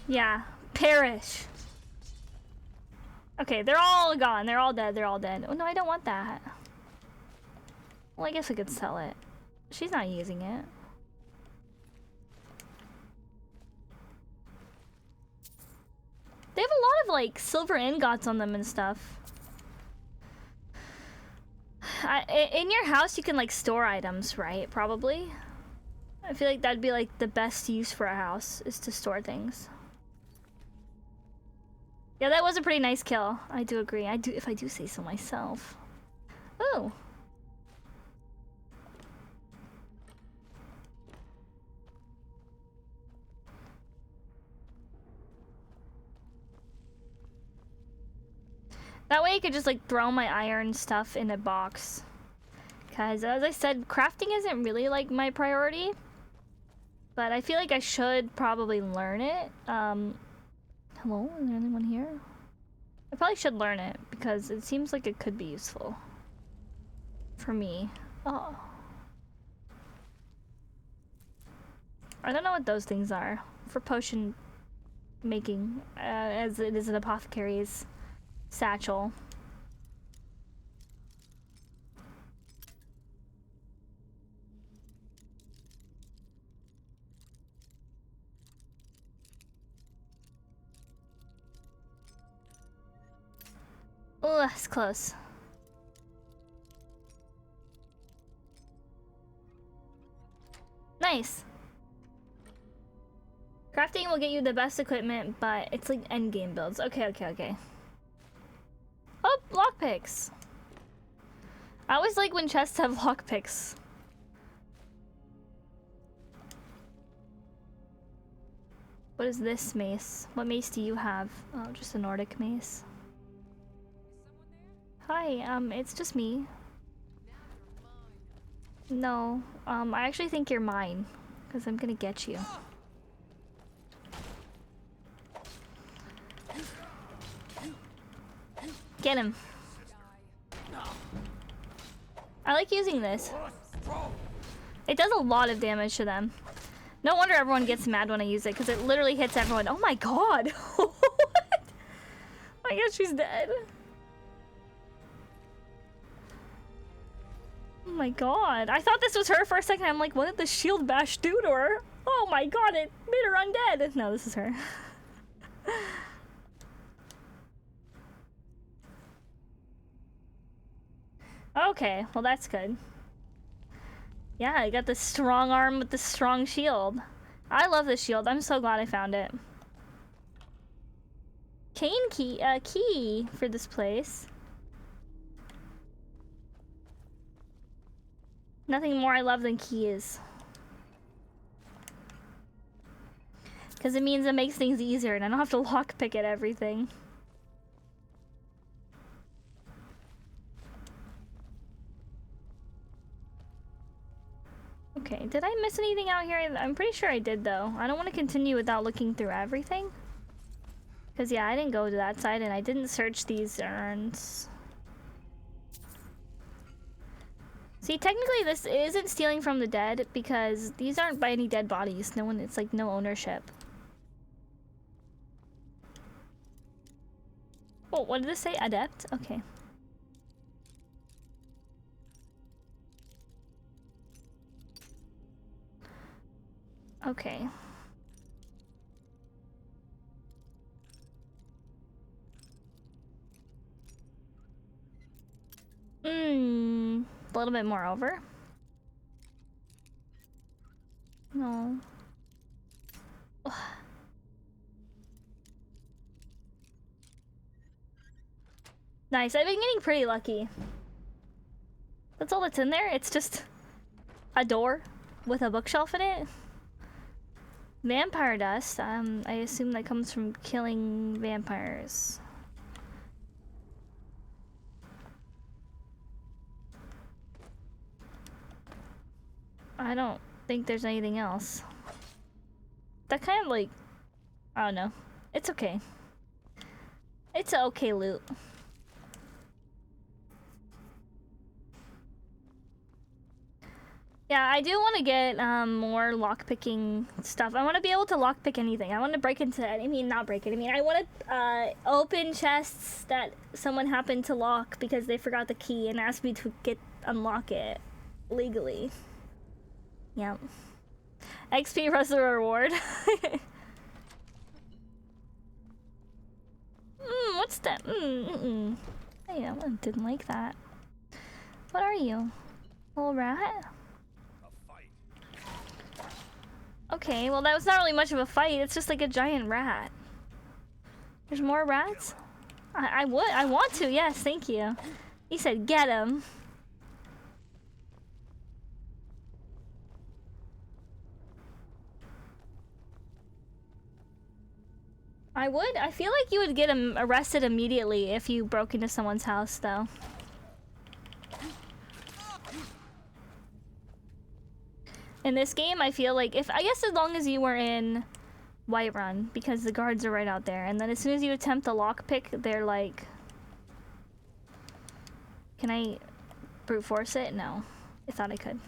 Yeah, perish. Okay, they're all gone. They're all dead. They're all dead. Oh no, I don't want that. Well, I guess I could sell it. She's not using it. They have a lot of like silver ingots on them and stuff. In your house, you can like store items, right? Probably. I feel like that'd be like the best use for a house, is to store things. Yeah, that was a pretty nice kill. I do agree. If I do say so myself. Oh. That way I could just like throw my iron stuff in a box. Because as I said, crafting isn't really like my priority. But I feel like I should probably learn it. Hello? Is there anyone here? I probably should learn it because it seems like it could be useful. For me. Oh. I don't know what those things are. For potion making. As it is an apothecary's satchel. Oh, that's close. Nice. Crafting will get you the best equipment, but it's like endgame builds. Okay, okay, okay. Oh, lockpicks. I always like when chests have lockpicks. What is this mace? What mace do you have? Oh, just a Nordic mace. Hi, it's just me. No, I actually think you're mine, because I'm gonna get you. Get him. I like using this. It does a lot of damage to them. No wonder everyone gets mad when I use it, because it literally hits everyone. Oh my god! What? I guess she's dead. Oh my god. I thought this was her for a second. I'm like, what did the shield bash do to her? Oh my god, it made her undead. No, this is her. Okay, well that's good. Yeah, I got the strong arm with the strong shield. I love this shield. I'm so glad I found it. Cane key for this place. Nothing more I love than keys. Because it means it makes things easier and I don't have to lockpick at everything. Okay, did I miss anything out here? I'm pretty sure I did though. I don't want to continue without looking through everything. Because yeah, I didn't go to that side and I didn't search these urns. See, technically this isn't stealing from the dead because these aren't by any dead bodies. No one, it's like no ownership. Oh, what did this say? Adept? Okay. Okay. A little bit more over. No. Ugh. Nice, I've been getting pretty lucky. That's all that's in there? It's just a door with a bookshelf in it? Vampire dust, I assume that comes from killing vampires. I don't think there's anything else. That kind of like, I don't know. It's okay. It's a okay loot. Yeah, I do want to get more lockpicking stuff. I want to be able to lockpick anything. I want to break into, I mean, not break it. I mean, I want to open chests that someone happened to lock because they forgot the key and asked me to unlock it legally. Yep. XP was the reward. What's that? Hey, I didn't like that. What are you? Little rat? Okay, well that was not really much of a fight. It's just like a giant rat. There's more rats? I want to, yes, thank you. He said get him. I would. I feel like you would get arrested immediately if you broke into someone's house, though. In this game, I feel like I guess as long as you were in Whiterun, because the guards are right out there, and then as soon as you attempt the lockpick, they're like, can I brute force it? No. I thought I could.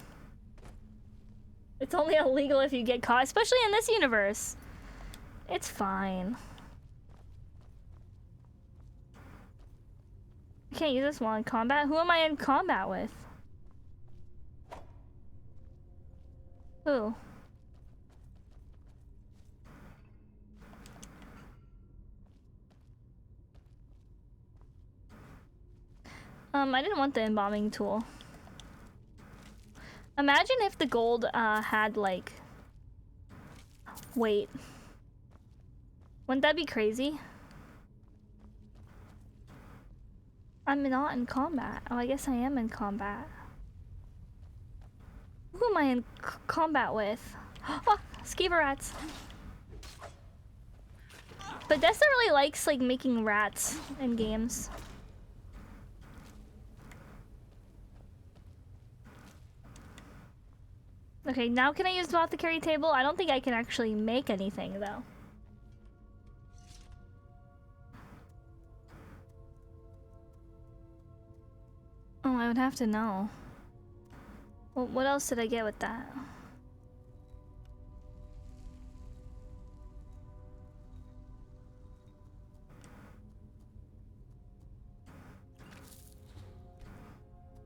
It's only illegal if you get caught, especially in this universe. It's fine. I can't use this while in combat. Who am I in combat with? Who? I didn't want the embalming tool. Imagine if the gold had like weight. Wouldn't that be crazy? I'm not in combat. Oh, I guess I am in combat. Who am I in combat with? Oh, skeever rats. But Dessa really likes like making rats in games. Okay, now can I use the apothecary table? I don't think I can actually make anything though. Oh, I would have to know. Well, what else did I get with that?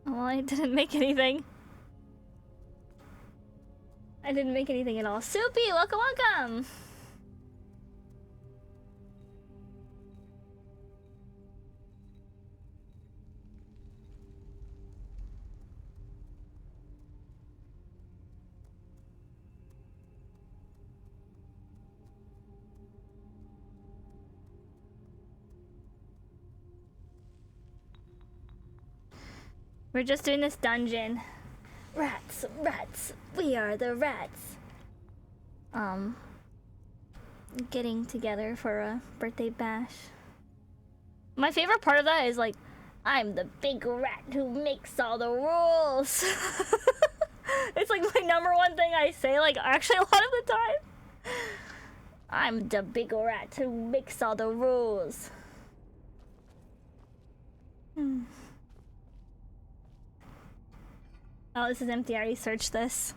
Well, I didn't make anything. I didn't make anything at all. Soupy, welcome, welcome! We're just doing this dungeon. Rats, rats, we are the rats. Getting together for a birthday bash. My favorite part of that is like, I'm the big rat who makes all the rules. It's like my #1 thing I say, like actually a lot of the time. I'm the big rat who makes all the rules. Oh, this is empty. I already searched this.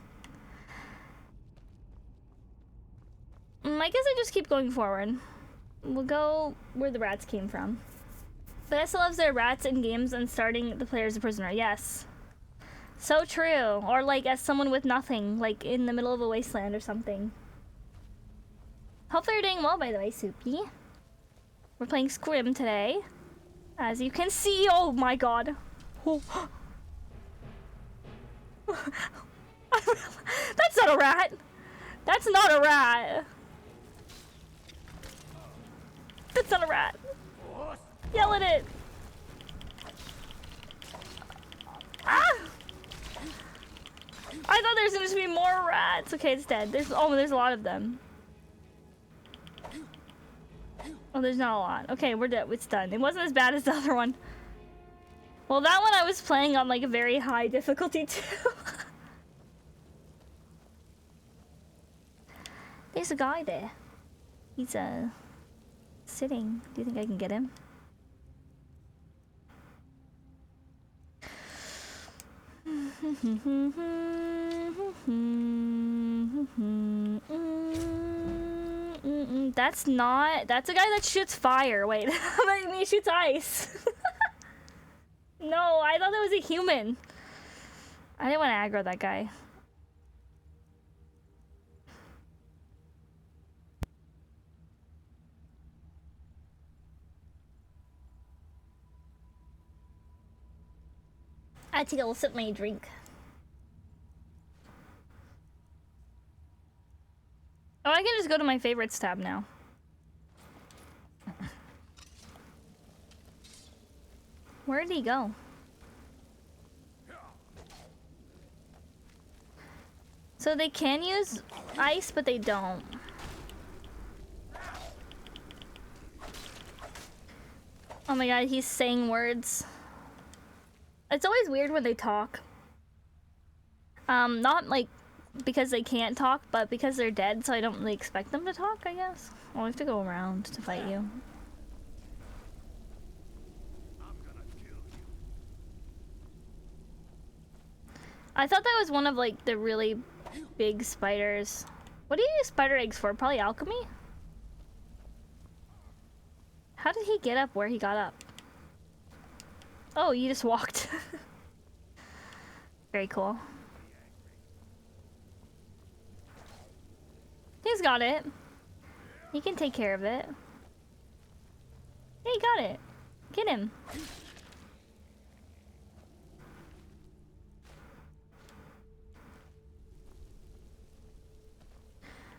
I guess I just keep going forward. We'll go where the rats came from. Vanessa loves their rats in games and starting the player as a prisoner. Yes. So true. Or like as someone with nothing, like in the middle of a wasteland or something. Hopefully you're doing well, by the way, Soupy. We're playing Skyrim today. As you can see, oh my god. Oh. That's not a rat. That's not a rat. That's not a rat. Yell at it. Ah! I thought there was going to be more rats. Okay, it's dead. There's a lot of them. Oh, there's not a lot. Okay, we're dead. It's done. It wasn't as bad as the other one. Well, that one I was playing on like a very high difficulty too. There's a guy there. He's sitting. Do you think I can get him? That's a guy that shoots fire. Wait, I mean, he shoots ice. No, I thought that was a human. I didn't want to aggro that guy. I take a little sip of my drink. Oh, I can just go to my favorites tab now. Where did he go? So they can use ice, but they don't. Oh my god, he's saying words. It's always weird when they talk. Not like because they can't talk, but because they're dead, so I don't really expect them to talk, I guess. Oh, I have to go around to fight you. I thought that was one of like the really big spiders. What do you use spider eggs for? Probably alchemy? How did he get up where he got up? Oh, you just walked. Very cool. He's got it. He can take care of it. Yeah, he got it. Get him.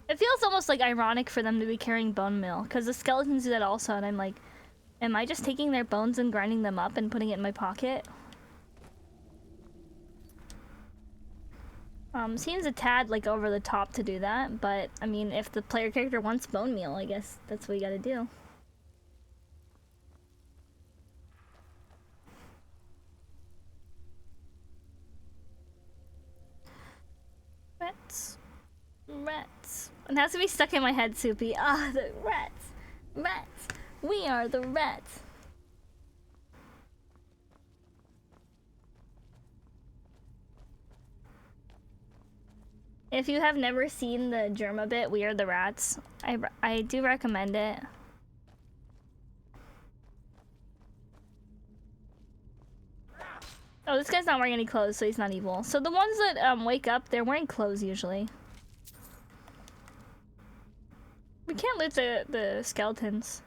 It feels almost like ironic for them to be carrying bone meal, because the skeletons do that also, and I'm like, am I just taking their bones and grinding them up and putting it in my pocket? Seems a tad like over the top to do that, but I mean, if the player character wants bone meal, I guess that's what you gotta do. Rats. Rats. It has to be stuck in my head, Soupy. Ah, the rats. Rats. We are the rats. If you have never seen the Germa bit, We Are the Rats, I do recommend it. Oh, this guy's not wearing any clothes, so he's not evil. So the ones that wake up, they're wearing clothes usually. We can't loot the skeletons.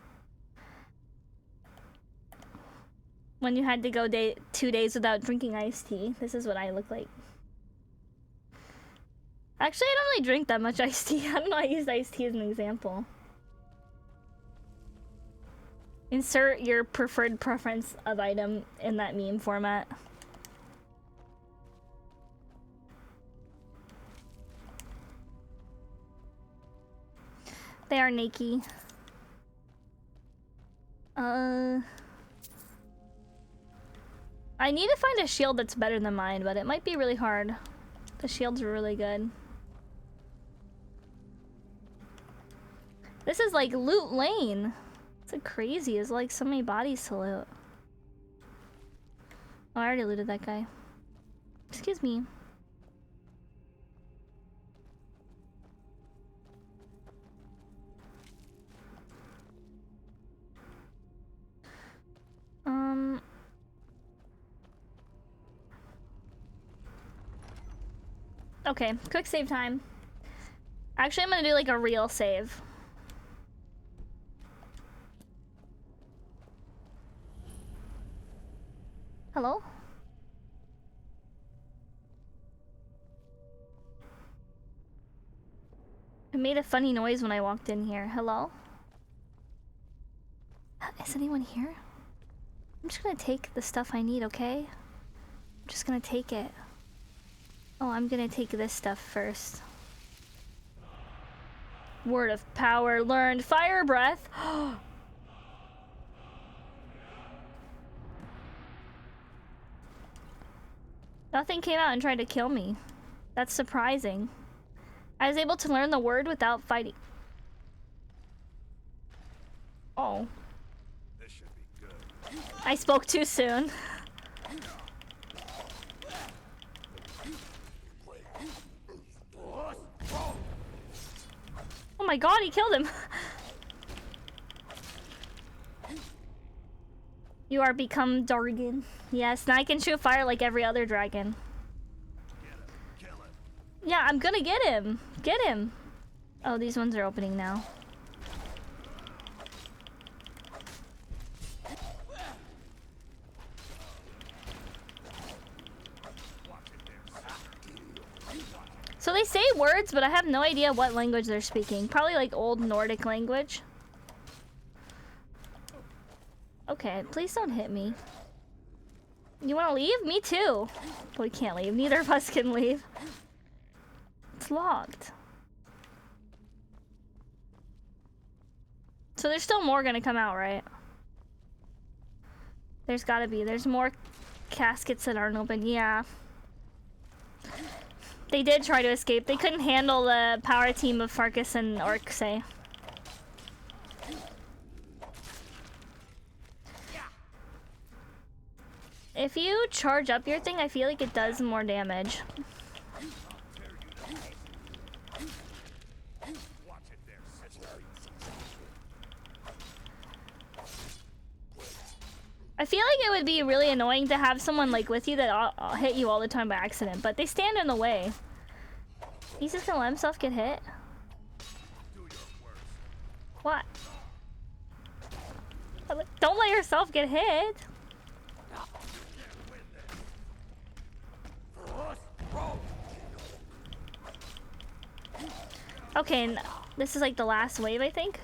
When you had to go 2 days without drinking iced tea, this is what I look like. Actually, I don't really drink that much iced tea. I don't know, I used iced tea as an example. Insert your preferred preference of item in that meme format. They are naked. I need to find a shield that's better than mine, but it might be really hard. The shields are really good. This is like loot lane. It's like crazy. There's like so many bodies to loot. Oh, I already looted that guy. Excuse me. Okay, quick save time. Actually, I'm gonna do like a real save. Hello? I made a funny noise when I walked in here. Hello? Is anyone here? I'm just gonna take the stuff I need, okay? I'm just gonna take it. Oh, I'm gonna take this stuff first. Word of power learned. Fire breath. Nothing came out and tried to kill me. That's surprising. I was able to learn the word without fighting. Oh. This should be good. I spoke too soon. Oh my god, he killed him. You are become Dragon. Yes, now I can shoot fire like every other dragon. Kill him. Yeah, I'm gonna get him. Get him. Oh, these ones are opening now. So they say words, but I have no idea what language they're speaking. Probably like old Nordic language. Okay, please don't hit me. You wanna leave? Me too. But we can't leave. Neither of us can leave. It's locked. So there's still more gonna come out, right? There's gotta be. There's more caskets that aren't open. Yeah. They did try to escape. They couldn't handle the power team of Farkas and Musei. If you charge up your thing, I feel like it does more damage. I feel like it would be really annoying to have someone like with you that hit you all the time by accident, but they stand in the way. He's just gonna let himself get hit? What? Don't let yourself get hit. Okay, and this is like the last wave, I think.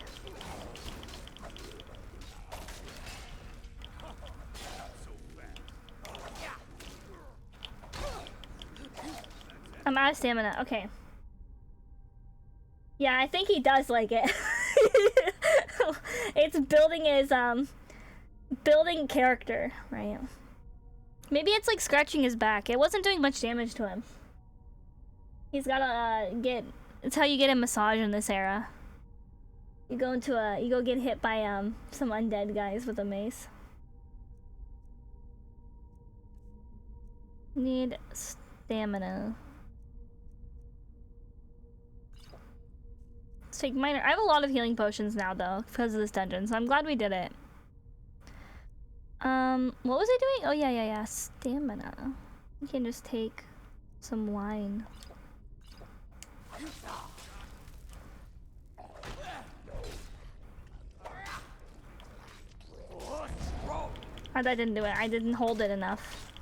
I'm out of stamina. Okay. Yeah, I think he does like it. It's building his building character, right? Maybe it's like scratching his back. It wasn't doing much damage to him. He's gotta it's how you get a massage in this era. You go get hit by some undead guys with a mace. Need stamina. Let's take minor. I have a lot of healing potions now, though, because of this dungeon, so I'm glad we did it. What was I doing? Oh, yeah. Stamina. We can just take some wine. Oh, that didn't do it. I didn't hold it enough.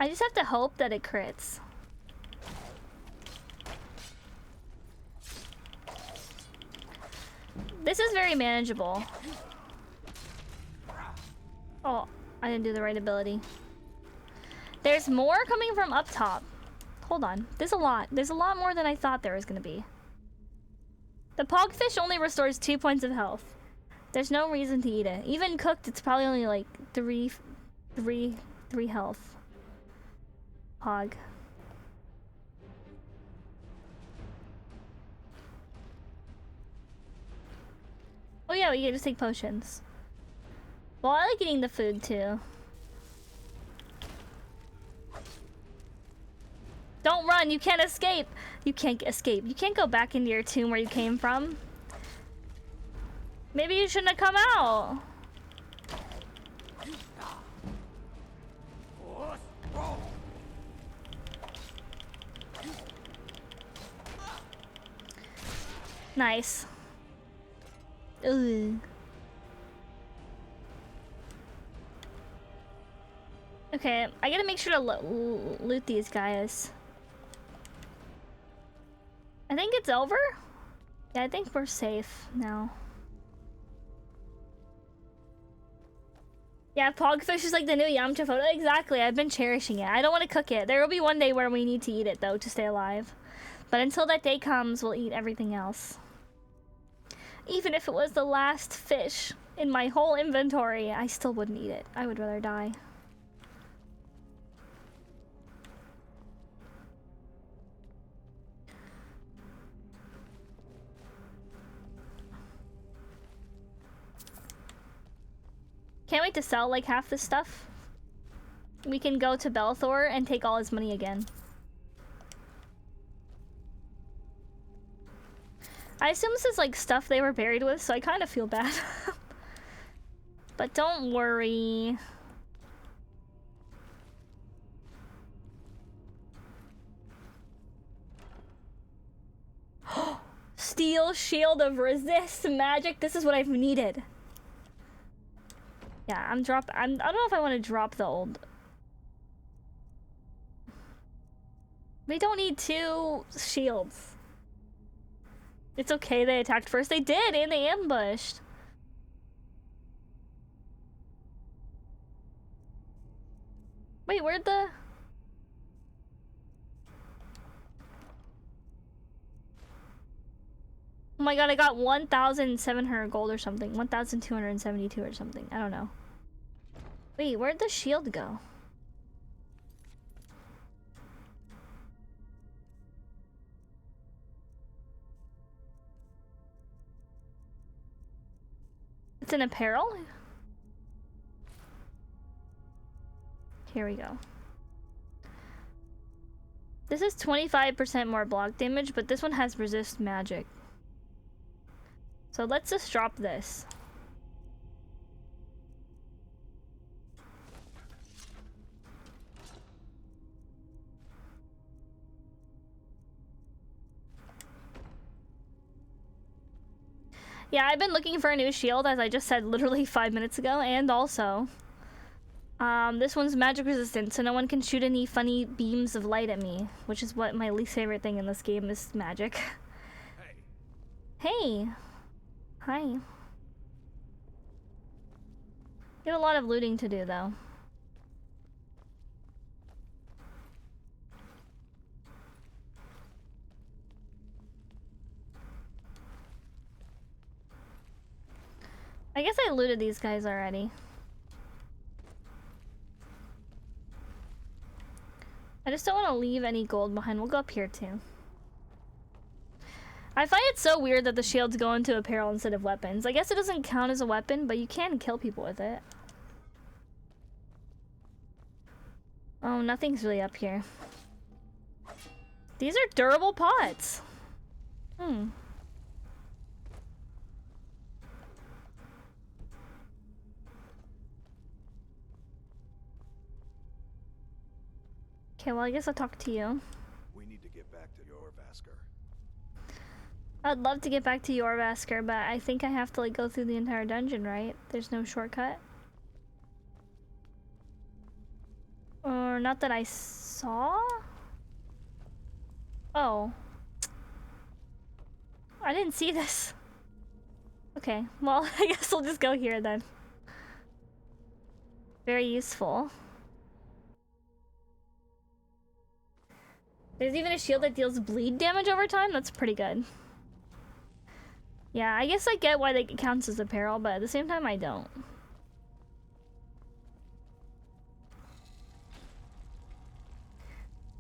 I just have to hope that it crits. This is very manageable. Oh, I didn't do the right ability. There's more coming from up top. Hold on. There's a lot. There's a lot more than I thought there was going to be. The pogfish only restores 2 points of health. There's no reason to eat it. Even cooked, it's probably only like three health. Pog. Oh yeah, we can just take potions. Well, I like eating the food too. Don't run, you can't escape. You can't escape. You can't go back into your tomb where you came from. Maybe you shouldn't have come out. Nice. Ugh. Okay, I gotta make sure to loot these guys. I think it's over? Yeah, I think we're safe now. Yeah, pogfish is like the new Yamcha photo. Exactly, I've been cherishing it. I don't want to cook it. There will be one day where we need to eat it, though, to stay alive. But until that day comes, we'll eat everything else. Even if it was the last fish in my whole inventory, I still wouldn't eat it. I would rather die. Can't wait to sell like half this stuff. We can go to Belthor and take all his money again. I assume this is like stuff they were buried with, so I kind of feel bad. But don't worry. Steel shield of resist magic. This is what I've needed. Yeah, I don't know if I want to drop the old. We don't need 2 shields. It's okay they attacked first. They did, and they ambushed. Wait, where'd the... Oh my god, I got 1,700 gold or something. 1,272 or something. I don't know. Wait, where'd the shield go? It's an apparel? Here we go. This is 25% more block damage, but this one has resist magic. So let's just drop this. Yeah, I've been looking for a new shield, as I just said literally 5 minutes ago, and also, this one's magic resistant, so no one can shoot any funny beams of light at me, which is what my least favorite thing in this game is, magic. Hey. Hi. You have a lot of looting to do, though. I guess I looted these guys already. I just don't want to leave any gold behind. We'll go up here, too. I find it so weird that the shields go into apparel instead of weapons. I guess it doesn't count as a weapon, but you can kill people with it. Oh, nothing's really up here. These are durable pots. Hmm. Okay, well, I guess I'll talk to you. We need to get back to your Vasker. I'd love to get back to your Vasker, but I think I have to like go through the entire dungeon, right? There's no shortcut. Or not that I saw? Oh. I didn't see this. Okay, well, I guess we'll just go here then. Very useful. There's even a shield that deals bleed damage over time? That's pretty good. Yeah, I guess I get why it counts as apparel, but at the same time I don't.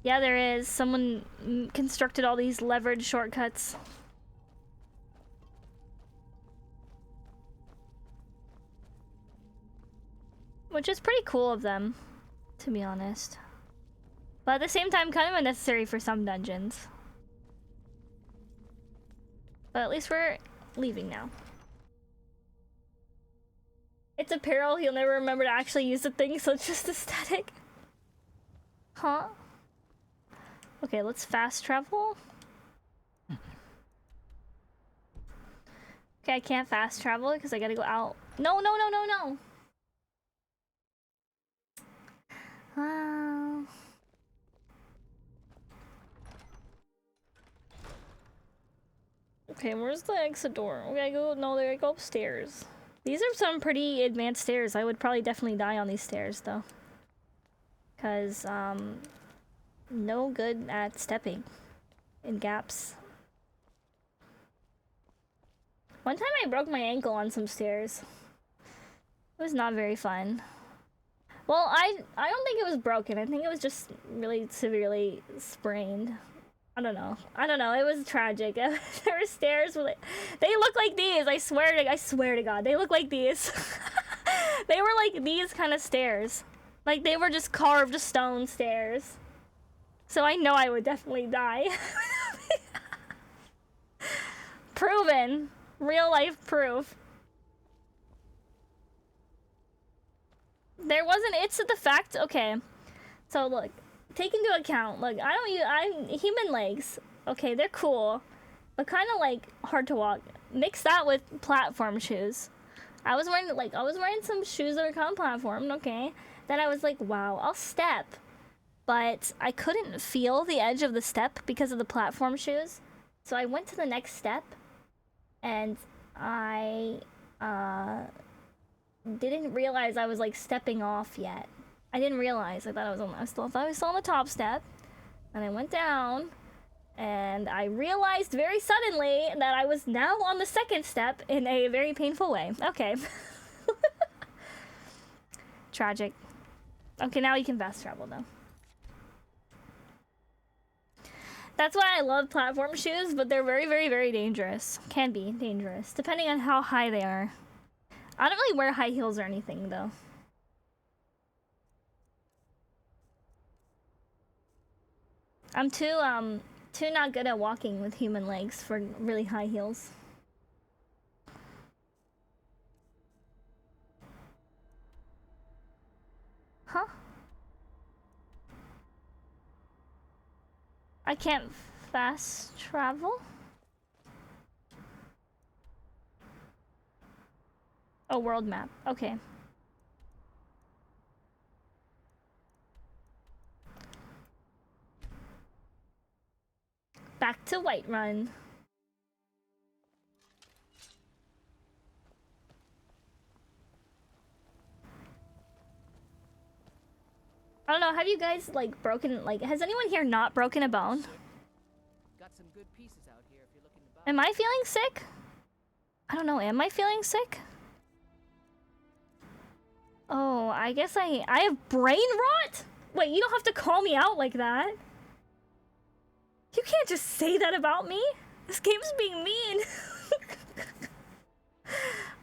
Yeah, there is. Someone constructed all these leverage shortcuts. Which is pretty cool of them, to be honest. But at the same time, kind of unnecessary for some dungeons. But at least we're leaving now. It's apparel, he'll never remember to actually use the thing, so it's just aesthetic. Huh? Okay, let's fast travel. Okay, I can't fast travel because I gotta go out. No, no, no, no, no! Okay, where's the exit door? We gotta go, no, they gotta go upstairs. These are some pretty advanced stairs. I would probably definitely die on these stairs, though. Because, no good at stepping in gaps. One time I broke my ankle on some stairs. It was not very fun. Well, I don't think it was broken. I think it was just really severely sprained. I don't know. It was tragic. There were stairs with they look like these. I swear to God, they look like these. They were like these kind of stairs. Like they were just carved stone stairs. So I know I would definitely die. Proven. Real life proof. There wasn't, it's the fact, okay. So look, take into account, look, I'm human legs. Okay, they're cool, but kind of like hard to walk. Mix that with platform shoes. I was wearing some shoes that are kind of platformed, okay. Then I was like, wow, I'll step. But I couldn't feel the edge of the step because of the platform shoes. So I went to the next step and I, didn't realize I was like stepping off yet. I didn't realize. I thought I was still on the top step. And I went down and I realized very suddenly that I was now on the second step in a very painful way. Okay. Tragic. Okay, now you can fast travel though. That's why I love platform shoes, but they're very, very, very dangerous. Can be dangerous, depending on how high they are. I don't really wear high heels or anything, though. I'm too not good at walking with human legs for really high heels. Huh? I can't fast travel? Oh, world map. Okay. Back to Whiterun. I don't know, have you guys like broken, like, has anyone here not broken a bone? Got some good pieces out here if you're looking to buy. Am I feeling sick? I don't know, am I feeling sick? Oh, I guess I have brain rot? Wait, you don't have to call me out like that. You can't just say that about me. This game's being mean.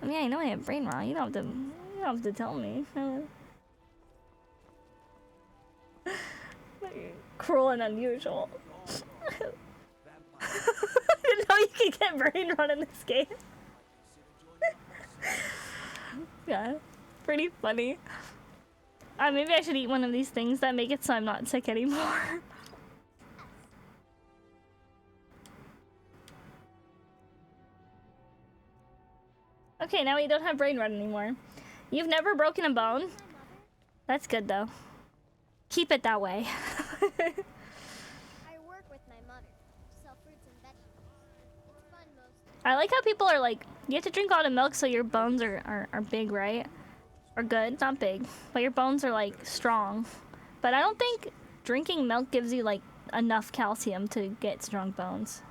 I mean, I know I have brain rot. You don't have to tell me. Cruel and unusual. can get brain rot in this game. Yeah, pretty funny. Maybe I should eat one of these things that make it so I'm not sick anymore. Okay, now we don't have brain rot anymore. You've never broken a bone? That's good though. Keep it that way. I work with my mother. Sell fruits and vegetables. It's fun most. I like how people are like, you have to drink a lot of milk so your bones are big, right? Or good, not big. But your bones are like strong. But I don't think drinking milk gives you like enough calcium to get strong bones.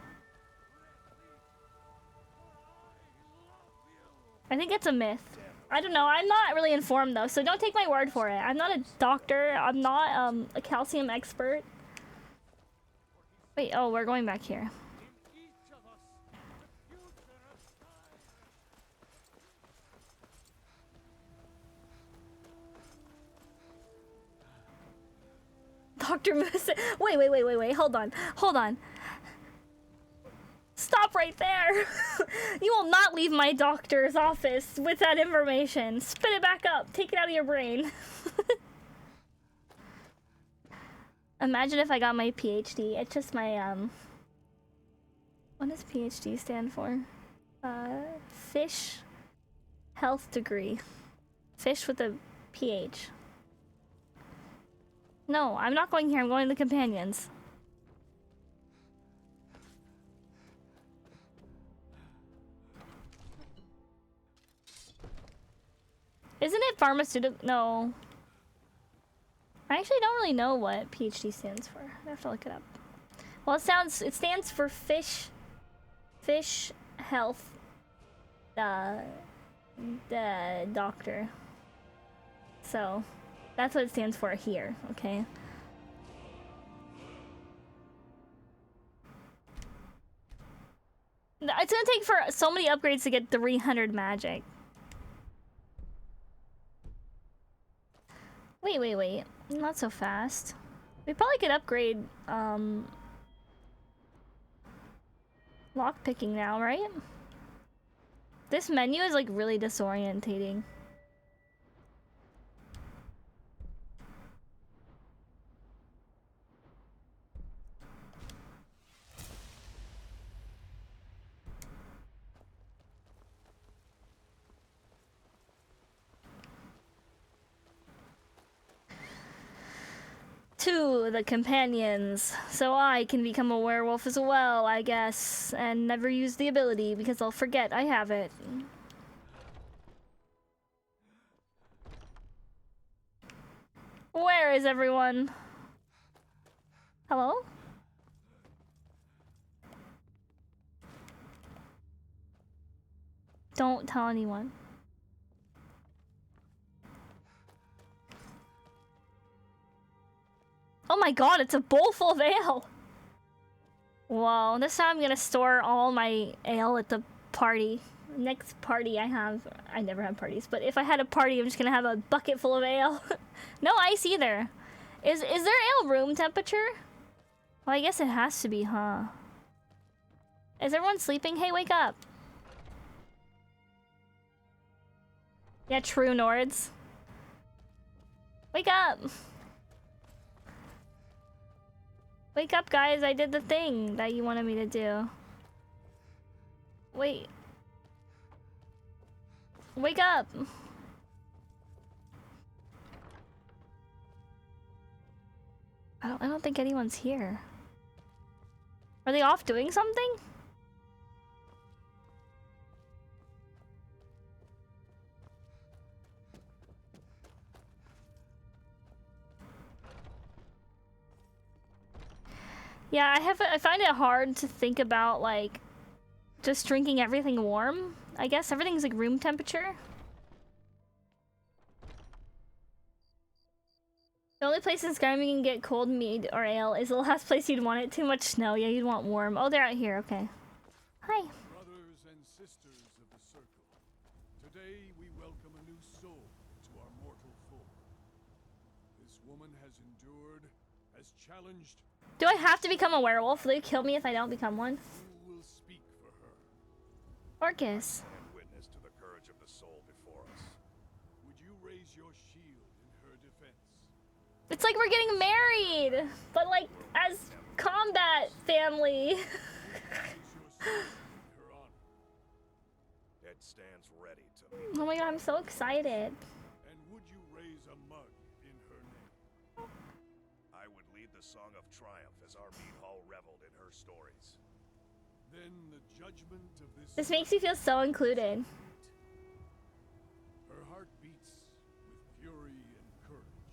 I think it's a myth. I don't know. I'm not really informed though, so don't take my word for it. I'm not a doctor. I'm not a calcium expert. Wait, oh, we're going back here. Dr. Musei. Wait. Hold on. Stop right there. You will not leave my doctor's office with that information. Spit it back up. Take it out of your brain. Imagine if I got my PhD. It's just my, what does PhD stand for? Fish health degree. Fish with a PH. No, I'm not going here. I'm going to the companions. Isn't it pharmaceutical? No. I actually don't really know what PhD stands for. I have to look it up. Well, it stands for fish health, the doctor. So, that's what it stands for here, okay? It's gonna take for so many upgrades to get 300 magic. Wait. Not so fast. We probably could upgrade, lockpicking now, right? This menu is, like, really disorientating. To the companions, so I can become a werewolf as well, I guess, and never use the ability because I'll forget I have it. Where is everyone? Hello? Don't tell anyone. Oh my god, it's a bowl full of ale! Whoa, this time I'm gonna store all my ale at the party. Next party I never have parties, but if I had a party, I'm just gonna have a bucket full of ale. No ice either. Is there ale room temperature? Well, I guess it has to be, huh? Is everyone sleeping? Hey, wake up! Yeah, true, Nords. Wake up! Wake up, guys, I did the thing that you wanted me to do. Wait. Wake up! I don't think anyone's here. Are they off doing something? Yeah, I find it hard to think about, like, just drinking everything warm. I guess everything's like room temperature. The only place in Skyrim you can get cold mead or ale is the last place you'd want it. Too much snow. Yeah, you'd want warm. Oh, they're out here. Okay. Hi. Brothers and sisters of the Circle, today we welcome a new soul to our mortal fold. This woman has endured, has challenged. Do I have to become a werewolf? Will they kill me if I don't become one? Who will speak for her? Orcus. And witness to the courage of the soul before us. Would you raise your shield in her defense? It's like we're getting married, but like as combat family. Raise your sword in her honor. It stands ready to. Oh my god, I'm so excited. And would you raise a mug in her name? I would lead the song of triumph as our mead hall reveled in her stories. Then the judgment of This makes me feel so included. Her heart beats with fury and courage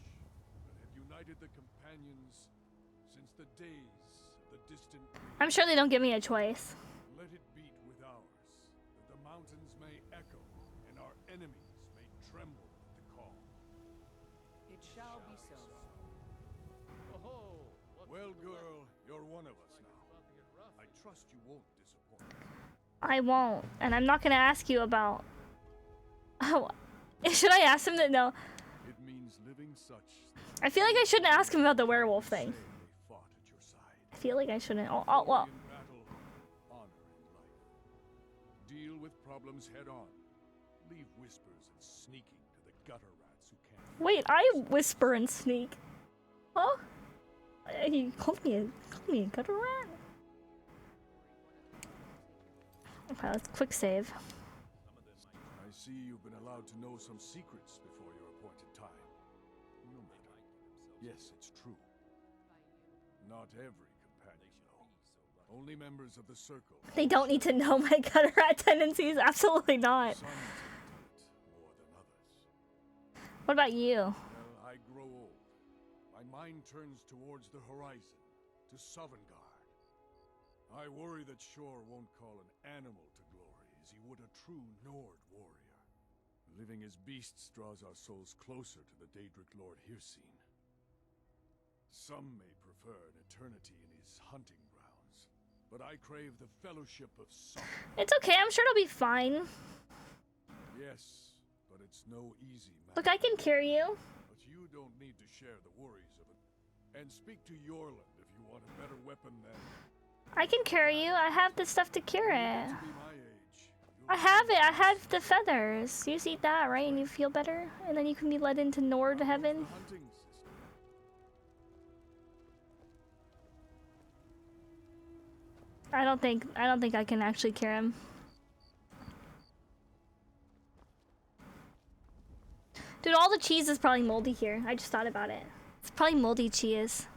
that have united the companions since the days of the distant grave. I'm sure they don't give me a choice. Let it beat with ours, that the mountains may echo and our enemies may tremble at the call. It shall be so. Oh, Well, girl, you're one of us now. I trust you won't disappoint. I won't, and I'm not gonna ask you about. Oh, should I ask him that? No. It means living such. I feel like I shouldn't ask him about the werewolf thing. Say they fought at your side. I feel like I shouldn't. Oh, well. In battle, honor in life. Deal with problems head on. Leave whispers and sneaking to the gutter rats who can't. Wait, I whisper and sneak. Huh? You called me a gutter rat? Okay, let's quick save. I see you've been allowed to know some secrets before your appointed time. No matter. Yes, it's true. Not every companion, though. Only members of the circle. They don't need to know my gutter rat tendencies. Absolutely not. Some tend to it more than others. What about you? Well, I grow old. My mind turns towards the horizon, to Sovngarde. I worry that Shor won't call an animal to glory as he would a true Nord warrior. Living as beasts draws our souls closer to the Daedric Lord Hircine. Some may prefer an eternity in his hunting grounds, but I crave the fellowship of Sovngarde. It's okay. I'm sure it'll be fine. Yes, but it's no easy matter. Look, I can carry you. But you don't need to share the worries of it. And speak to Yorland if you want a better weapon than... I can carry you. I have the stuff to cure it. To be my age, you'll I have it. I have the feathers. You just eat that, right? And you feel better? And then you can be led into Nord heaven. the hunting system. I don't think I can actually cure him. Dude, all the cheese is probably moldy here. I just thought about it. It's probably moldy cheese.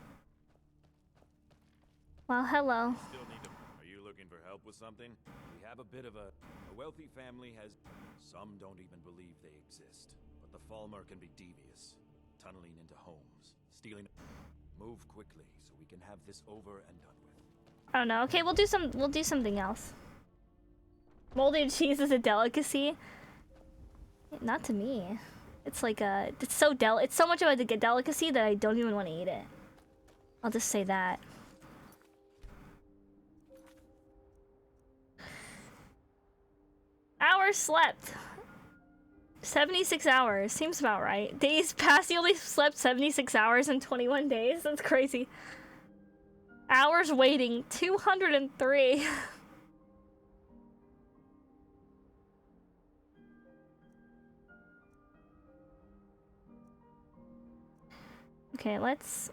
Well, hello. Still need to. Are you looking for help with something? We have a bit of a wealthy family has. Some don't even believe they exist. But the Falmer can be devious, tunneling into homes, stealing. Move quickly so we can have this over and done with. I don't know. Okay, we'll do something else. Moldy cheese is a delicacy. Not to me. It's like it's so much of a delicacy that I don't even want to eat it. I'll just say that. Hours slept. 76 hours. Seems about right. Days passed. He only slept 76 hours in 21 days. That's crazy. Hours waiting. 203. Okay, let's...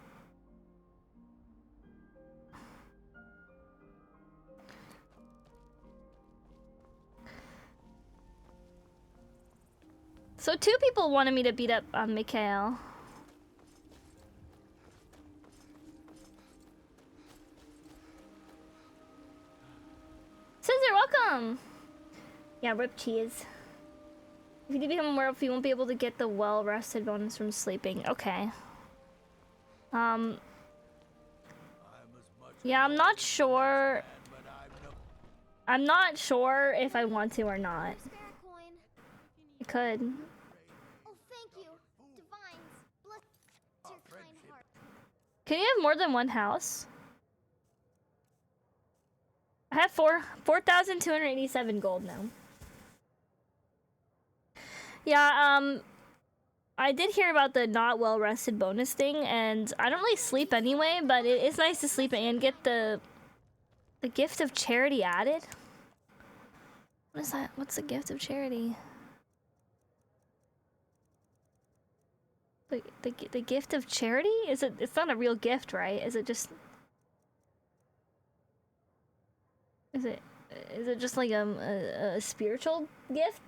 So 2 people wanted me to beat up Mikhail. Scissor, welcome! Yeah, rip cheese. If you do become a werewolf, you won't be able to get the well-rested bonus from sleeping. Okay. Yeah, I'm not sure. I'm not sure if I want to or not. I could. Oh, thank you. Divines, bless your kind heart. Can you have more than one house? I have 4,287 gold now. Yeah, I did hear about the not well rested bonus thing, and I don't really sleep anyway, but it is nice to sleep and get the gift of charity added. What is that? What's the gift of charity? The gift of charity? Is it? It's not a real gift, right? Is it just? Is it just like a spiritual gift?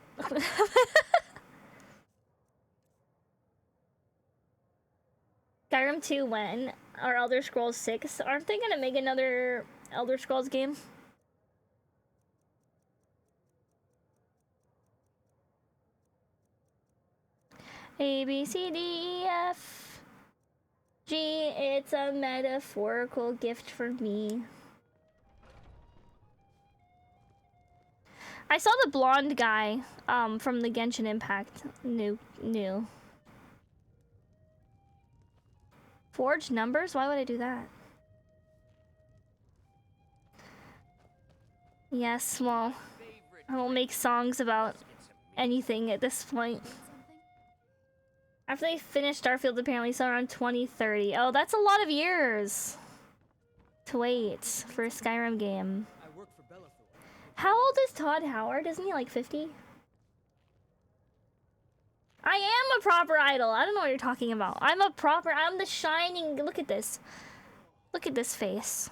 Skyrim 2 when? Or Elder Scrolls 6? Aren't they gonna make another Elder Scrolls game? A, B, C, D, E, F, G, it's a metaphorical gift for me. I saw the blonde guy from the Genshin Impact new. Forge numbers? Why would I do that? Yes, well, I won't make songs about anything at this point. After they finish Starfield, apparently, so around 2030. Oh, that's a lot of years to wait for a Skyrim game. How old is Todd Howard? Isn't he like 50? I am a proper idol. I don't know what you're talking about. I'm the shining. Look at this. Look at this face.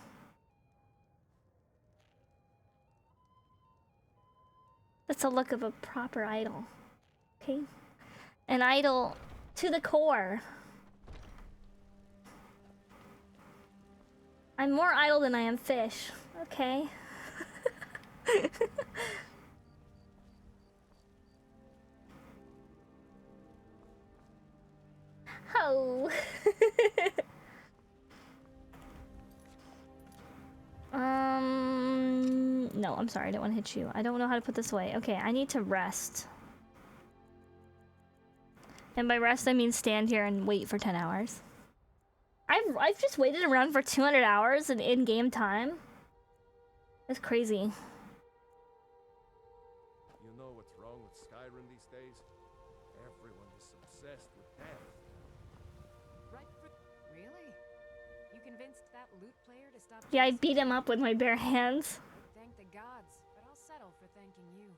That's a look of a proper idol. Okay? An idol to the core. I'm more idol than I am fish. Okay? Oh. No, I'm sorry, I don't want to hit you. I don't know how to put this away. Okay, I need to rest. And by rest, I mean stand here and wait for 10 hours. I've just waited around for 200 hours in game time. That's crazy. You know what's wrong with Skyrim these days? Everyone is obsessed with death. Really? You convinced that loot player to stop? Yeah, I beat him up with my bare hands. Thank the gods, but I'll settle for thanking you.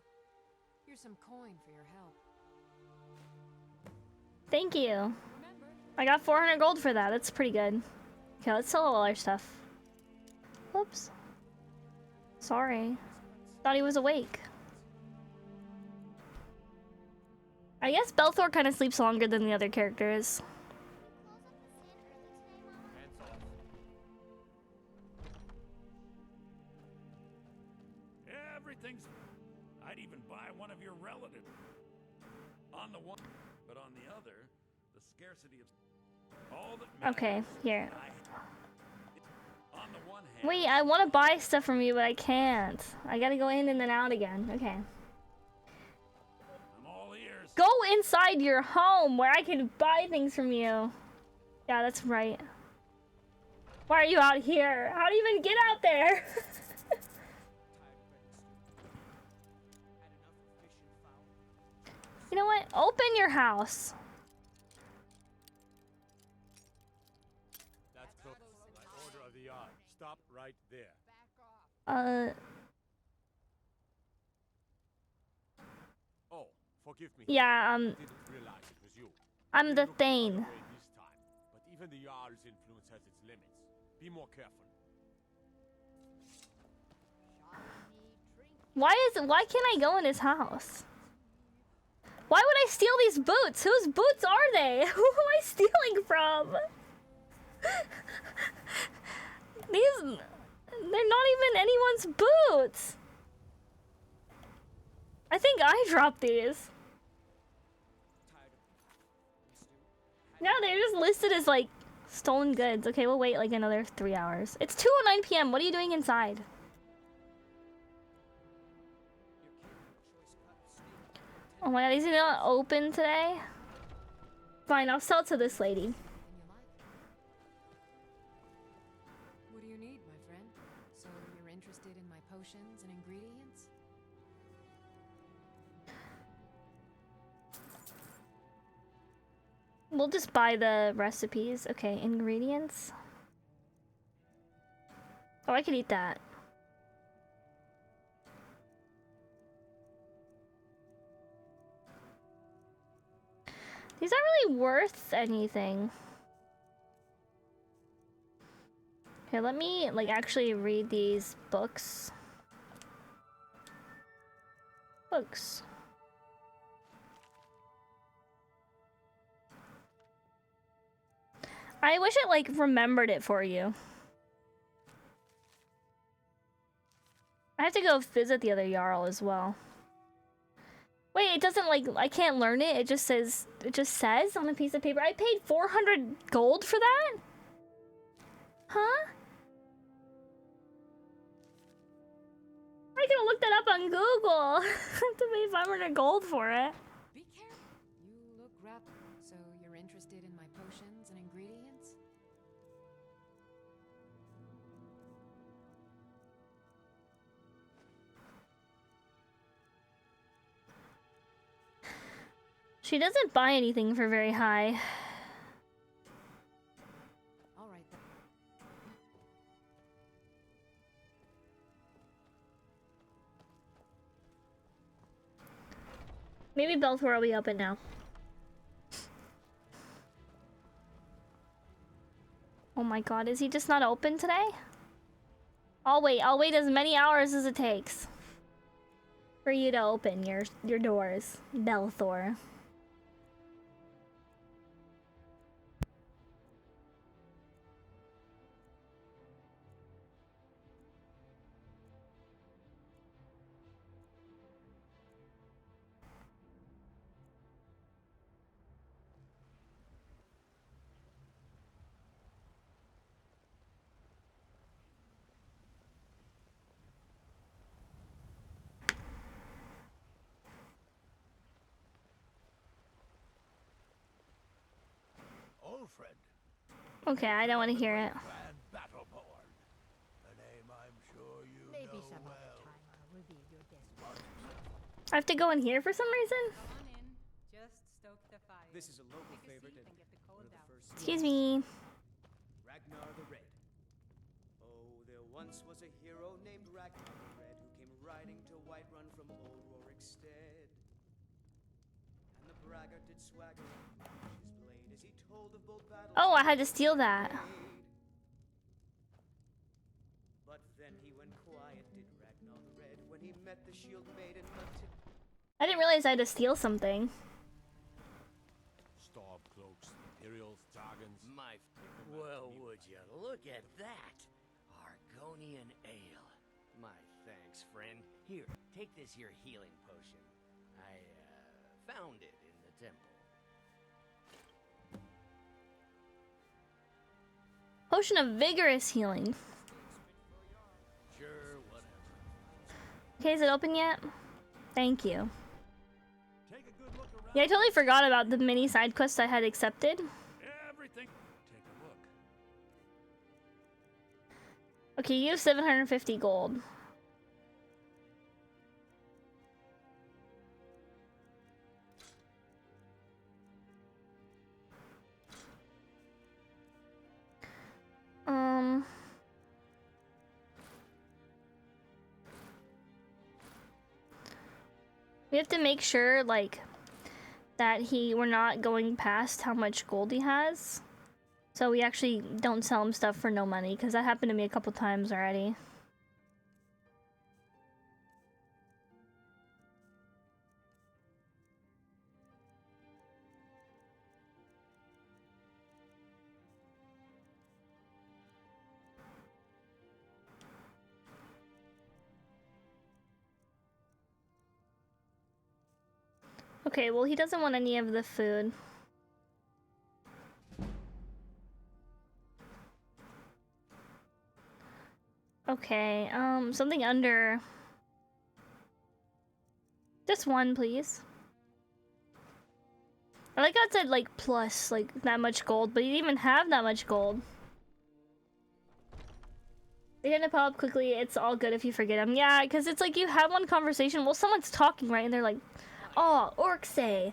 Here's some coin for your help. Thank you. I got 400 gold for that. That's pretty good. Okay, let's sell all our stuff. Whoops. Sorry. Thought he was awake. I guess Belthor kind of sleeps longer than the other characters. Everything's... I'd even buy one of your relatives. On the one, but on the other, the scarcity of all that... Okay, here. On the one hand, Wait, I want to buy stuff from you, but I can't. I gotta go in and then out again. Okay. I'm all ears. Go inside your home where I can buy things from you. Yeah, that's right. Why are you out here? How do you even get out there? You know what? Open your house. That's by order of the yard. Stop right there. Oh, forgive me. Yeah, Didn't realize it was you. I'm the You looked Thane. away this time, but even the Jarl's influence has its limits. Be more careful. Why can't I go in his house? Why would I steal these boots? Whose boots are they? Who am I stealing from? They're not even anyone's boots. I think I dropped these. No, they're just listed as like stolen goods. Okay, we'll wait like another 3 hours. It's 2:09 p.m. What are you doing inside? Oh my god, is it not open today? Fine, I'll sell to this lady. What do you need, my friend? So you're interested in my potions and ingredients? We'll just buy the recipes. Okay, ingredients. Oh, I could eat that. These aren't really worth anything. Okay, let me like actually read these books. Books. I wish it like remembered it for you. I have to go visit the other Jarl as well. Wait, it doesn't like I can't learn it. It just says on a piece of paper. I paid 400 gold for that? Huh? I could have looked that up on Google. I have to pay 500 gold for it. Be careful. You look rapid. So you're interested in my potions and ingredients? She doesn't buy anything for very high. All right then. Maybe Belthor will be open now. Oh my god, is he just not open today? I'll wait as many hours as it takes for you to open your doors, Belthor. Old friend. Okay, I don't want to hear it. Battleborn. A name I'm sure you Maybe know some well. other time I will be your guest. I have to go in here for some reason? Come on in. Just stoke the fire. This is a local Take a favorite seat and and get the cold one of the out. first. Excuse me. Ragnar the Red. Oh, there once was a hero named Ragnar the Red who came riding to Whiterun from old Rorikstead. And the braggart did swagger his blade as he told of bold battles. Oh, I had to steal that. But then he went quiet, did Ragnar the Red, when he met the shield maiden Matilda. I didn't realize I had to steal something. Storm cloaks, Imperials, Dragons. Well, would you look at that? Argonian ale. My thanks, friend. Here, take this here healing potion. I, found it in the temple. Potion of vigorous healing. Sure, whatever. Okay, is it open yet? Thank you. Take a good look around. Yeah, I totally forgot about the mini side quest I had accepted. Everything. Take a look. Okay, you have 750 gold. We have to make sure, like, that we're not going past how much gold he has. So we actually don't sell him stuff for no money, because that happened to me a couple times already. Okay, well, he doesn't want any of the food. Okay, something under... Just one, please. I like how it said, like, plus, like, that much gold, but he didn't even have that much gold. They're gonna pop up quickly, it's all good if you forget them. Yeah, because it's like you have one conversation, well, someone's talking, right? And they're like, oh, Orcsay,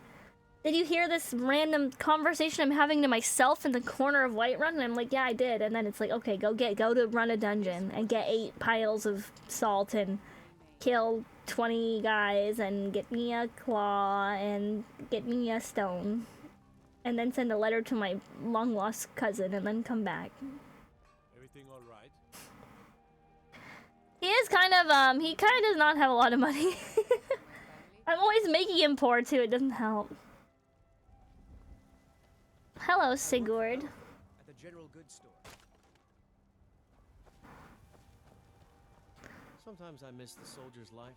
did you hear this random conversation I'm having to myself in the corner of Whiterun? And I'm like, yeah, I did. And then it's like, okay, go to run a dungeon and get 8 piles of salt and kill 20 guys and get me a claw and get me a stone. and then send a letter to my long-lost cousin and then come back. Everything all right? He is kind of, he kind of does not have a lot of money. I'm always making him poor too, it doesn't help. Hello, Sigurd. At the general goods store. Sometimes I miss the soldier's life,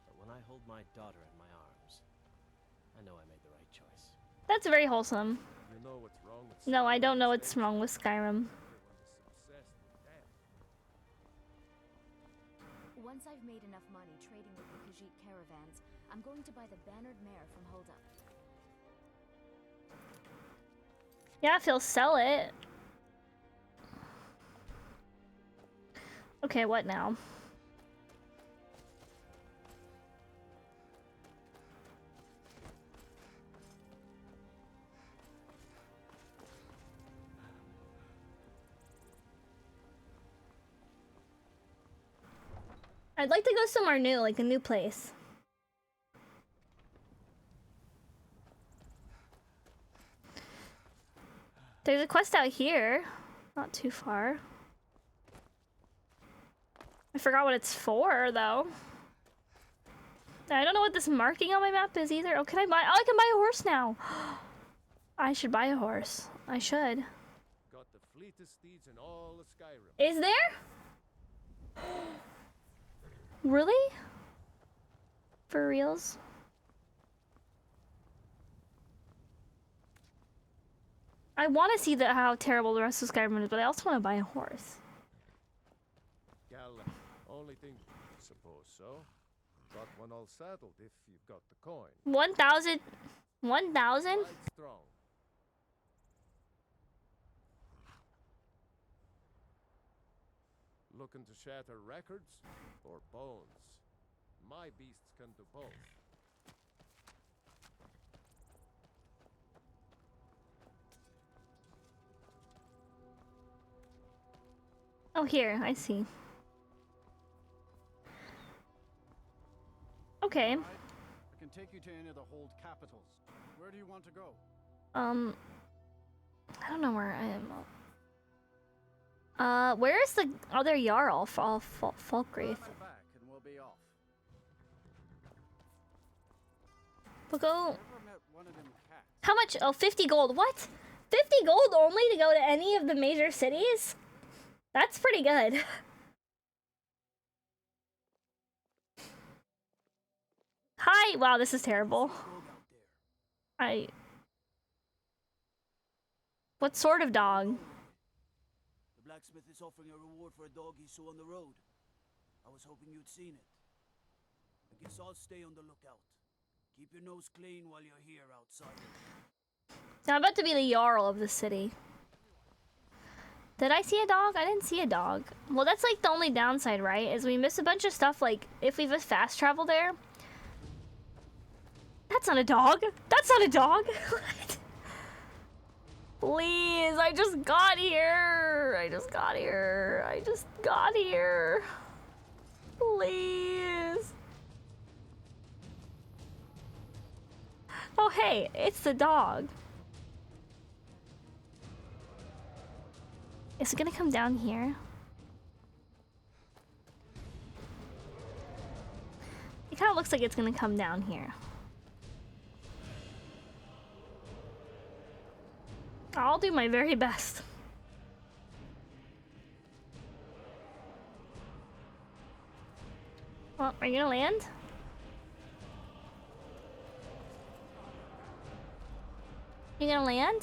but when I hold my daughter in my arms, I know I made the right choice. That's very wholesome. You know what's wrong with No, I don't know Skyrim what's wrong with Skyrim. Once I've made enough money trading with the Khajiit caravans, I'm going to buy the bannered mare from Holdup. Yeah, if he'll sell it. Okay, what now? I'd like to go somewhere new, like a new place. There's a quest out here. Not too far. I forgot what it's for, though. I don't know what this marking on my map is either. Oh, can I buy? Oh, I can buy a horse now. I should buy a horse. I should. Got the fleetest steeds in all of Skyrim. Is there? Really? For reals? I want to see how terrible the rest of Skyrim is, but I also want to buy a horse. Gal, only thing, suppose so. Got one all saddled if you've got the coin. 1,000? 1,000? Quite strong. Looking to shatter records or bones? My beasts can do both. Oh, here, I see. Okay. I can take you to any of the hold capitals. Where do you want to go? I don't know where I am. Where is the other Jarl? Falkreath. Back and we'll be off. We'll go. Never met one of them cats. How much? Oh, 50 gold. What? 50 gold only to go to any of the major cities? That's pretty good. Hi! Wow, this is terrible. What sort of dog? The blacksmith is offering a reward for a dog he saw on the road. I was hoping you'd seen it. I guess I'll stay on the lookout. Keep your nose clean while you're here outside. So I'm about to be the Jarl of the city. Did I see a dog? I didn't see a dog. Well, that's like the only downside, right? Is we miss a bunch of stuff, like if we have fast travel there. That's not a dog. That's not a dog. What? Please, I just got here. I just got here. I just got here. Please. Oh, hey, it's the dog. Is it gonna come down here? It kind of looks like it's gonna come down here. I'll do my very best. Well, are you gonna land? You gonna land?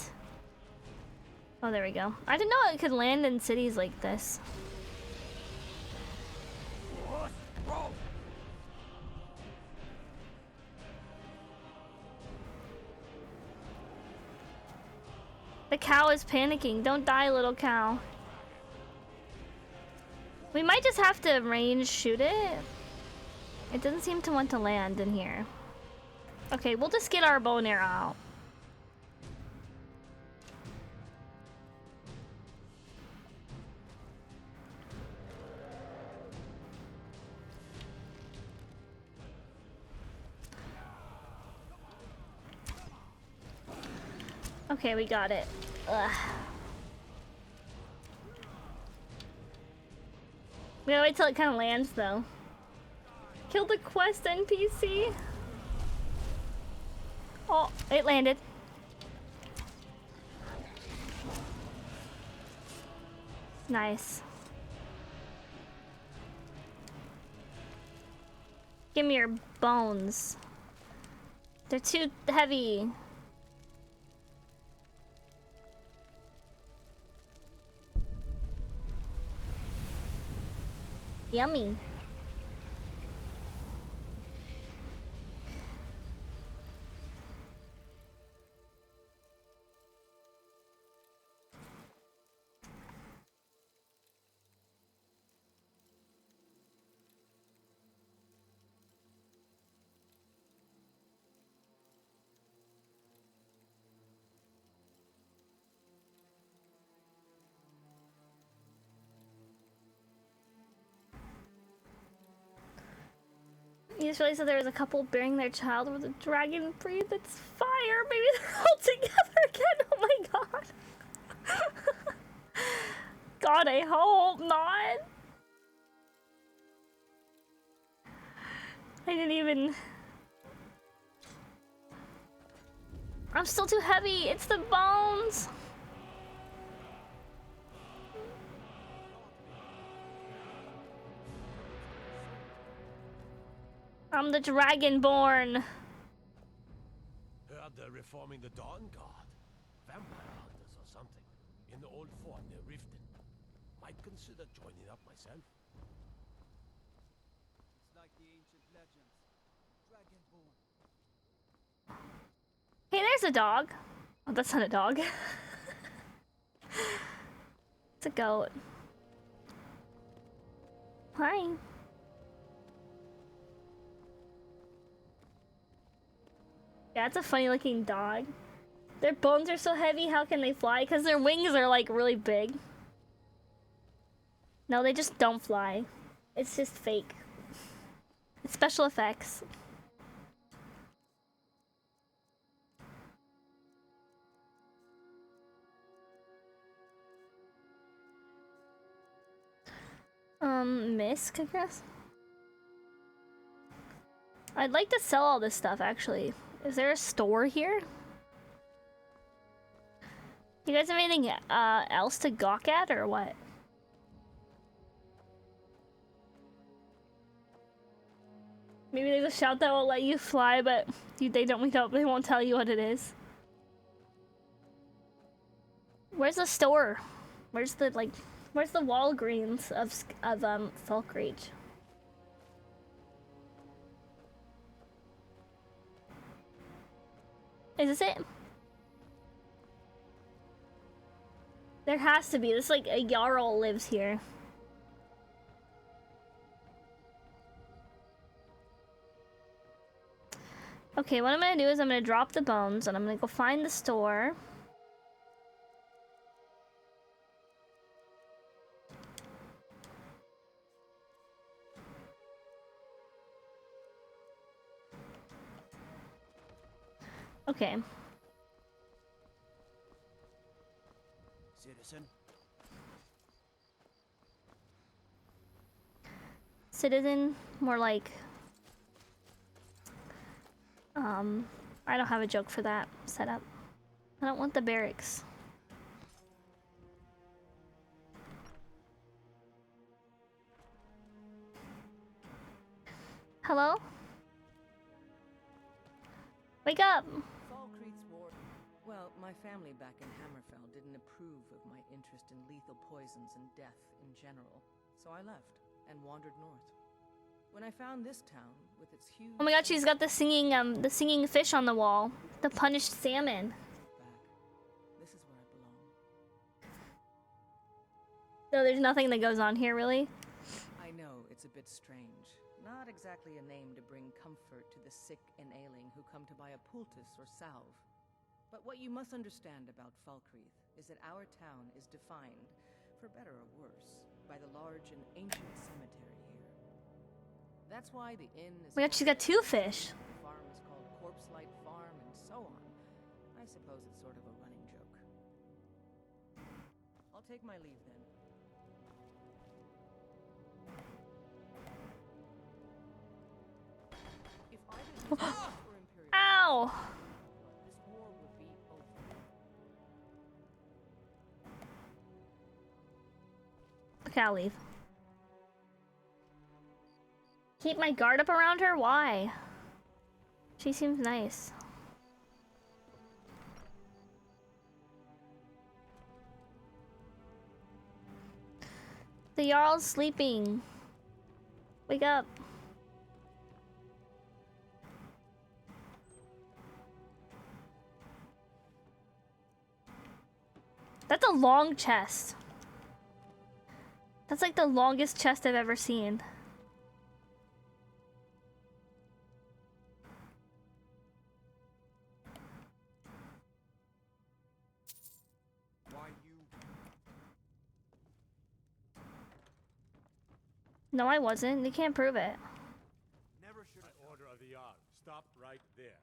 Oh, there we go. I didn't know it could land in cities like this. The cow is panicking. Don't die, little cow. We might just have to range shoot it. It doesn't seem to want to land in here. Okay, we'll just get our bow and arrow out. Okay, we got it. Ugh. We gotta wait till it kind of lands, though. Kill the quest NPC. Oh, it landed. Nice. Give me your bones. They're too heavy. Yummy. You just realized that there was a couple bearing their child with a dragon breed that's fire. Maybe they're all together again. Oh my god. God, I hope not. I didn't even... I'm still too heavy. It's the bones. I'm the Dragonborn. Heard they're reforming the Dawn Guard. Vampire hunters or something. In the old fort near Riften. Might consider joining up myself. It's like the ancient legends. Dragonborn. Hey, there's a dog. Oh, that's not a dog. It's a goat. Hi. Yeah, it's a funny looking dog. Their bones are so heavy, how can they fly? Because their wings are like really big. No, they just don't fly. It's just fake. It's special effects. Misk, I guess? I'd like to sell all this stuff, actually. Is there a store here? You guys have anything else to gawk at, or what? Maybe there's a shout that will let you fly, but they won't tell you what it is. Where's the store? Where's the Walgreens of Falkreach? Is this it? There has to be. This like a Jarl lives here. Okay, what I'm gonna do is I'm gonna drop the bones and I'm gonna go find the store. Okay. Citizen. Citizen, more like... I don't have a joke for that setup. I don't want the barracks. Hello? Wake up! Well, my family back in Hammerfell didn't approve of my interest in lethal poisons and death in general, so I left and wandered north. When I found this town with its huge... Oh my god, she's got the singing fish on the wall. The punished salmon. This is where I belong. So there's nothing that goes on here, really? I know it's a bit strange. Not exactly a name to bring comfort to the sick and ailing who come to buy a poultice or salve. But what you must understand about Falkreath is that our town is defined, for better or worse, by the large and ancient cemetery here. That's why the inn is... Oh my god, she's got two fish. The farm is called Corpse Light Farm, and so on. I suppose it's sort of a running take my leave then. If either these Imperials or Imperials, Ow! this war would be over. Okay, I'll leave. Keep my guard up around her? Why? She seems nice. The Jarl's sleeping. Wake up. That's a long chest. That's like the longest chest I've ever seen. No, I wasn't. You can't prove it. Never should. By order of the Jarl. Stop right there.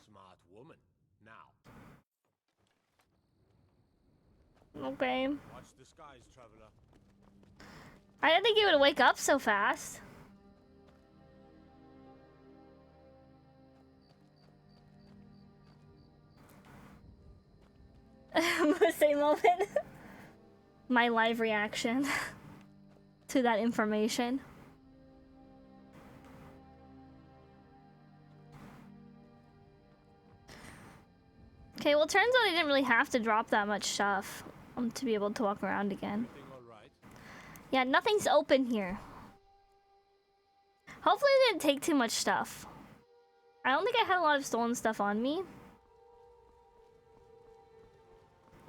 Smart woman. Now. Okay. Watch the skies, traveler. I didn't think you would wake up so fast. Musei moment. My live reaction to that information. Okay, well, turns out I didn't really have to drop that much stuff to be able to walk around again. Yeah, nothing's open here. Hopefully I didn't take too much stuff. I don't think I had a lot of stolen stuff on me.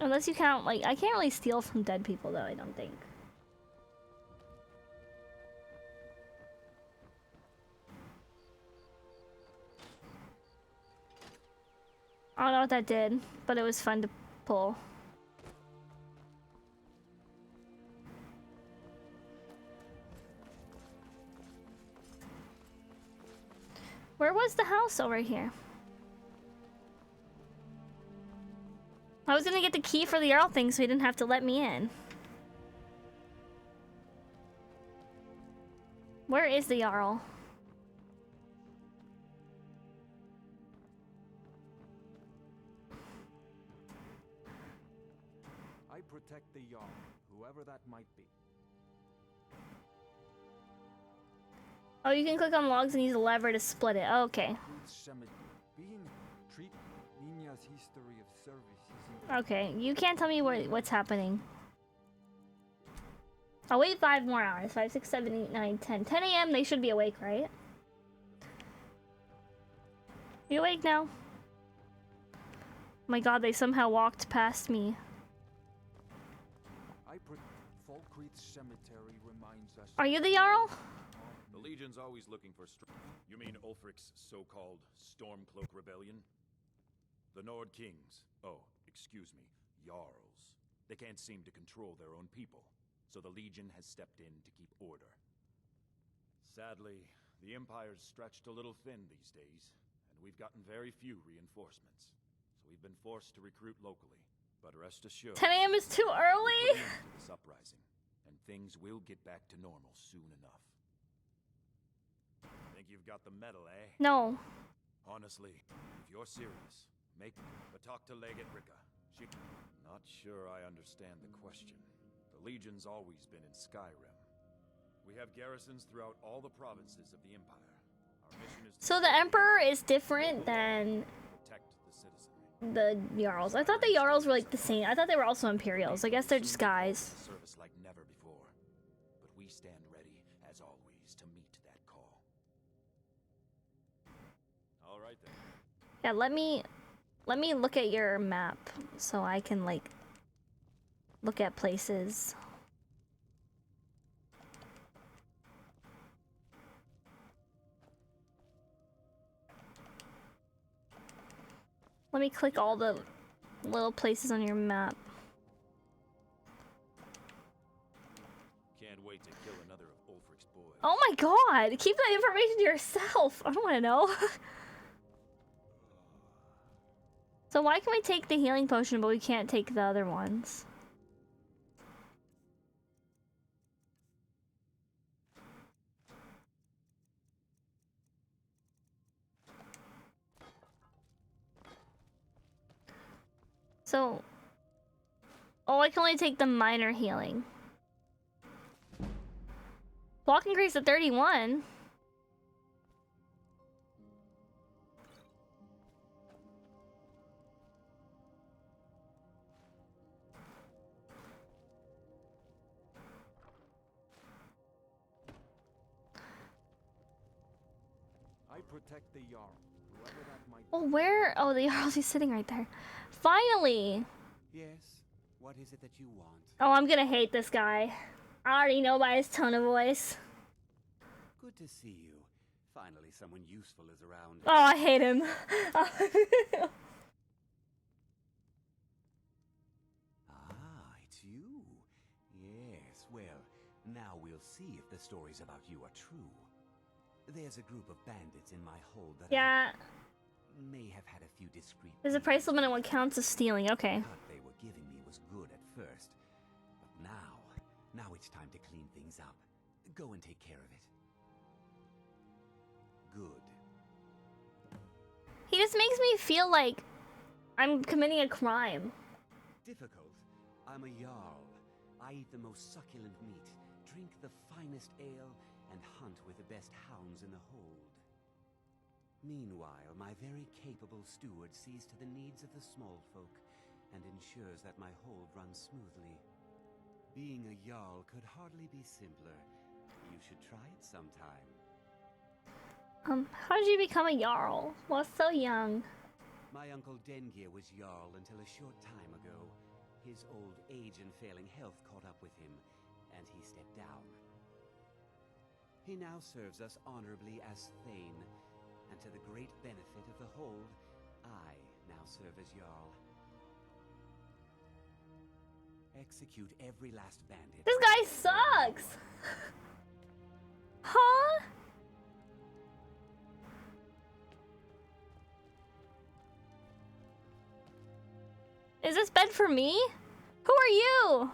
Unless you count, like, I can't really steal from dead people, though, I don't think. I don't know what that did, but it was fun to pull. Where was the house over here? I was gonna get the key for the Jarl thing so he didn't have to let me in. Where is the Jarl? I protect the Jarl, whoever that might be. Oh, you can click on logs and use a lever to split it. Oh, okay. Okay, you can't tell me what's happening. I'll wait 5 more hours. 5, 6, 7, 8, 9, 10. 10 a.m. They should be awake, right? You awake now? Oh my god, they somehow walked past me. Are you the Jarl? The Legion's always looking for You mean Ulfric's so-called Stormcloak Rebellion? The Nord Kings. Oh, excuse me, Jarls. They can't seem to control their own people, so the Legion has stepped in to keep order. Sadly, the Empire's stretched a little thin these days, and we've gotten very few reinforcements. So we've been forced to recruit locally. But rest assured, 10 a.m. is too early! This uprising, and things will get back to normal soon enough. Think you've got the medal, eh? No. Honestly, if you're serious, but talk to Legate Rika. Not sure I understand the question. The Legion's always been in Skyrim. We have garrisons throughout all the provinces of the Empire. Our mission is to So the Emperor is different than protect the citizenry. the Jarls. I thought the Jarls were like the same. I thought they were also Imperials. I guess they're just guys. Service like never before. But we stand ready, as always, to meet that call. All right then. Yeah, let me look at your map so I can like look at places. Let me click all the little places on your map. Can't wait to kill another of Ulfric's boys. Oh my god! Keep that information to yourself! I don't want to know. So why can we take the healing potion, but we can't take the other ones? So... Oh, I can only take the minor healing. Block increase to 31. I protect the Jarl, whoever that might be. Oh, where? Oh, the Jarl's he's sitting right there. Finally! Yes, what is it that you want? Oh, I'm gonna hate this guy. I already know by his tone of voice. Good to see you. Finally, someone useful is around. Oh, I hate him. Ah, it's you. Yes, well, now we'll see if the stories about you are true. There's a group of bandits in my hold that Yeah. may have had a few discreet... There's a price limit on what counts as stealing. Okay. The cut they were giving me was good at first. But now it's time to clean things up. Go and take care of it. Good. He just makes me feel like I'm committing a crime. Difficult? I'm a Jarl. I eat the most succulent meat, drink the finest ale, and hunt with the best hounds in the hold. Meanwhile, my very capable steward sees to the needs of the small folk and ensures that my hold runs smoothly. Being a Jarl could hardly be simpler. You should try it sometime. How did you become a Jarl? Well, so young. My uncle Dengir was Jarl until a short time ago. His old age and failing health caught up with him, and he stepped down. He now serves us honorably as Thane, and to the great benefit of the hold, I now serve as Jarl. Execute every last bandit. This guy sucks! Huh? Is this bed for me? Who are you?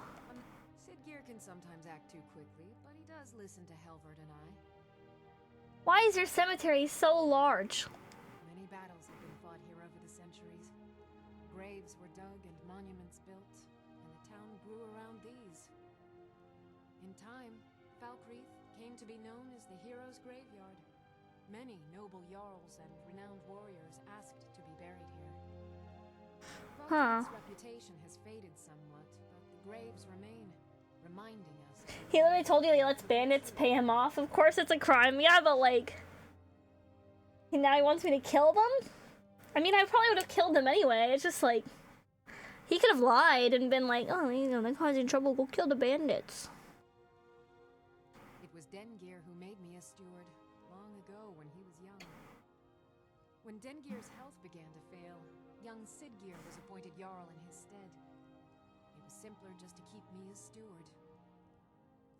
Sidgear can sometimes act too quickly, but he does listen to Helvard and I. Why is your cemetery so large? Many battles have been fought here over the centuries. Graves were dug and monuments built, and the town grew around these. In time, Falkreath came to be known as the Hero's Graveyard. Many noble jarls and renowned warriors asked to be buried here. Huh. Falkreath's reputation has faded somewhat, but the graves remain, reminding us. He literally told you he lets bandits pay him off. Of course it's a crime. Yeah, but like... Now he wants me to kill them? I mean, I probably would have killed them anyway. It's just like... He could have lied and been like, oh, you know, they're causing trouble. Go kill the bandits. It was Dengir who made me a steward, long ago when he was young. When Dengir's health began to fail, young Sidgear was appointed Jarl in his stead. It was simpler just to keep me as steward.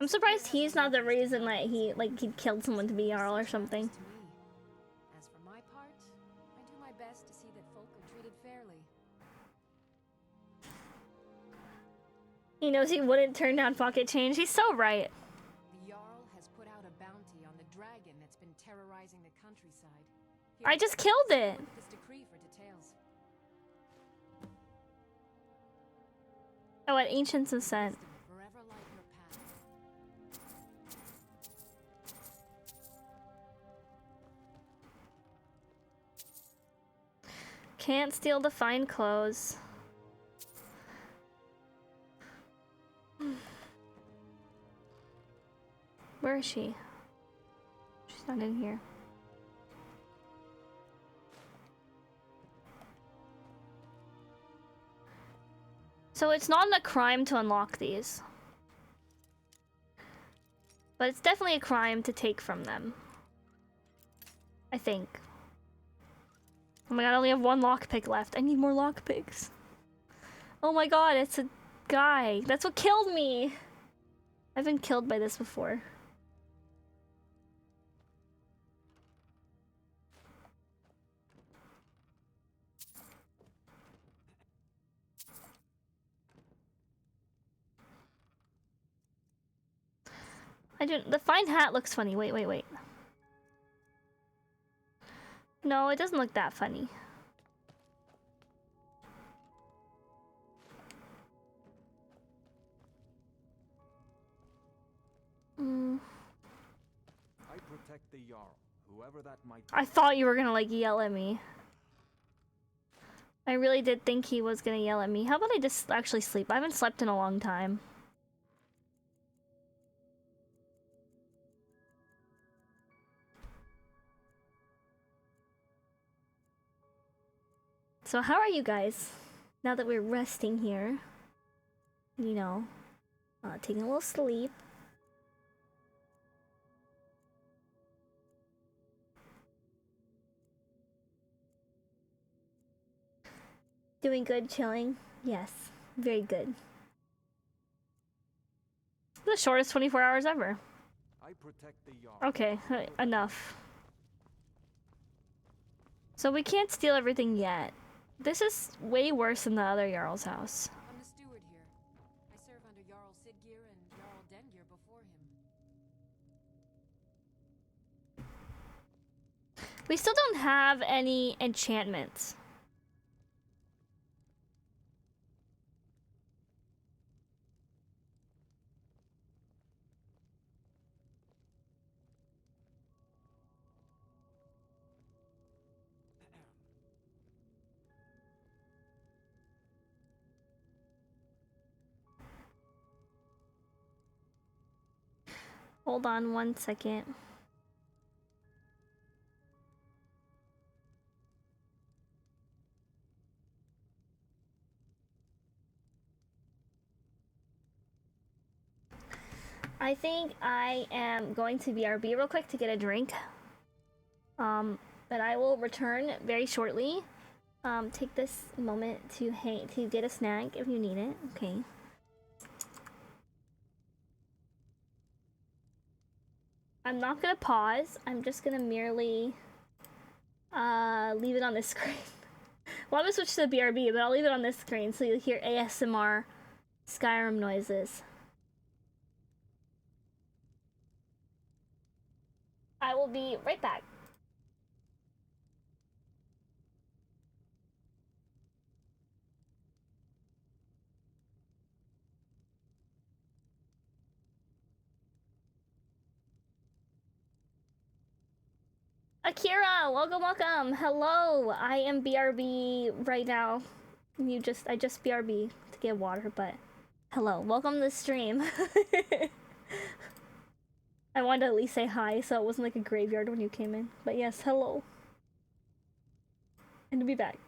I'm surprised he's not the reason that he killed someone to be Jarl or something. As for my part, I do my best to see that folk are treated fairly. He knows he wouldn't turn down pocket change. He's so right. The Jarl has put out a bounty on the dragon that's been terrorizing the countryside. I just killed it. Look at this decree for details. Oh, what ancients have sent. Forever light your path. Can't steal the fine clothes. Where is she? She's not in here. So it's not a crime to unlock these. But it's definitely a crime to take from them. I think. Oh my god, I only have one lockpick left. I need more lockpicks. Oh my god, it's a guy. That's what killed me. I've been killed by this before. I didn't. The fine hat looks funny. Wait, wait, wait. No, it doesn't look that funny. I protect the Jarl, whoever that might be. I thought you were gonna like yell at me. I really did think he was gonna yell at me. How about I just actually sleep? I haven't slept in a long time. So how are you guys? Now that we're resting here. You know, taking a little sleep. Doing good, chilling? Yes, very good. The shortest 24 hours ever. I protect the Jarl. Okay, enough. So we can't steal everything yet. This is way worse than the other Jarl's house. I'm the steward here. I serve under Jarl Siggeir and Jarl Dengeir before him. We still don't have any enchantments. Hold on one second. I think I am going to BRB real quick to get a drink. But I will return very shortly. Take this moment to get a snack if you need it. Okay. I'm not gonna pause. I'm just gonna merely leave it on this screen. Well, I'm gonna switch to the BRB, but I'll leave it on this screen so you'll hear ASMR Skyrim noises. I will be right back. Akira, welcome, welcome. Hello, I am BRB right now. I just BRB to get water, but hello, welcome to the stream. I wanted to at least say hi, so it wasn't like a graveyard when you came in. But yes, hello. And to be back.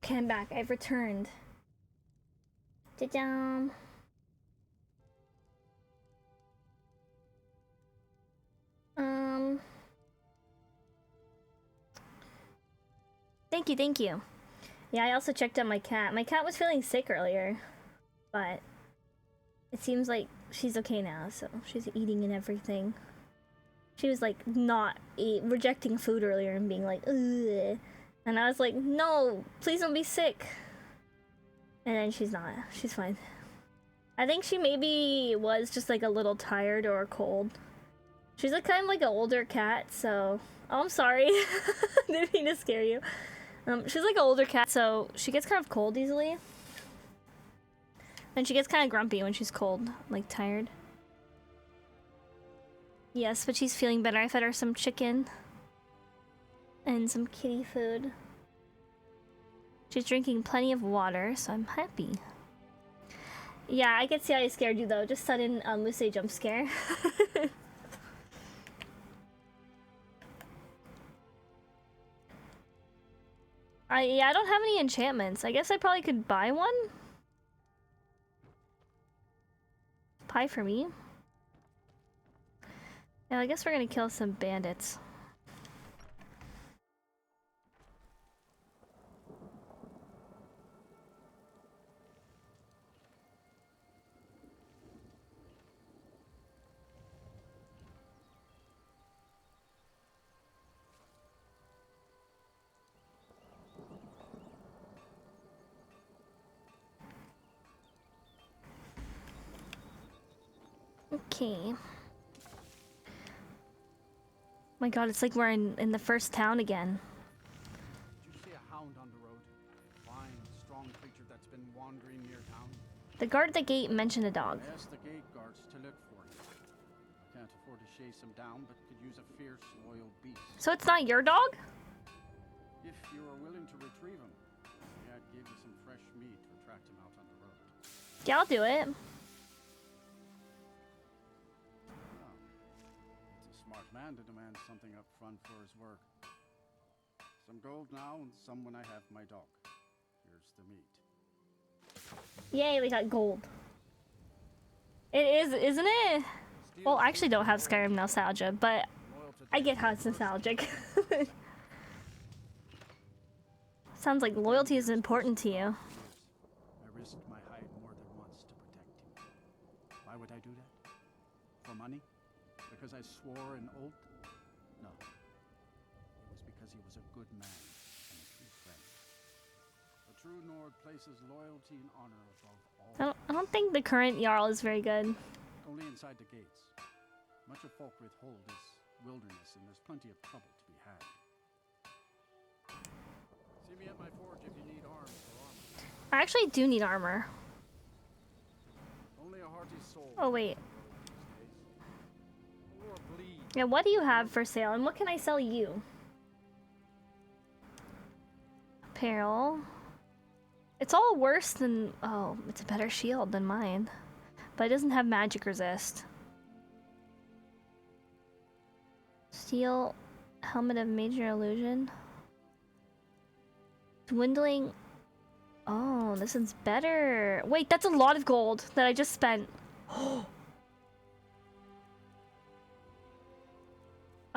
Okay, I'm back. I've returned. Ta-da! Thank you, thank you. Yeah, I also checked on my cat. My cat was feeling sick earlier, but it seems like she's okay now, so she's eating and everything. She was like not rejecting food earlier and being like, ugh. And I was like, no, please don't be sick. And then she's not. She's fine. I think she maybe was just like a little tired or cold. She's like kind of like an older cat, so... Oh, I'm sorry. Didn't mean to scare you. She's like an older cat, so she gets kind of cold easily. And she gets kind of grumpy when she's cold, like tired. Yes, but she's feeling better. I fed her some chicken. And some kitty food. She's drinking plenty of water, so I'm happy. Yeah, I can see how I scared you though. Just sudden Musei jump scare. Yeah, I don't have any enchantments. I guess I probably could buy one? Pie for me. Yeah, I guess we're gonna kill some bandits. Okay. My god, it's like we're in the first town again. Did you see a hound on the road? Fine, strong creature that's been wandering near town. The guard at the gate mentioned a dog. I asked the gate guards to look for him. I can't afford to chase him down, but could use a fierce, loyal beast. So it's not your dog? If you are willing to retrieve him, yeah, I'd give you some fresh meat to attract him out on the road. Yeah, I'll do it. Smart man to demand something up front for his work. Some gold now and some when I have my dog. Here's the meat. Yay, we got gold. It is, isn't it? Well, I actually don't have Skyrim nostalgia, but I get how it's nostalgic. Sounds like loyalty is important to you. I risked my hide more than once to protect him. Why would I do that? For money? Because I swore an oath? No. It was because he was a good man and a true friend. A true Nord places loyalty and honor above all. I don't think the current Jarl is very good. Only inside the gates. Much of Falkreath Hold is wilderness, and there's plenty of trouble to be had. See me at my forge if you need arms or armor. I actually do need armor. Only a hearty soul. Oh, wait. Yeah, what do you have for sale, and what can I sell you? Apparel. It's all worse than... Oh, it's a better shield than mine. But it doesn't have magic resist. Steel helmet of major illusion. Dwindling... Oh, this one's better. Wait, that's a lot of gold that I just spent.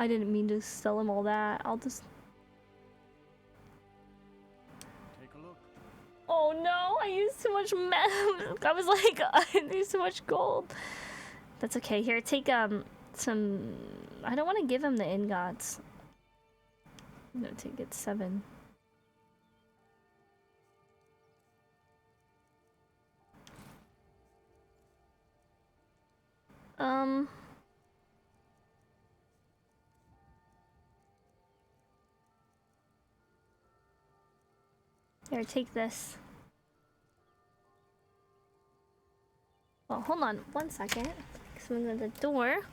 I didn't mean to sell him all that. I'll just... Take a look. Oh no, I used too much I was like, I used too much gold. That's okay. Here, take some... I don't want to give him the ingots. I'm gonna take it 7. Here, take this. Well, hold on 1 second. Someone's at the door.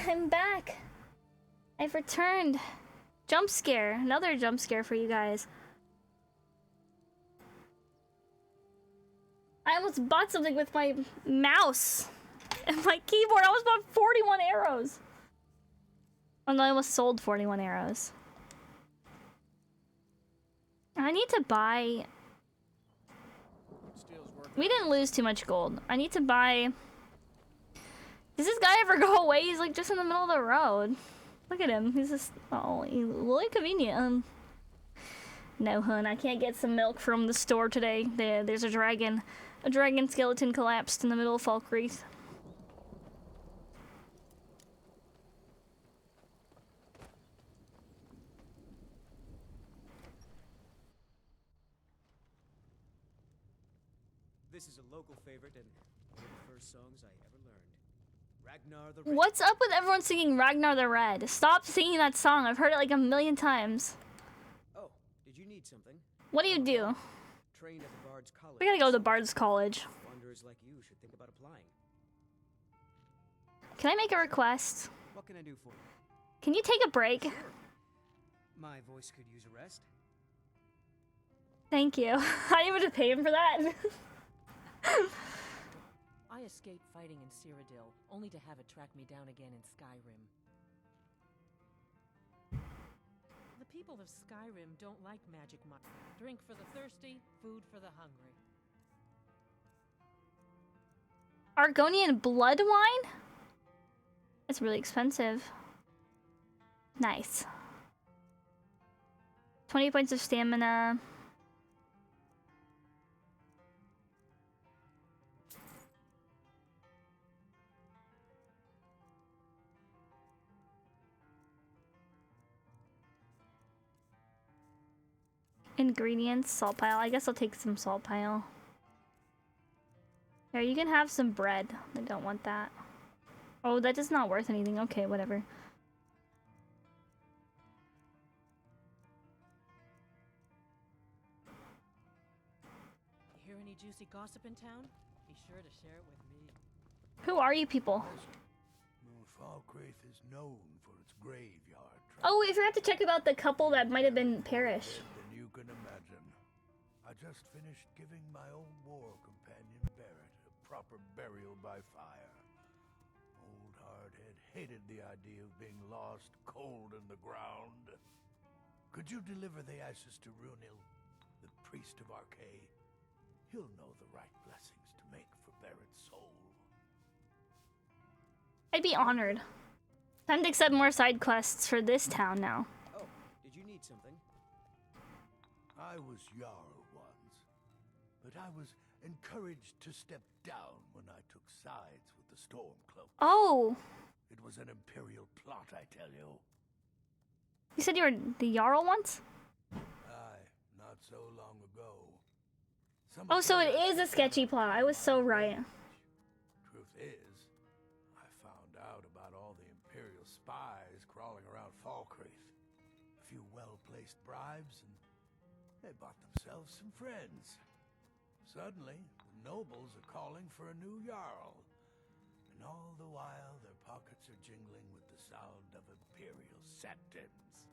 I'm back. I've returned. Jump scare. Another jump scare for you guys. I almost bought something with my mouse and my keyboard. I almost bought 41 arrows. Oh no, I almost sold 41 arrows. I need to buy... We didn't lose too much gold. I need to buy... Does this guy ever go away? He's like just in the middle of the road. Look at him. He's just... Oh, he's a little inconvenient. No, hun. I can't get some milk from the store today. There's a dragon. A dragon skeleton collapsed in the middle of Falkreath. This is a local favorite and one of the first songs I ever learned. Ragnar the Red. What's up with everyone singing Ragnar the Red? Stop singing that song. I've heard it like a million times. Oh, did you need something? What do you do? Trained at the Bard's College. We gotta go to Bard's College. Wanderers like you should think about applying. Can I make a request? What can I do for you? Can you take a break? Sure. My voice could use a rest. Thank you. I didn't even have to pay him for that. I escaped fighting in Cyrodiil, only to have it track me down again in Skyrim. The people of Skyrim don't like magic much. Drink for the thirsty, food for the hungry. Argonian blood wine? It's really expensive. Nice. 20 points of stamina. Ingredients, salt pile. I guess I'll take some salt pile. Here, you can have some bread. I don't want that. Oh, that is not worth anything. Okay, whatever. Hear any juicy gossip in town? Be sure to share it with me. Who are you people? Falkreath is known for its graveyard. Oh, we forgot to check about the couple that might have been perished. Than you can imagine. I just finished giving my old war companion Barrett a proper burial by fire. Old Hardhead hated the idea of being lost cold in the ground. Could you deliver the ashes to Runil, the priest of Archay? He'll know the right blessings to make for Barrett's soul. I'd be honored. Time to accept more side quests for this town now. Oh, did you need something? I was Jarl once, but I was encouraged to step down when I took sides with the Stormcloak. Oh! It was an imperial plot, I tell you. You said you were the Jarl once? Aye, not so long ago. Oh, so it is a sketchy plot. I was so right. Truth is, I found out about all the imperial spies crawling around Falkreath. A few well-placed bribes, and they bought themselves some friends. Suddenly, the nobles are calling for a new Jarl. And all the while, their pockets are jingling with the sound of imperial satins.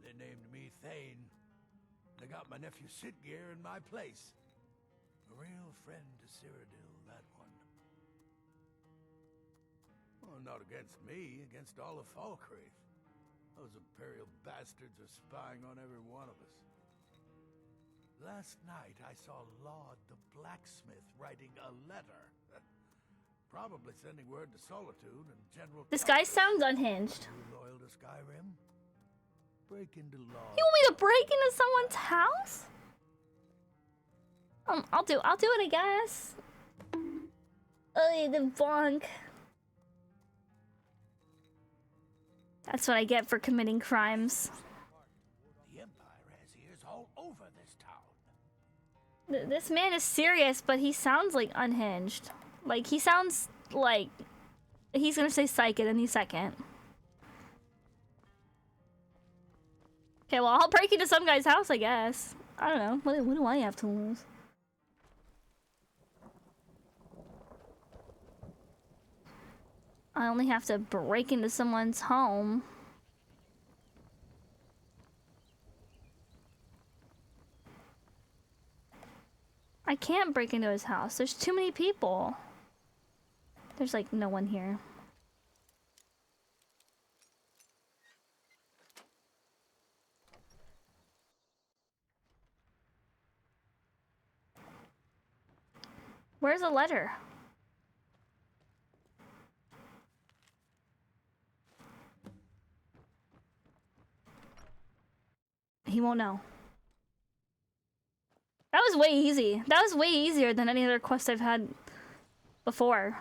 They named me Thane. They got my nephew Sitgeir in my place. A real friend to Cyrodiil, that one. Well, not against me, against all of Falkreath. Those imperial bastards are spying on every one of us. Last night, I saw Laud the blacksmith writing a letter. Probably sending word to Solitude and General... This guy sounds unhinged. You loyal to Skyrim? Break into Laud. You want me to break into someone's house? I'll do it, I guess. Oh, the bonk. That's what I get for committing crimes. The Empire has ears all over this town. This man is serious, but he sounds like unhinged. Like, he sounds like he's gonna say psych at any second. Okay, well, I'll break into some guy's house, I guess. I don't know. What do I have to lose? I only have to break into someone's home. I can't break into his house. There's too many people. There's like no one here. Where's the letter? He won't know. That was way easy. That was way easier than any other quest I've had before.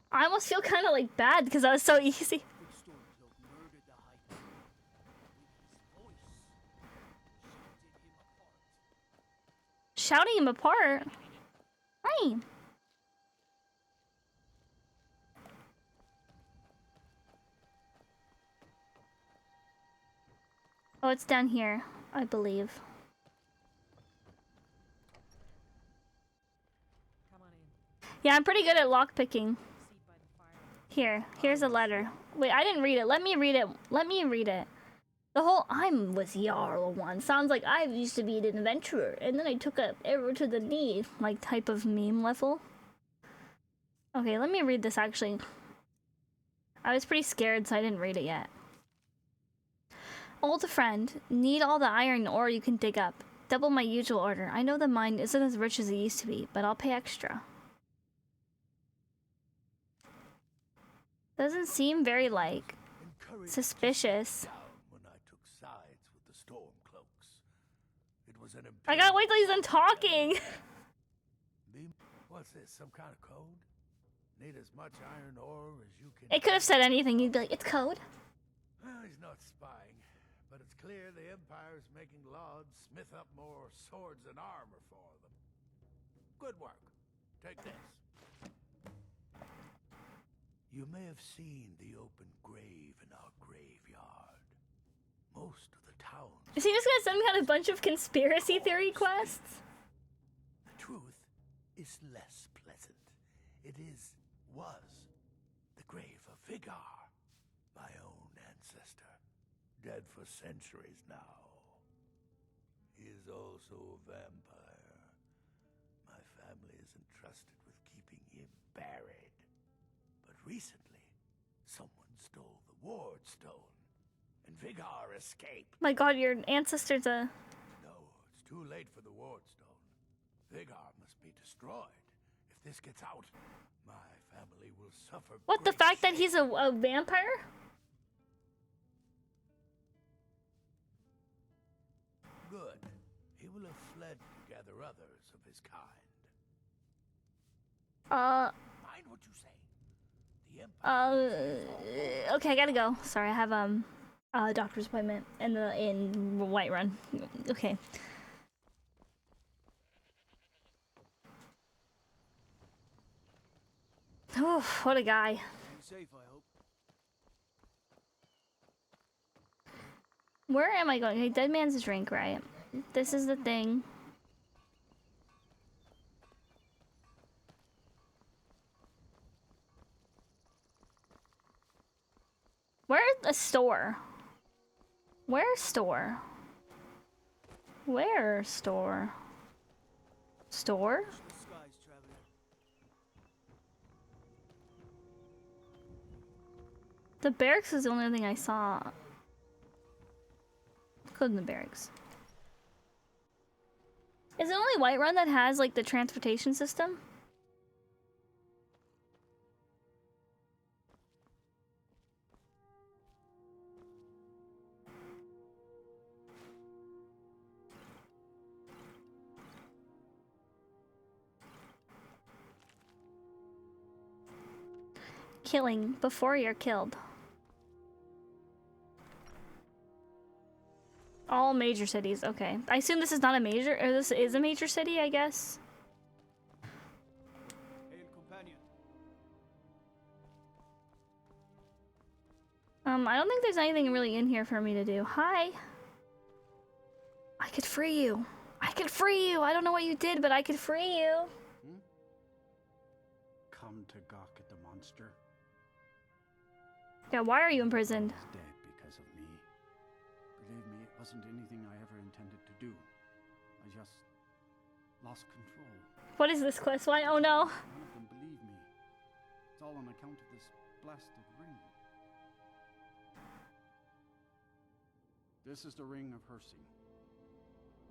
I almost feel kind of like bad because that was so easy. Shouting him apart? Fine. Oh, it's down here, I believe. Yeah, I'm pretty good at lockpicking. Here's a letter. Wait, I didn't read it. Let me read it. Let me read it. The whole I was Jarl one sounds like I used to be an adventurer, and then I took a arrow to the knee, like type of meme level. Okay, let me read this actually. I was pretty scared, so I didn't read it yet. Old friend, need all the iron ore you can dig up. Double my usual order. I know the mine isn't as rich as it used to be, but I'll pay extra. Doesn't seem very, like, suspicious. When I took sides with the Stormcloaks. It was an I gotta wait till he's done talking. What's this, some kind of code? Need as much iron ore as you can. It could have said anything. You'd be like, it's code. Well, he's not spying, but it's clear the Empire's making laws smith up more swords and armor for them. Good work. Take this. You may have seen the open grave in our graveyard. Most of the towns... Is he just gonna send me on a bunch of conspiracy theory quests? The truth is less pleasant. It was the grave of Vigar, my own ancestor, dead for centuries now. He is also a vampire. My family is entrusted with keeping him buried. But recently, someone stole the Ward Stone, and Vigar escaped. My god, your ancestor's a... No, it's too late for the Ward Stone. Vigar must be destroyed. If this gets out, my family will suffer. What, the fact that he's a vampire? Good. He will have fled to gather others of his kind. Mind what you say. The Empire. Okay, I gotta go. Sorry, I have a doctor's appointment in Whiterun. Okay. Oh, what a guy. Safe, I hope. Where am I going? Okay, dead man's drink, right? This is the thing. Where's the store? Where's store? Where store? Store? The barracks is the only thing I saw. Go in the barracks. Is it only Whiterun that has like the transportation system? Killing before you're killed. All major cities, okay. I assume this is not a major, or this is a major city, I guess. Hail, companion. I don't think there's anything really in here for me to do. Hi. I could free you. I could free you. I don't know what you did, but I could free you. Come to gawk at the monster. Yeah, why are you imprisoned? He's dead because of me. Believe me, it wasn't anything I ever intended to do. I just lost control. What is this quest? Why? Oh no. None of them believe me. It's all on account of this blasted ring. This is the ring of Hersing.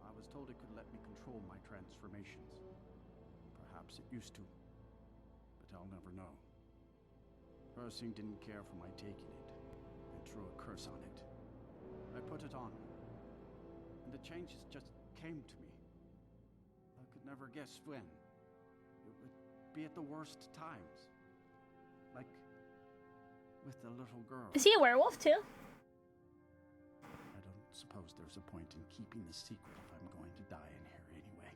I was told it could let me control my transformations. Perhaps it used to, but I'll never know. Hersing didn't care for my taking it, and threw a curse on it. I put it on, and the changes just came to me. I could never guess when. It would be at the worst times. Like with the little girl. Is he a werewolf too? I don't suppose there's a point in keeping the secret if I'm going to die in here anyway.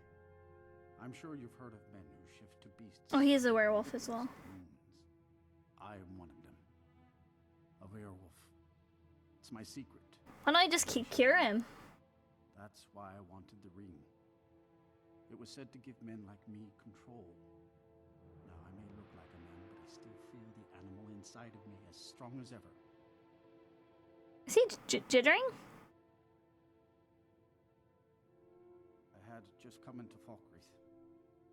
I'm sure you've heard of men who shift to beasts. Oh, he is a werewolf as well. I am one of them. A werewolf. It's my secret. Why don't I just cure him? That's why I wanted the ring. It was said to give men like me control. Now, I may look like a man, but I still feel the animal inside of me as strong as ever. Is he jittering? I had just come into Falkreath.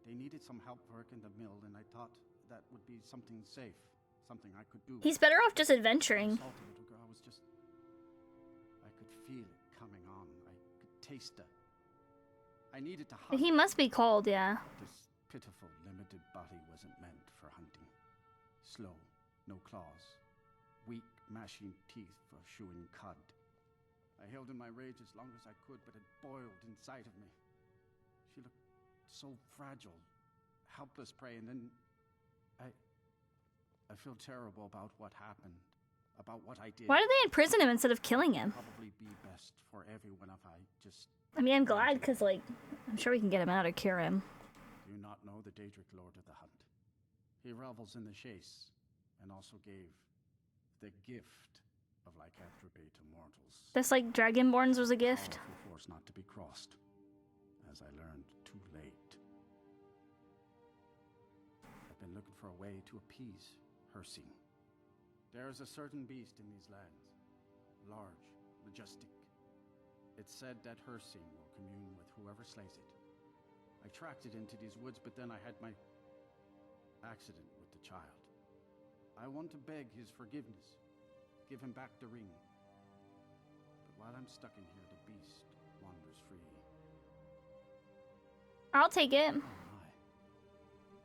They needed some help work in the mill, and I thought that would be something safe. Something I could do. He's better off just adventuring. I could feel it coming on. I could taste it. I needed to hunt. He must be cold, yeah. This pitiful, limited body wasn't meant for hunting. Slow, no claws. Weak, mashing teeth for chewing cud. I held in my rage as long as I could, but it boiled inside of me. She looked so fragile, helpless prey, and then I feel terrible about what happened, about what I did. Why did they imprison him instead of killing him? Probably be best for everyone if I just... I mean, I'm glad, because, like, I'm sure we can get him out or cure him. Do you not know the Daedric Lord of the Hunt? He revels in the chase, and also gave the gift of lycanthropy to mortals. That's like Dragonborns was a gift. Powerful force not to be crossed, as I learned too late. I've been looking for a way to appease Hersing. There is a certain beast in these lands, large, majestic. It's said that Hersing will commune with whoever slays it. I tracked it into these woods, but then I had my accident with the child. I want to beg his forgiveness, give him back the ring. But while I'm stuck in here, the beast wanders free. I'll take it. Oh my.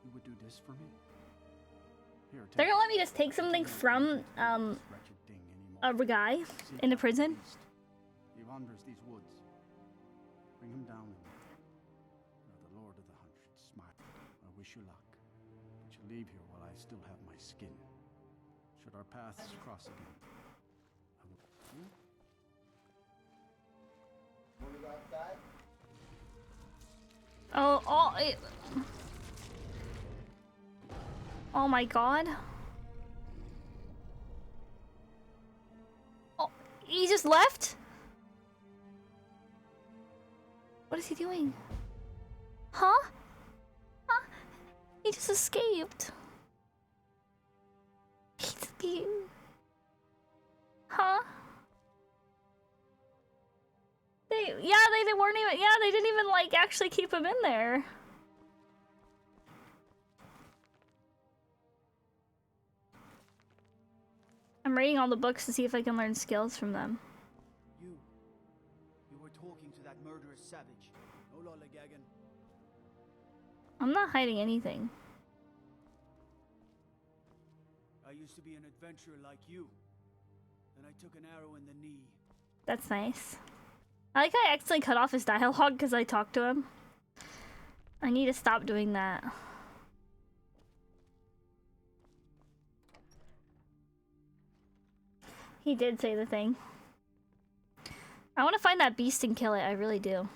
You would do this for me? Here, They're gonna let me just take something from, a guy in the prison? He wanders these woods. Bring him down. The Lord of the Hunt should smile. I wish you luck. But you leave here while I still have my skin. Should our paths cross again, I will... Oh my god. Oh, he just left? What is he doing? Huh? Huh? He just escaped. Huh? They weren't even, they didn't even, like, actually keep him in there. I'm reading all the books to see if I can learn skills from them. You were talking to that murderous savage. No lollygagging. I'm not hiding anything. I used to be an adventurer like you. Then I took an arrow in the knee. That's nice. I like how I accidentally cut off his dialogue because I talked to him. I need to stop doing that. He did say the thing. I want to find that beast and kill it. I really do.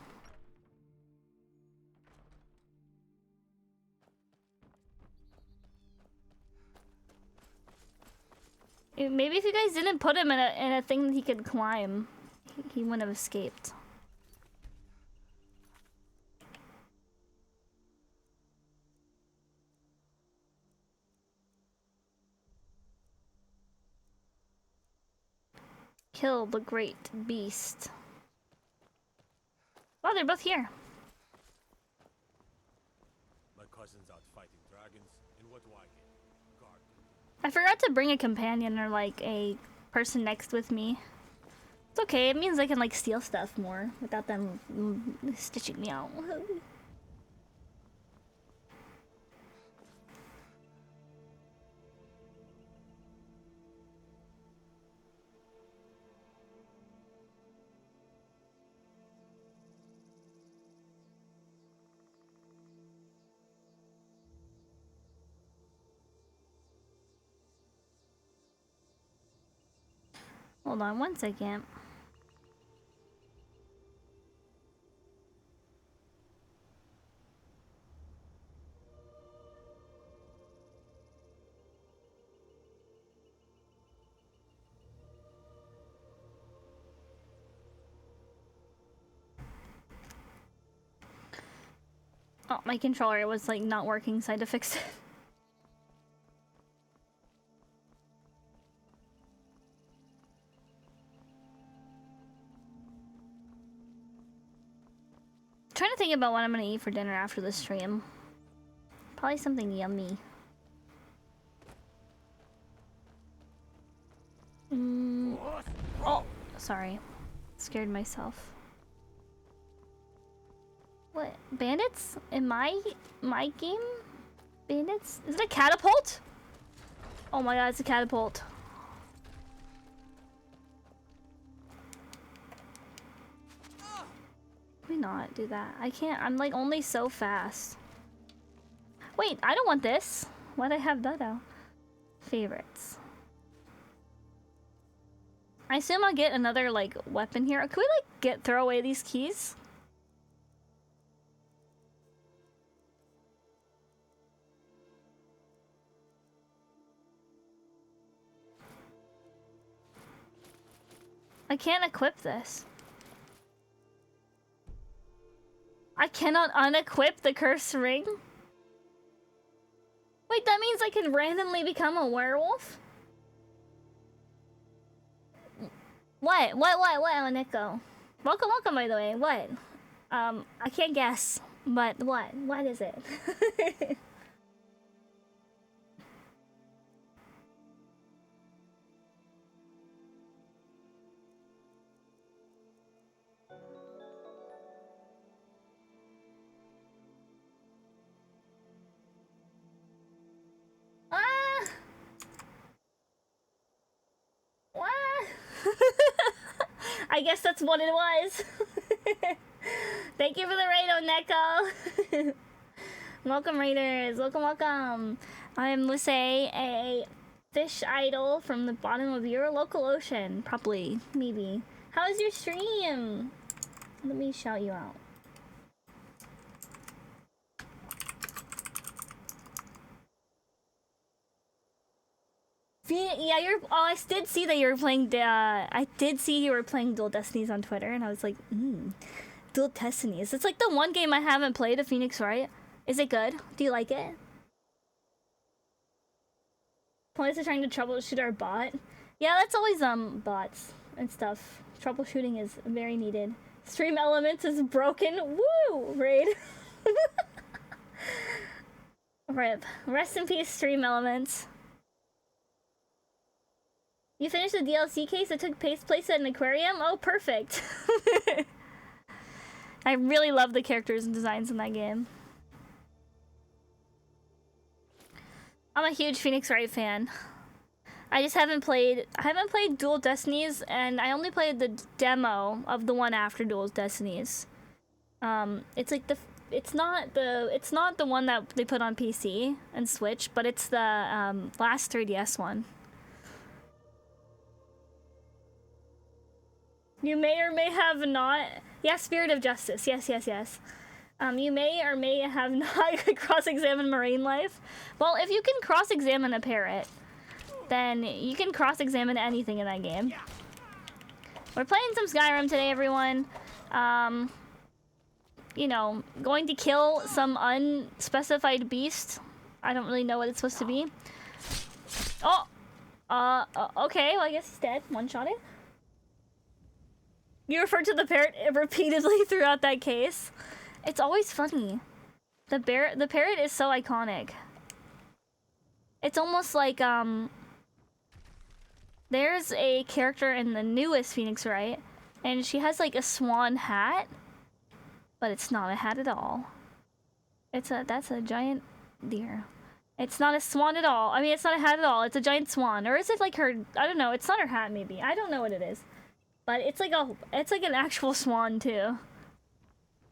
Maybe if you guys didn't put him in a thing that he could climb, he wouldn't have escaped. Kill the great beast. Oh, they're both here. My cousin's out fighting dragons, and what do I get? Guard. I forgot to bring a companion or like a person next with me. It's okay, it means I can like steal stuff more without them stitching me out. Hold on one second. Oh, my controller was like not working, so I had to fix it. Trying to think about what I'm gonna eat for dinner after the stream. Probably something yummy. Oh, sorry. Scared myself. What? Bandits? In my game? Bandits? Is it a catapult? Oh my god, it's a catapult. Can we not do that? I can't. I'm like only so fast. Wait, I don't want this. Why'd I have that out? Favorites. I assume I'll get another like weapon here. Can we like throw away these keys? I can't equip this. I cannot unequip the cursed ring? Wait, that means I can randomly become a werewolf? What, Oneko? Welcome, by the way. What? I can't guess. But what? What is it? I guess that's what it was. Thank you for the raid, Oneko. Welcome, raiders. Welcome. I'm Musei, a fish idol from the bottom of your local ocean. Probably. Maybe. How's your stream? Let me shout you out. Yeah, oh, I did see that you were playing. I did see you were playing Dual Destinies on Twitter, and I was like, Dual Destinies. It's like the one game I haven't played of Phoenix Wright. Is it good? Do you like it? Police are trying to troubleshoot our bot. Yeah, that's always bots and stuff. Troubleshooting is very needed. Stream Elements is broken. Woo! Raid. RIP. Rest in peace, Stream Elements. You finished the DLC case that took place at an aquarium? Oh, perfect. I really love the characters and designs in that game. I'm a huge Phoenix Wright fan. I just haven't played Dual Destinies, and I only played the demo of the one after Dual Destinies. It's like it's not the one that they put on PC and Switch, but it's the last 3DS one. You may or may have not... Yeah, Spirit of Justice. Yes. You may or may have not cross-examined marine life. Well, if you can cross-examine a parrot, then you can cross-examine anything in that game. We're playing some Skyrim today, everyone. You know, going to kill some unspecified beast. I don't really know what it's supposed to be. Oh! Okay, well, I guess he's dead. One-shot it. You refer to the parrot repeatedly throughout that case. It's always funny. The parrot is so iconic. It's almost like there's a character in the newest Phoenix Wright, and she has like a swan hat, but it's not a hat at all. That's a giant deer. It's not a swan at all. I mean, it's not a hat at all. It's a giant swan, or is it like her? I don't know. It's not her hat, maybe. I don't know what it is, but it's like an actual swan too.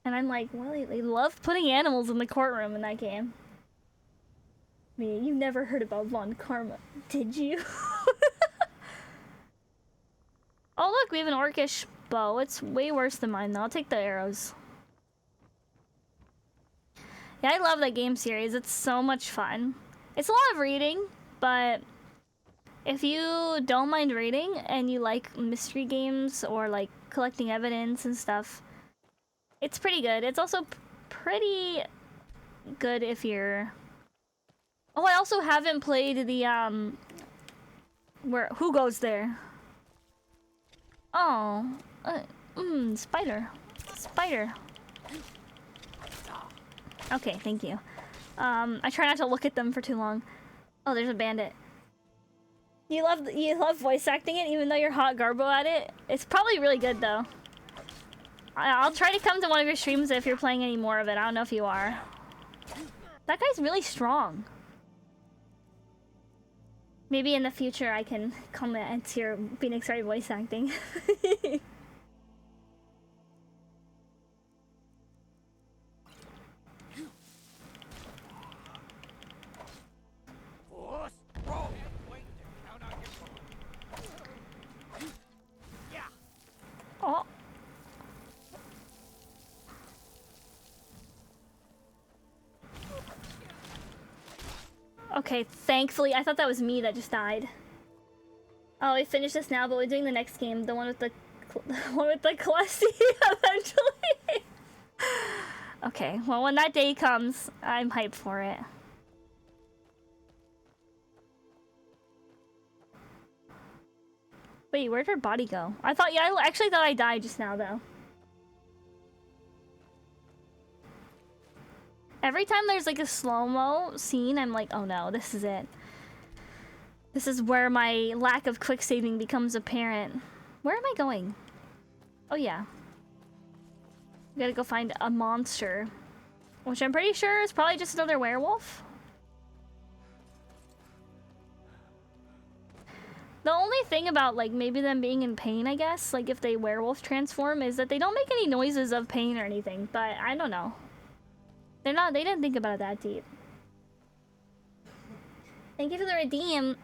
And I'm like, well, they love putting animals in the courtroom in that game. I mean, you never heard about Von Karma, did you? Oh look, we have an orcish bow. It's way worse than mine though. I'll take the arrows. Yeah, I love that game series. It's so much fun. It's a lot of reading, but if you don't mind reading and you like mystery games or like collecting evidence and stuff, it's pretty good. It's also pretty good if you're... Oh, I also haven't played the, who goes there? Oh, spider. Spider. Okay, thank you. I try not to look at them for too long. Oh, there's a bandit. You love voice acting it, even though you're hot garbo at it? It's probably really good, though. I'll try to come to one of your streams if you're playing any more of it. I don't know if you are. That guy's really strong. Maybe in the future I can comment to your Phoenix Wright voice acting. Oh. Okay, thankfully, I thought that was me that just died. Oh, we finished this now, but we're doing the next game, the one with the Classy eventually. Okay, well, when that day comes, I'm hyped for it. Wait, where'd her body go? I actually thought I died just now, though. Every time there's like a slow-mo scene, I'm like, oh no, this is it. This is where my lack of quick saving becomes apparent. Where am I going? Oh yeah. We gotta go find a monster. Which I'm pretty sure is probably just another werewolf. The only thing about like maybe them being in pain, I guess, like if they werewolf transform, is that they don't make any noises of pain or anything, but I don't know. They didn't think about it that deep. Thank you for the redeem.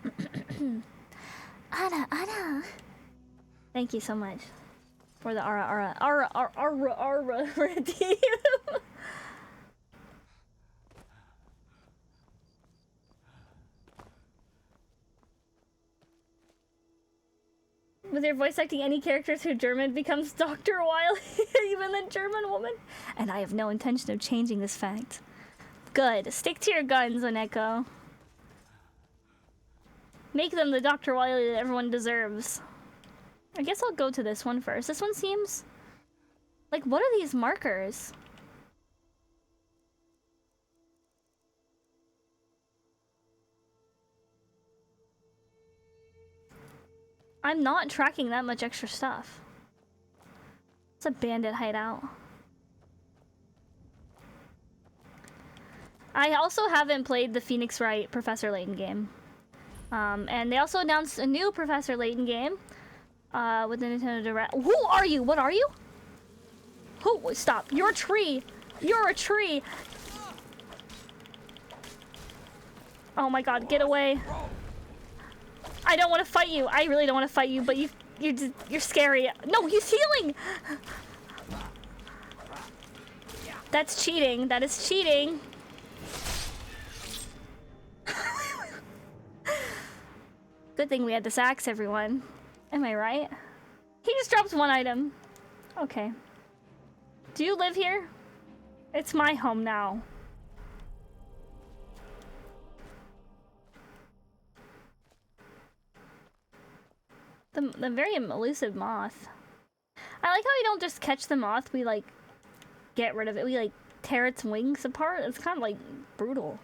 Anna. Thank you so much for the ara redeem. With your voice acting any characters who German becomes Dr. Wiley, even the German woman. And I have no intention of changing this fact. Good. Stick to your guns, Oneko. Make them the Dr. Wiley that everyone deserves. I guess I'll go to this one first. This one seems... Like, what are these markers? I'm not tracking that much extra stuff. It's a bandit hideout. I also haven't played the Phoenix Wright Professor Layton game. And they also announced a new Professor Layton game with the Nintendo Direct. Who are you? What are you? Who? Stop. You're a tree. You're a tree. Oh my god, get away. I don't want to fight you. I really don't want to fight you, but you're scary. No, he's healing. That's cheating. That is cheating. Good thing we had this axe, everyone. Am I right? He just dropped one item. Okay. Do you live here? It's my home now. The very elusive moth. I I like how we don't just catch the moth, we like get rid of it. We like tear its wings apart. It's kind of like brutal.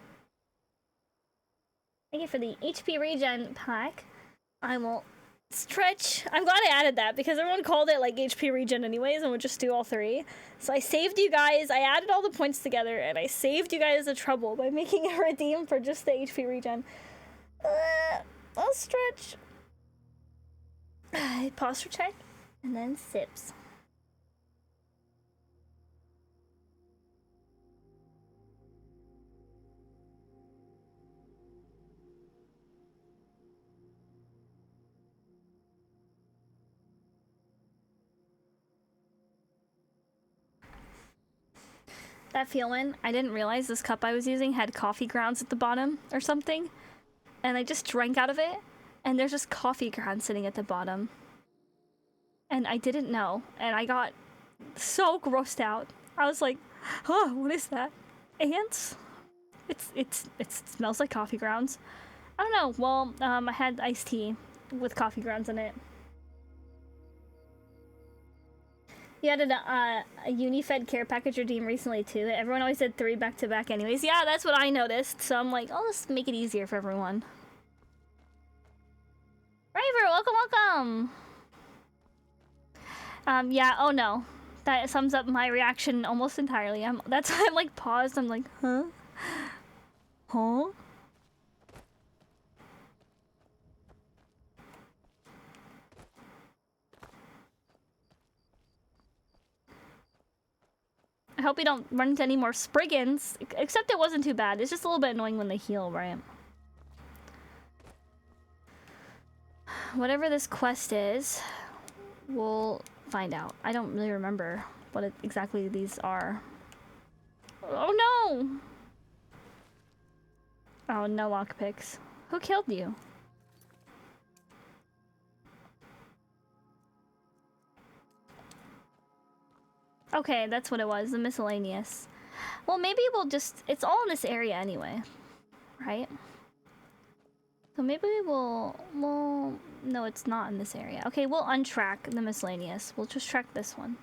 Thank you for the HP regen pack. I will stretch. I'm glad I added that because everyone called it like HP regen anyways and would just do all three. So I saved you guys. I added all the points together and I saved you guys the trouble by making a redeem for just the HP regen. I'll stretch. Posture check and then sips. That feeling, I didn't realize this cup I was using had coffee grounds at the bottom or something. And I just drank out of it, and there's just coffee grounds sitting at the bottom. And I didn't know, and I got so grossed out. I was like, huh, what is that? Ants? It smells like coffee grounds. I don't know, well, I had iced tea with coffee grounds in it. You added a Unifed care package redeem recently too. Everyone always did 3 back-to-back anyways. Yeah, that's what I noticed. So I'm like, I'll just make it easier for everyone. Raver, welcome, welcome! Yeah, oh no. That sums up my reaction almost entirely. That's why I'm like paused. I'm like, huh? Huh? I hope we don't run into any more Spriggans. Except it wasn't too bad. It's just a little bit annoying when they heal, right? Whatever this quest is, we'll find out. I don't really remember what exactly these are. Oh no! Oh, no lockpicks. Who killed you? Okay, that's what it was, the miscellaneous. Well, maybe we'll just... It's all in this area anyway, right? So maybe we'll... No, it's not in this area. Okay, we'll untrack the miscellaneous. We'll just track this one.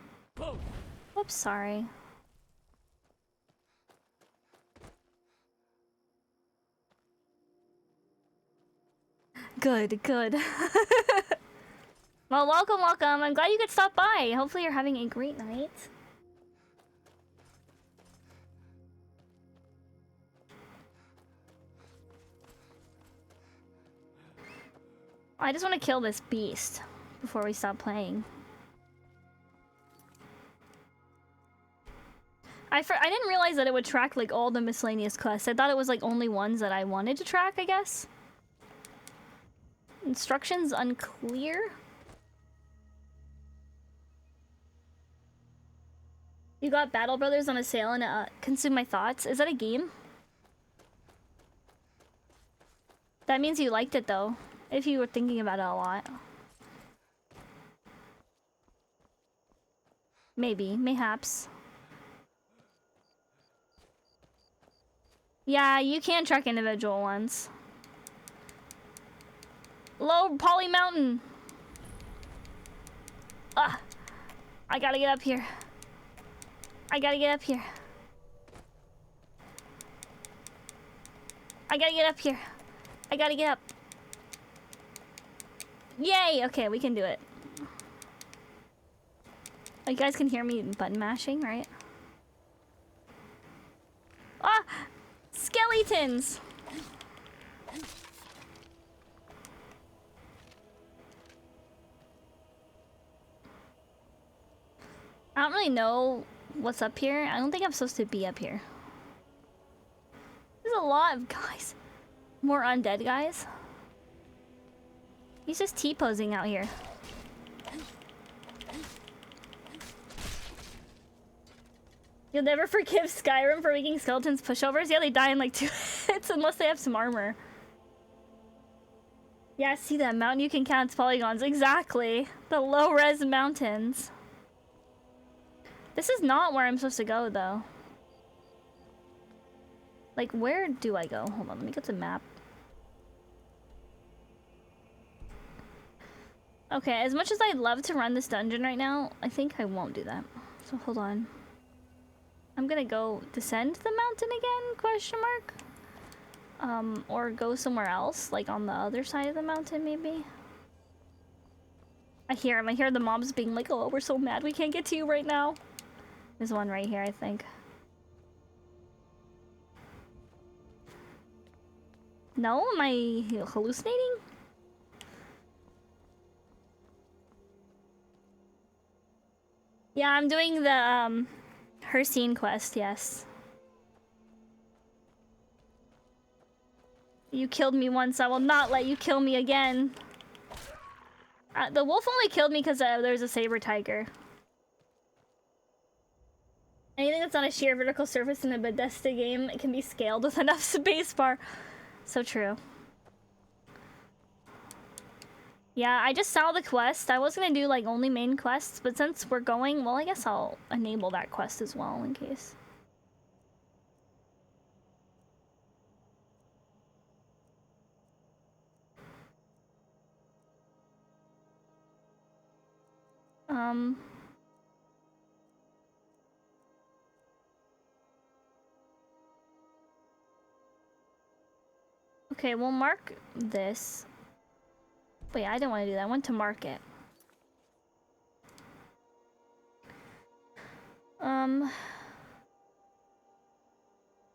Whoops, sorry. Good, good. Well, welcome, welcome. I'm glad you could stop by. Hopefully you're having a great night. I just want to kill this beast before we stop playing. I didn't realize that it would track like all the miscellaneous quests. I thought it was like only ones that I wanted to track, I guess. Instructions unclear. You got Battle Brothers on a sale and Consume My Thoughts. Is that a game? That means you liked it though. If you were thinking about it a lot. Maybe, mayhaps. Yeah, you can track individual ones. Low Poly Mountain. Ah, I gotta get up here. I gotta get up here. I gotta get up here. I gotta get up. Yay! Okay, we can do it. Oh, you guys can hear me button mashing, right? Ah! Skeletons! I don't really know what's up here. I don't think I'm supposed to be up here. There's a lot of guys. More undead guys. He's just T-posing out here. You'll never forgive Skyrim for making skeletons pushovers? Yeah, they die in like 2 hits unless they have some armor. Yeah, see that mountain? You can count its polygons. Exactly. The low-res mountains. This is not where I'm supposed to go, though. Like, where do I go? Hold on, let me get the map. Okay, as much as I'd love to run this dungeon right now, I think I won't do that. So hold on. I'm gonna go descend the mountain again, question mark? Or go somewhere else, like on the other side of the mountain maybe? I hear him. I hear the mobs being like, oh, we're so mad we can't get to you right now. There's one right here, I think. No? Am I hallucinating? Yeah, I'm doing the, her scene quest, yes. You killed me once, I will not let you kill me again. The wolf only killed me because there's a saber tiger. Anything that's on a sheer vertical surface in a Bethesda game, it can be scaled with enough spacebar. So true. Yeah, I just saw the quest. I was gonna do like only main quests, but since we're going, well, I guess I'll enable that quest as well in case. Okay, we'll mark this. Wait, I didn't want to do that. I want to mark it.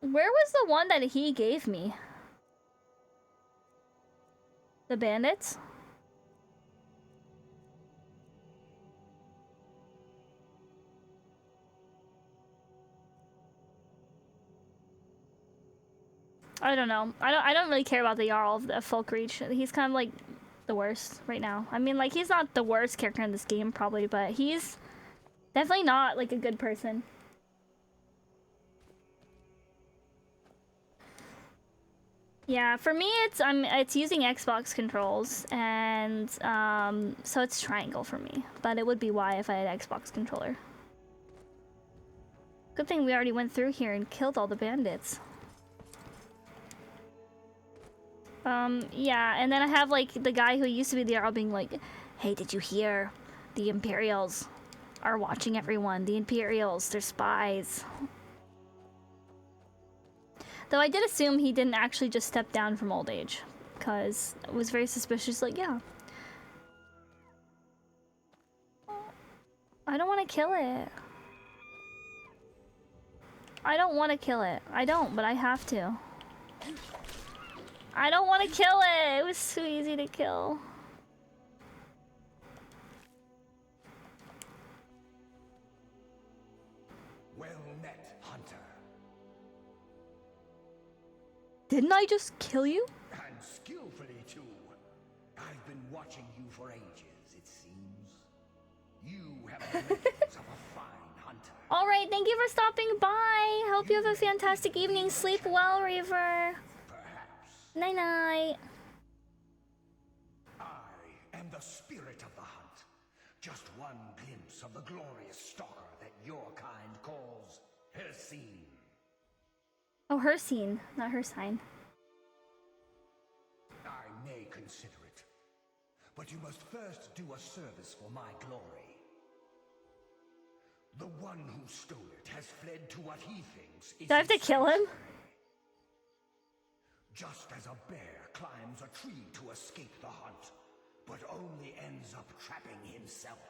Where was the one that he gave me? The bandits? I don't know. I don't really care about the Jarl of the Folkreach. He's kind of like the worst right now. I mean, like, he's not the worst character in this game probably, but he's definitely not like a good person. Yeah, for me it's using Xbox controls, and so it's triangle for me. But it would be Y if I had Xbox controller. Good thing we already went through here and killed all the bandits. Yeah, and then I have like the guy who used to be the Jarl being like, hey, did you hear? The Imperials are watching everyone. The Imperials, they're spies. Though I did assume he didn't actually just step down from old age, because it was very suspicious, like, yeah. I don't want to kill it. I don't want to kill it. I don't, but I have to. I don't want to kill it! It was too easy to kill. Well met, hunter. Didn't I just kill you? And skillfully, too. I've been watching you for ages, it seems. You have the makings of a fine hunter. Alright, thank you for stopping by. Hope you have a fantastic evening. Sleep well, Reaver. Night-night. I am the spirit of the hunt. Just one glimpse of the glorious stalker that your kind calls her scene. Oh, her scene, not her sign. I may consider it, but you must first do a service for my glory. The one who stole it has fled to what he thinks is... Do I have to kill him? Just as a bear climbs a tree to escape the hunt, but only ends up trapping himself.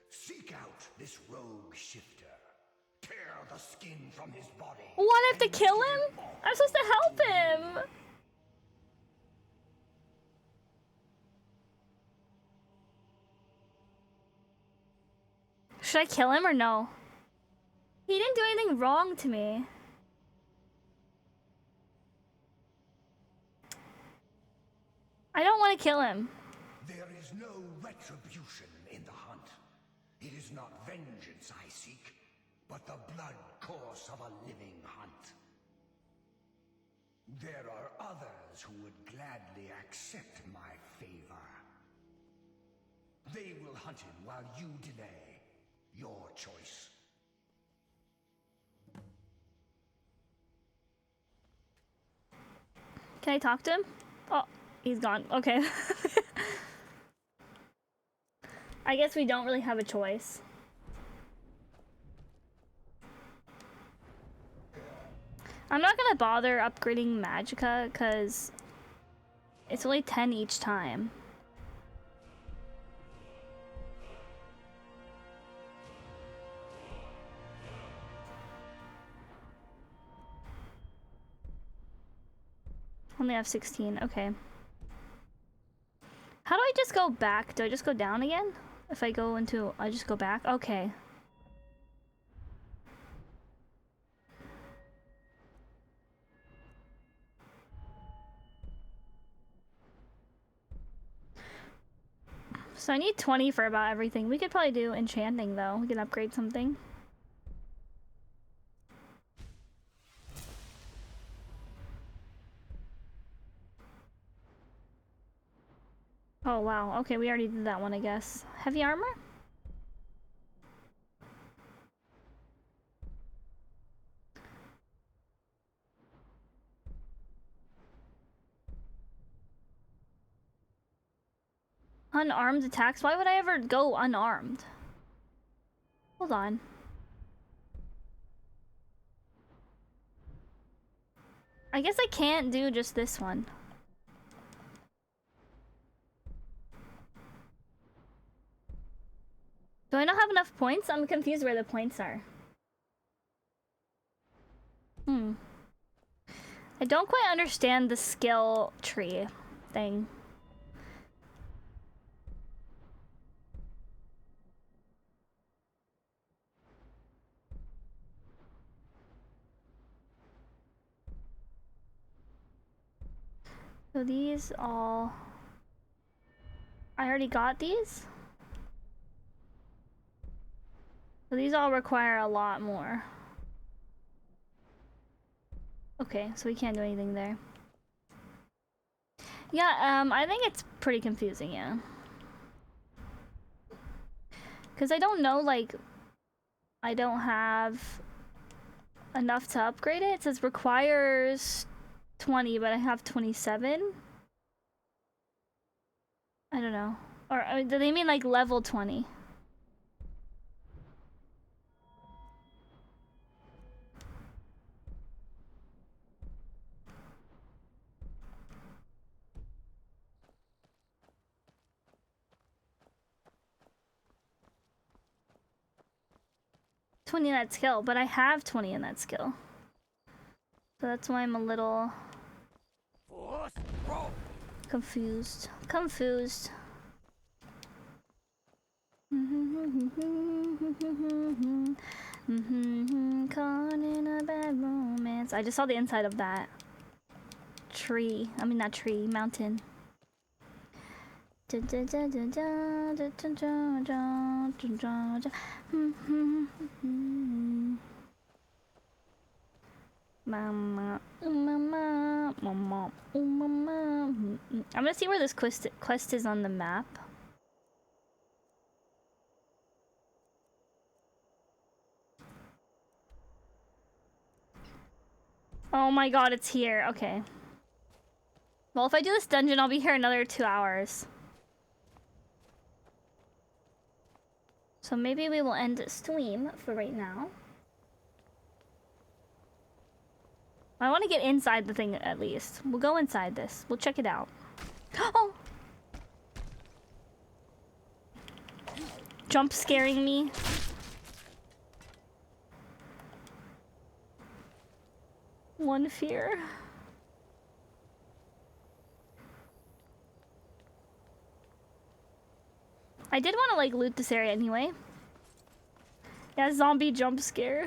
Seek out this rogue shifter. Tear the skin from his body. What, I have to kill him? I'm supposed to help him! Should I kill him or no? He didn't do anything wrong to me. I don't want to kill him. There is no retribution in the hunt. It is not vengeance I seek, but the blood course of a living hunt. There are others who would gladly accept my favor. They will hunt him while you delay. Your choice. Can I talk to him? Oh, he's gone. Okay. I guess we don't really have a choice. I'm not gonna bother upgrading Magicka because it's only 10 each time. Only have 16, okay. How do I just go back? Do I just go down again? If I go into, I just go back? Okay. So I need 20 for about everything. We could probably do enchanting though. We can upgrade something. Oh wow, okay, we already did that one, I guess. Heavy armor? Unarmed attacks? Why would I ever go unarmed? Hold on. I guess I can't do just this one. Do I not have enough points? I'm confused where the points are. I don't quite understand the skill tree thing. So these all... I already got these? So these all require a lot more. Okay, so we can't do anything there. Yeah, I think it's pretty confusing, yeah. Because I don't know, like... I don't have enough to upgrade it. It says requires 20, but I have 27. I don't know. Or do they mean like level 20? $20 in that skill, but I have 20 in that skill. So that's why I'm a little confused. Confused. Caught in a bad romance. I just saw the inside of that tree. I mean, not tree, mountain. Mama, mama, mama, mama. I'm gonna see where this quest is on the map. Oh my god, it's here. Okay. Well, if I do this dungeon, I'll be here another 2 hours. So maybe we will end stream for right now. I want to get inside the thing at least. We'll go inside this. We'll check it out. Oh! Jump scaring me. One fear. I did want to like loot this area anyway. Yeah, zombie jump scare.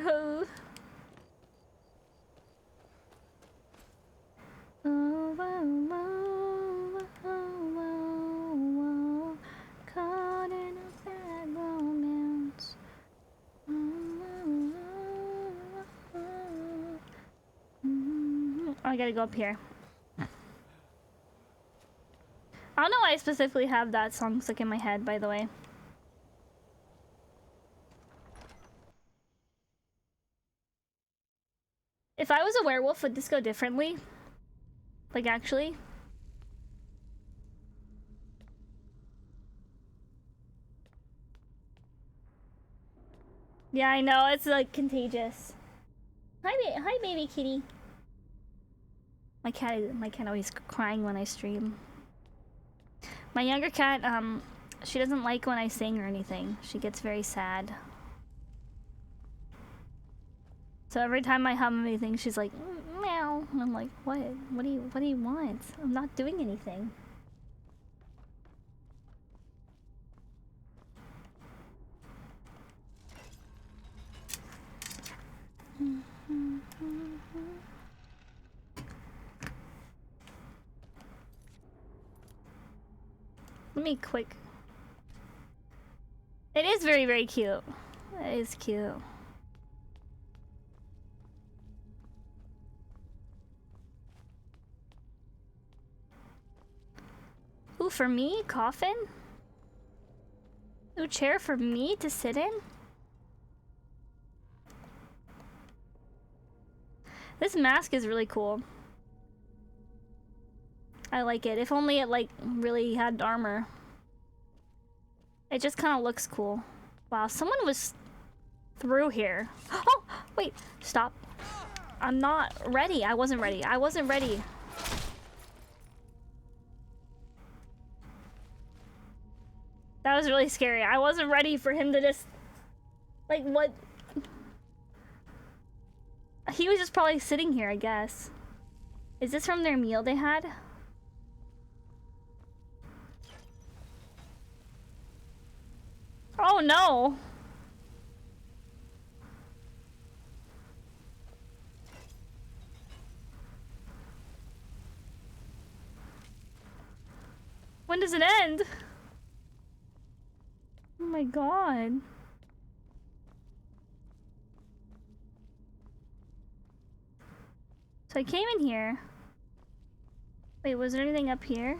Caught in a bad romance. I gotta go up here. I don't know why I specifically have that song stuck in my head, by the way. If I was a werewolf, would this go differently? Like, actually? Yeah, I know, it's like contagious. Hi, baby kitty. My cat always crying when I stream. My younger cat, she doesn't like when I sing or anything. She gets very sad. So every time I hum anything, she's like, meow. And I'm like, what? What do you want? I'm not doing anything. Let me quick. It is very, very cute. It is cute. Ooh, for me? Coffin? Ooh, chair for me to sit in? This mask is really cool. I like it. If only it, like, really had armor. It just kind of looks cool. Wow, someone was through here. Oh, wait, stop. I'm not ready. I wasn't ready. I wasn't ready. That was really scary. I wasn't ready for him to just... Like, what? He was just probably sitting here, I guess. Is this from their meal they had? Oh no! When does it end? Oh my god. So I came in here. Wait, was there anything up here?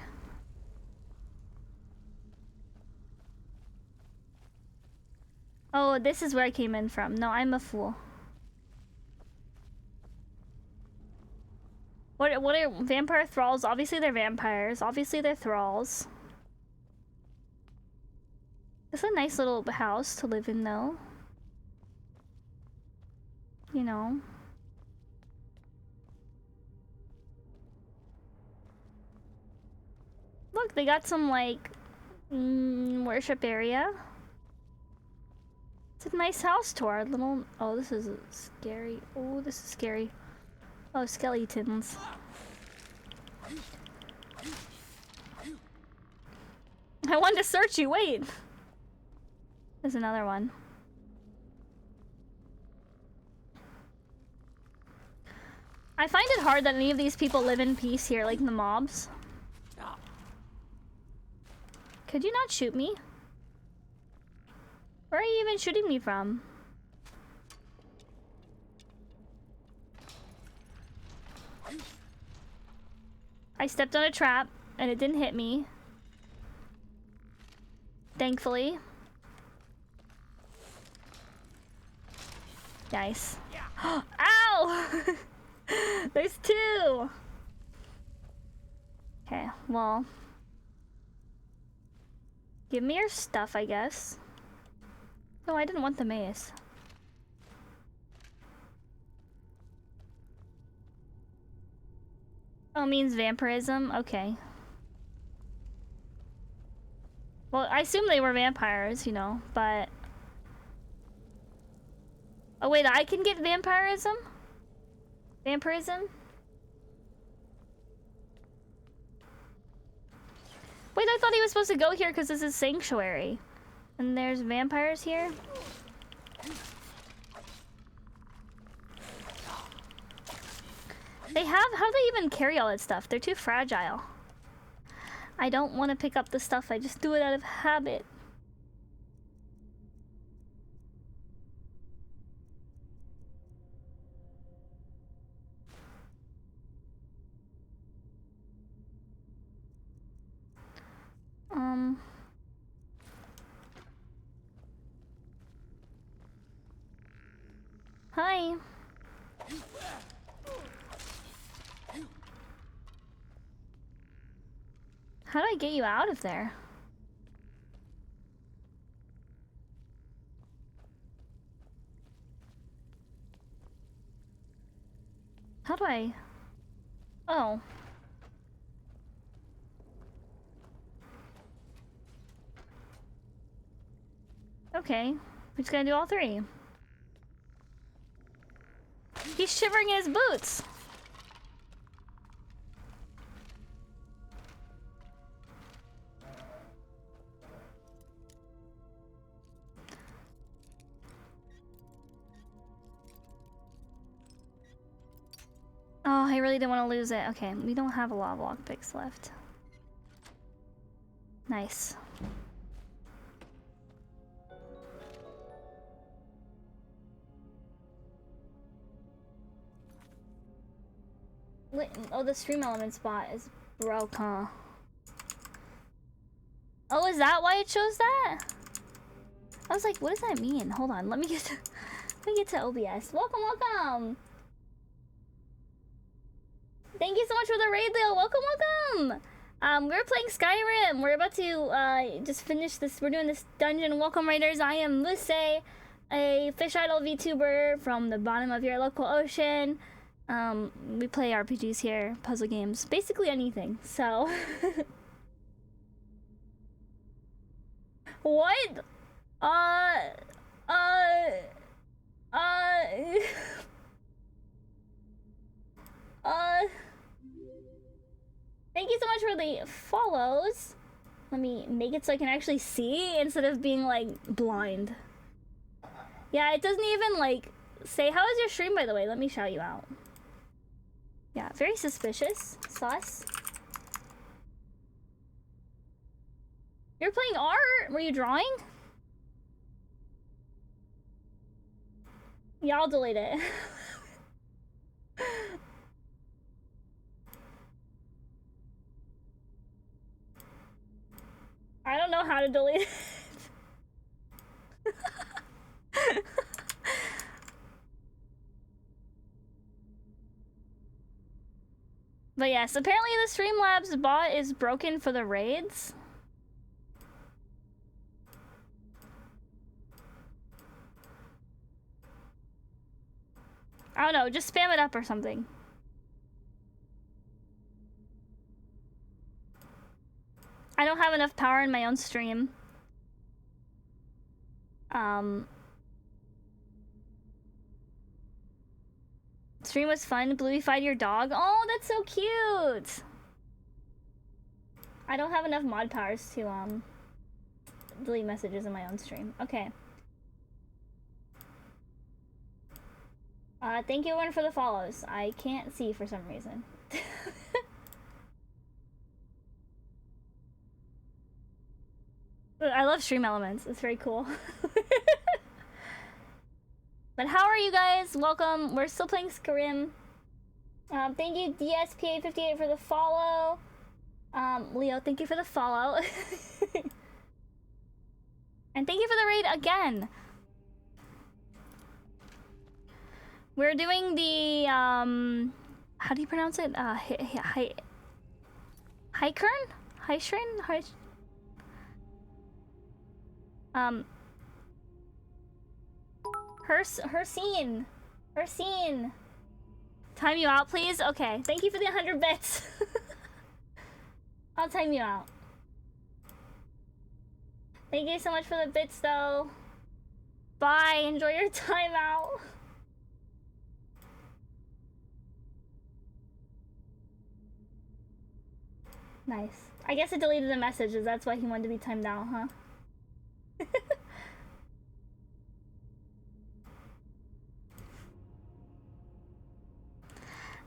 Oh, this is where I came in from. No, I'm a fool. What are vampire thralls? Obviously they're vampires. Obviously they're thralls. It's a nice little house to live in though. You know. Look, they got some like worship area. It's a nice house tour. Little. Oh, this is scary. Oh, this is scary. Oh, skeletons. I wanted to search you. Wait. There's another one. I find it hard that any of these people live in peace here, like the mobs. Could you not shoot me? Where are you even shooting me from? I stepped on a trap and it didn't hit me. Thankfully. Nice. Ow! There's two! Okay, well. Give me your stuff, I guess. No, I didn't want the mace. Oh, it means vampirism? Okay. Well, I assume they were vampires, you know, but... Oh, wait, I can get vampirism? Vampirism? Wait, I thought he was supposed to go here because this is sanctuary. And there's vampires here? They have... How do they even carry all that stuff? They're too fragile. I don't want to pick up the stuff. I just do it out of habit. Hi. How do I get you out of there? How do I... Oh. Okay. We're just gonna do all three. He's shivering in his boots! Oh, I really didn't want to lose it. Okay, we don't have a lot of lockpicks left. Nice. Wait, oh, the stream element spot is broke, huh? Oh, is that why it shows that? I was like, what does that mean? Hold on, let me get to OBS. Welcome, welcome! Thank you so much for the raid, Leo. Welcome, welcome! We're playing Skyrim. We're about to just finish this. We're doing this dungeon. Welcome, raiders. I am Musei, a fish idol VTuber from the bottom of your local ocean. We play RPGs here, puzzle games, basically anything. So, what? Thank you so much for the follows. Let me make it so I can actually see instead of being like blind. Yeah, it doesn't even like say, how is your stream, by the way? Let me shout you out. Yeah, very suspicious. Sus. You're playing art? Were you drawing? Yeah, I'll delete it. I don't know how to delete it. But yes, apparently the Streamlabs bot is broken for the raids. I don't know, just spam it up or something. I don't have enough power in my own stream. Stream was fun. Blueified your dog. Oh, that's so cute. I don't have enough mod powers to delete messages in my own stream. Okay. Thank you everyone for the follows. I can't see for some reason. I love stream elements. It's very cool. But how are you guys? Welcome. We're still playing Skyrim. Thank you DSPA58 for the follow. Leo, thank you for the follow. And thank you for the raid again. We're doing the how do you pronounce it? Hikern? Hishrin? Her scene. Time you out, please? Okay, thank you for the 100 bits. I'll time you out. Thank you so much for the bits, though. Bye, enjoy your time out. Nice. I guess it deleted the messages, that's why he wanted to be timed out, huh?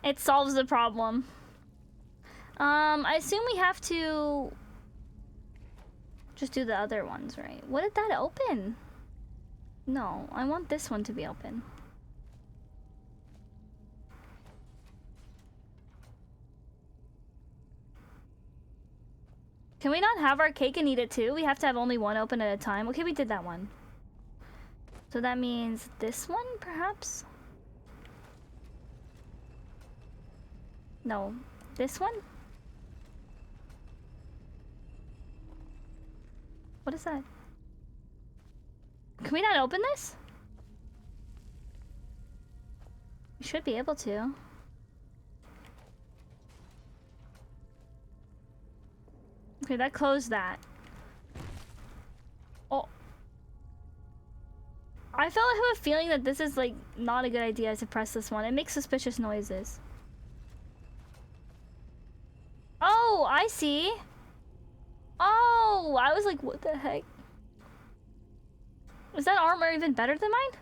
It solves the problem. I assume we have to just do the other ones, right? What did that open? No, I want this one to be open. Can we not have our cake and eat it too? We have to have only one open at a time. Okay, we did that one. So that means this one, perhaps? No, this one? What is that? Can we not open this? We should be able to. Okay, that closed that. Oh. I have a feeling that this is like not a good idea to press this one. It makes suspicious noises. Oh, I see. Oh, I was like, what the heck? Is that armor even better than mine?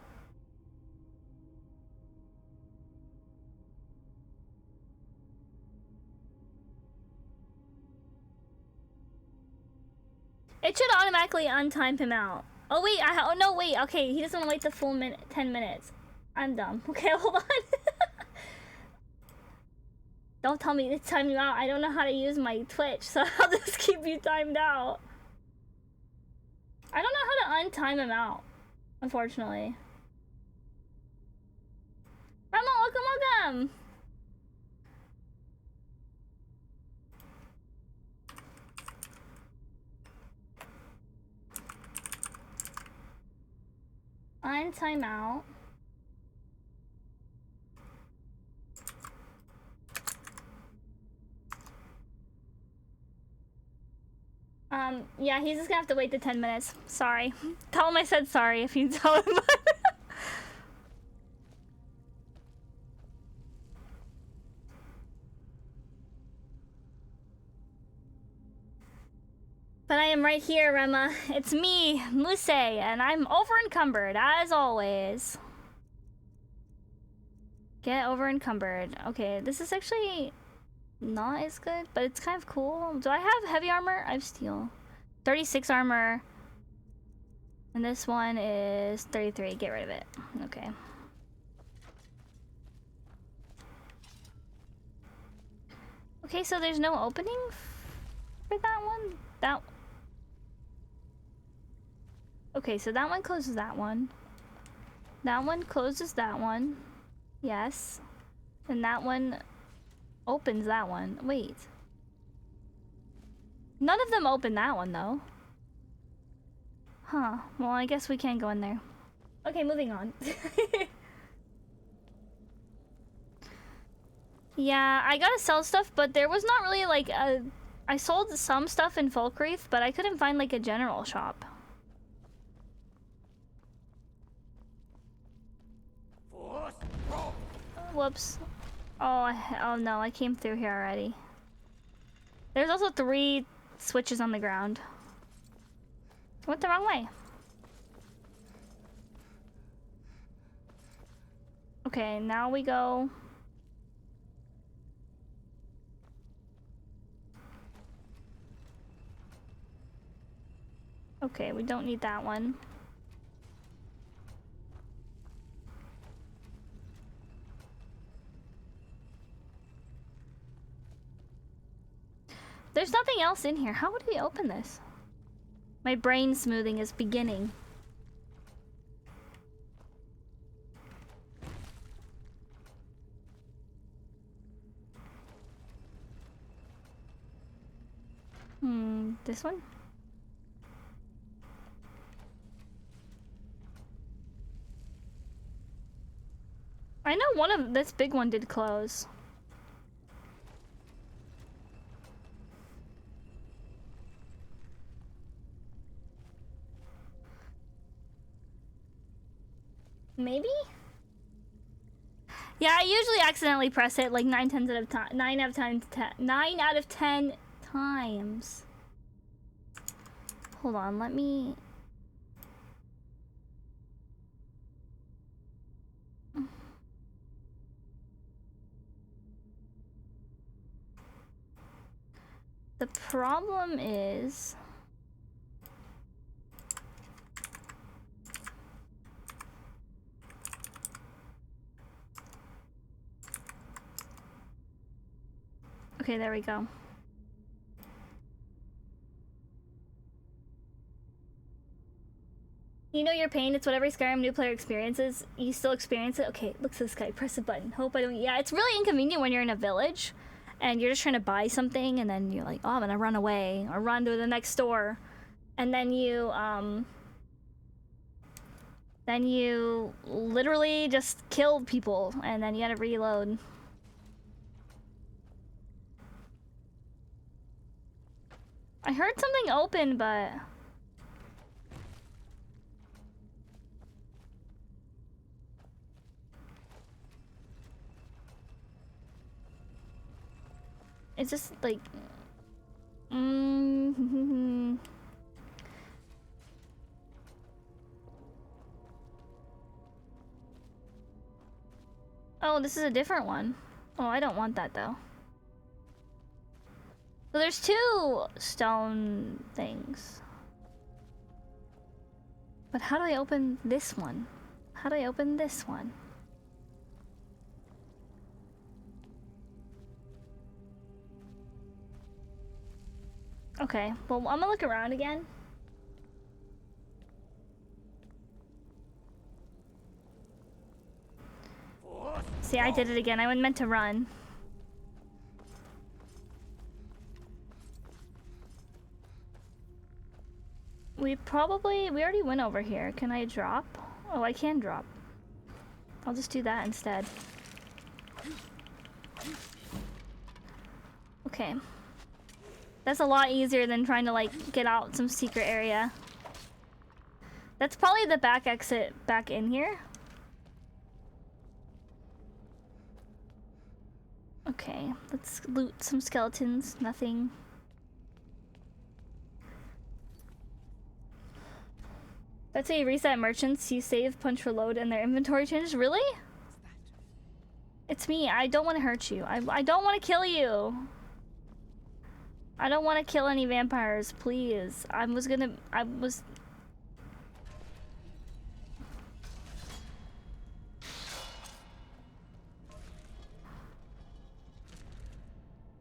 It should automatically untime him out. Oh wait, oh no, wait, okay, he doesn't want to wait the full 10 minutes. I'm dumb. Okay, hold on. Don't tell me to time you out. I don't know how to use my Twitch, so I'll just keep you timed out. I don't know how to untime him out, unfortunately. Rama, welcome, welcome! Untime out. Yeah, he's just gonna have to wait the 10 minutes. Sorry. Tell him I said sorry if you tell him. But I am right here, Rema. It's me, Musei, and I'm over encumbered, as always. Get over encumbered. Okay, this is actually not as good, but it's kind of cool. Do I have heavy armor? I have steel. 36 armor. And this one is 33. Get rid of it. Okay. Okay, so there's no opening for that one? Okay, so that one closes that one. That one closes that one. Yes. And that one opens that one. Wait. None of them open that one, though. Huh. Well, I guess we can't go in there. Okay, moving on. Yeah, I gotta sell stuff, but there was not really like a... I sold some stuff in Falkreath, but I couldn't find like a general shop. Whoops. Oh no, I came through here already. There's also 3 switches on the ground. Went the wrong way. Okay, now we go... Okay, we don't need that one. There's nothing else in here. How would we open this? My brain smoothing is beginning. This one? I know one of this big one did close. Maybe? Yeah, I usually accidentally press it like 9 out of 10 times. Hold on, let me... The problem is... Okay, there we go. You know your pain, it's what every Skyrim new player experiences. You still experience it? Okay, look to this guy, press a button. Hope I don't... Yeah, it's really inconvenient when you're in a village and you're just trying to buy something and then you're like, oh, I'm gonna run away or run to the next store. And then you literally just killed people and then you had to reload. I heard something open, but... It's just like... Oh, this is a different one. Oh, I don't want that though. So there's two stone things. But how do I open this one? How do I open this one? Okay, well, I'm gonna look around again. See, I did it again. I wasn't meant to run. We already went over here. Can I drop? Oh, I can drop. I'll just do that instead. Okay. That's a lot easier than trying to, like, get out some secret area. That's probably the back exit back in here. Okay, let's loot some skeletons. Nothing. That's how you reset merchants. You save, punch, reload, and their inventory changes. Really? It's me. I don't want to hurt you. I don't want to kill you. I don't want to kill any vampires, please.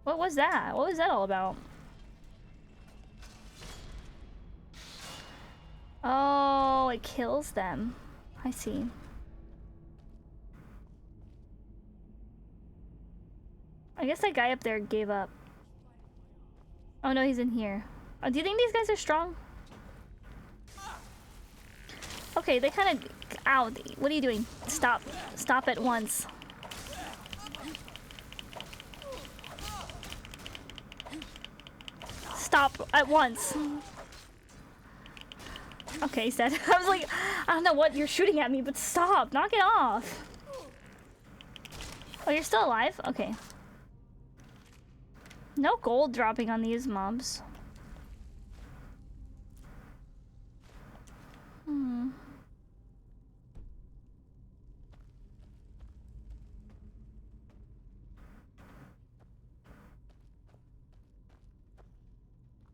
What was that? What was that all about? Oh, it kills them. I see. I guess that guy up there gave up. Oh no, he's in here. Oh, do you think these guys are strong? Okay, they kind of... Ow, what are you doing? Stop. Stop at once. Stop at once. Okay, he said. I was like, I don't know what you're shooting at me, but stop. Knock it off. Oh, you're still alive? Okay. No gold dropping on these mobs.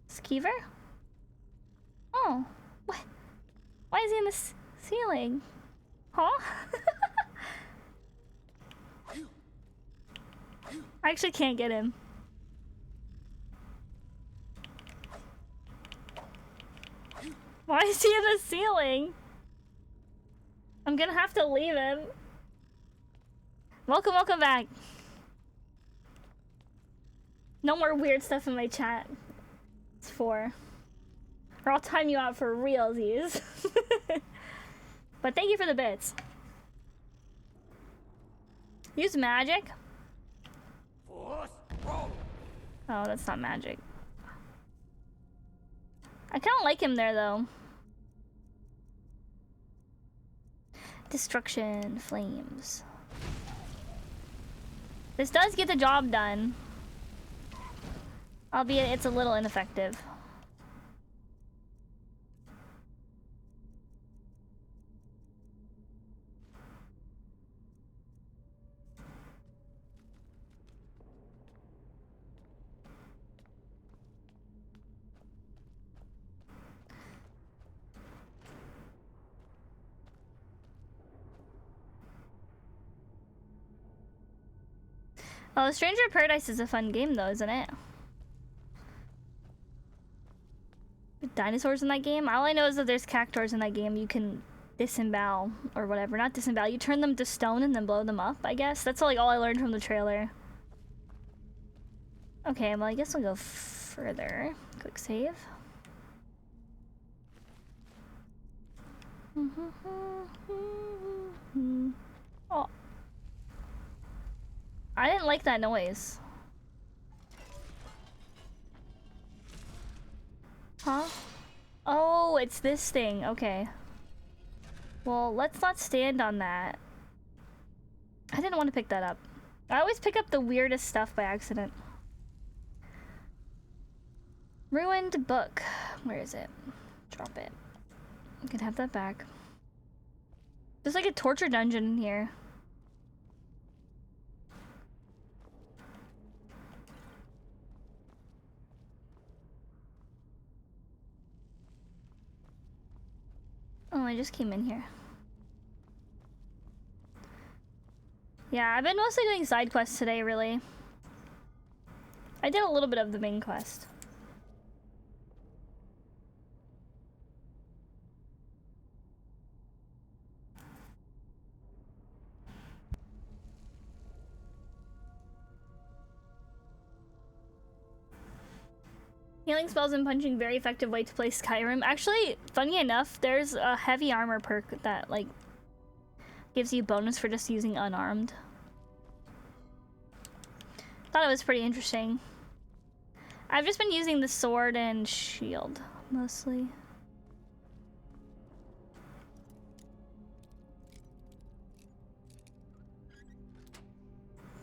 Skeever? Oh. What? Why is he in the ceiling? Huh? I actually can't get him. Why is he in the ceiling? I'm gonna have to leave him. Welcome, welcome back. No more weird stuff in my chat. It's 4. Or I'll time you out for realsies. But thank you for the bits. Use magic? Oh, that's not magic. I kind of like him there, though. Destruction, flames. This does get the job done. Albeit it's a little ineffective. Well, Stranger of Paradise is a fun game, though, isn't it? Dinosaurs in that game? All I know is that there's cactuars in that game. You can disembowel or whatever. Not disembowel. You turn them to stone and then blow them up, I guess. That's all I learned from the trailer. Okay, well, I guess I'll go further. Quick save. Oh. I didn't like that noise. Huh? Oh, it's this thing. Okay. Well, let's not stand on that. I didn't want to pick that up. I always pick up the weirdest stuff by accident. Ruined book. Where is it? Drop it. You can have that back. There's like a torture dungeon in here. Oh, I just came in here. Yeah, I've been mostly doing side quests today, really. I did a little bit of the main quest. Healing spells and punching, very effective way to play Skyrim. Actually, funny enough, there's a heavy armor perk that, like, gives you bonus for just using unarmed. Thought it was pretty interesting. I've just been using the sword and shield, mostly.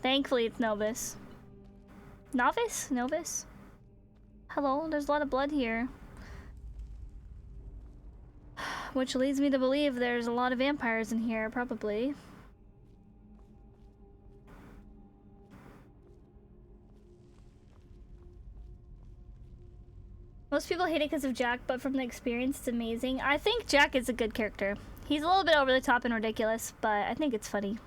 Thankfully, it's Novice. Novice? Novice? Hello, there's a lot of blood here. Which leads me to believe there's a lot of vampires in here, probably. Most people hate it because of Jack, but from the experience, it's amazing. I think Jack is a good character. He's a little bit over the top and ridiculous, but I think it's funny.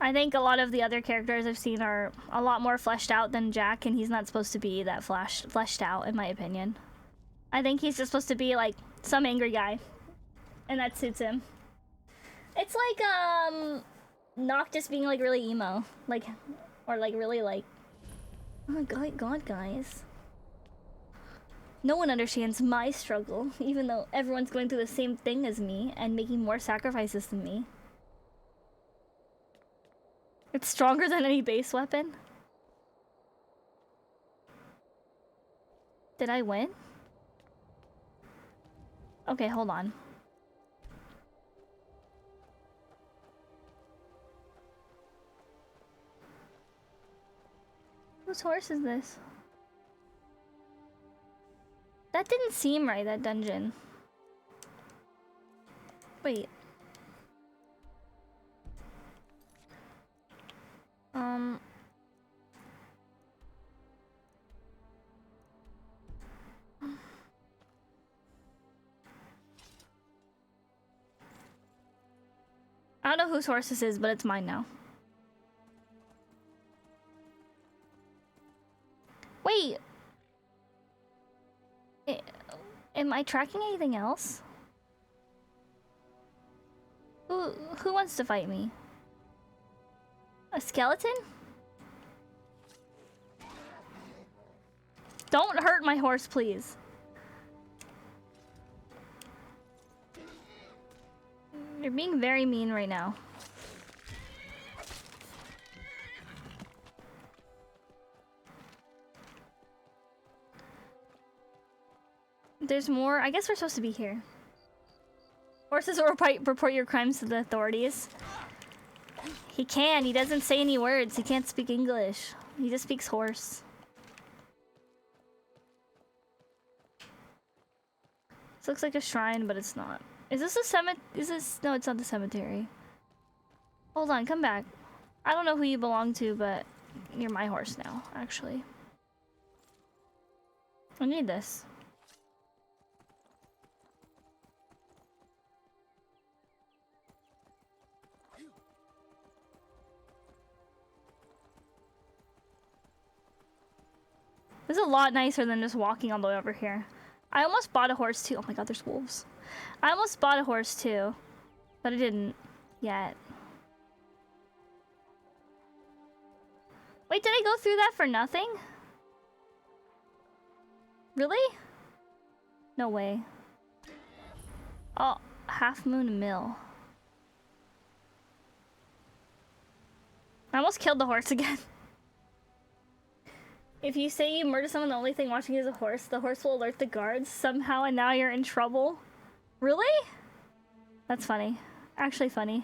I think a lot of the other characters I've seen are a lot more fleshed out than Jack, and he's not supposed to be that fleshed out, in my opinion. I think he's just supposed to be, like, some angry guy, and that suits him. It's like, Noctis being, like, really emo. Like, or, like, really, like... Oh, God, guys. No one understands my struggle, even though everyone's going through the same thing as me, and making more sacrifices than me. It's stronger than any base weapon. Did I win? Okay, hold on. Whose horse is this? That didn't seem right, that dungeon. Wait. I don't know whose horse this is, but it's mine now. Wait! Am I tracking anything else? Who wants to fight me? A skeleton? Don't hurt my horse, please. You're being very mean right now. There's more. I guess we're supposed to be here. Horses will report your crimes to the authorities. He can. He doesn't say any words. He can't speak English. He just speaks horse. This looks like a shrine, but it's not. Is this a cemetery? Is this... No, it's not the cemetery. Hold on, come back. I don't know who you belong to, but you're my horse now, actually. I need this. This is a lot nicer than just walking all the way over here. I almost bought a horse too. Oh my god, there's wolves. I almost bought a horse too, but I didn't yet. Wait, did I go through that for nothing? Really? No way. Oh, Half Moon Mill. I almost killed the horse again. If you say you murder someone, the only thing watching is a horse, the horse will alert the guards somehow and now you're in trouble. Really? That's funny. Actually funny.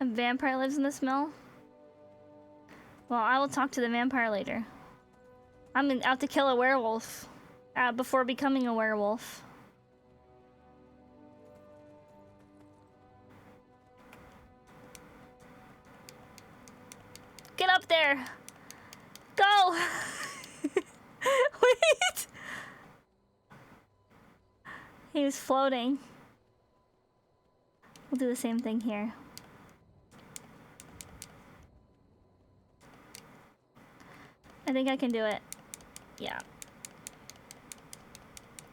A vampire lives in this mill? Well, I will talk to the vampire later. I'm out to kill a werewolf before becoming a werewolf. Get up there! Go! Wait! He was floating. We'll do the same thing here. I think I can do it. Yeah.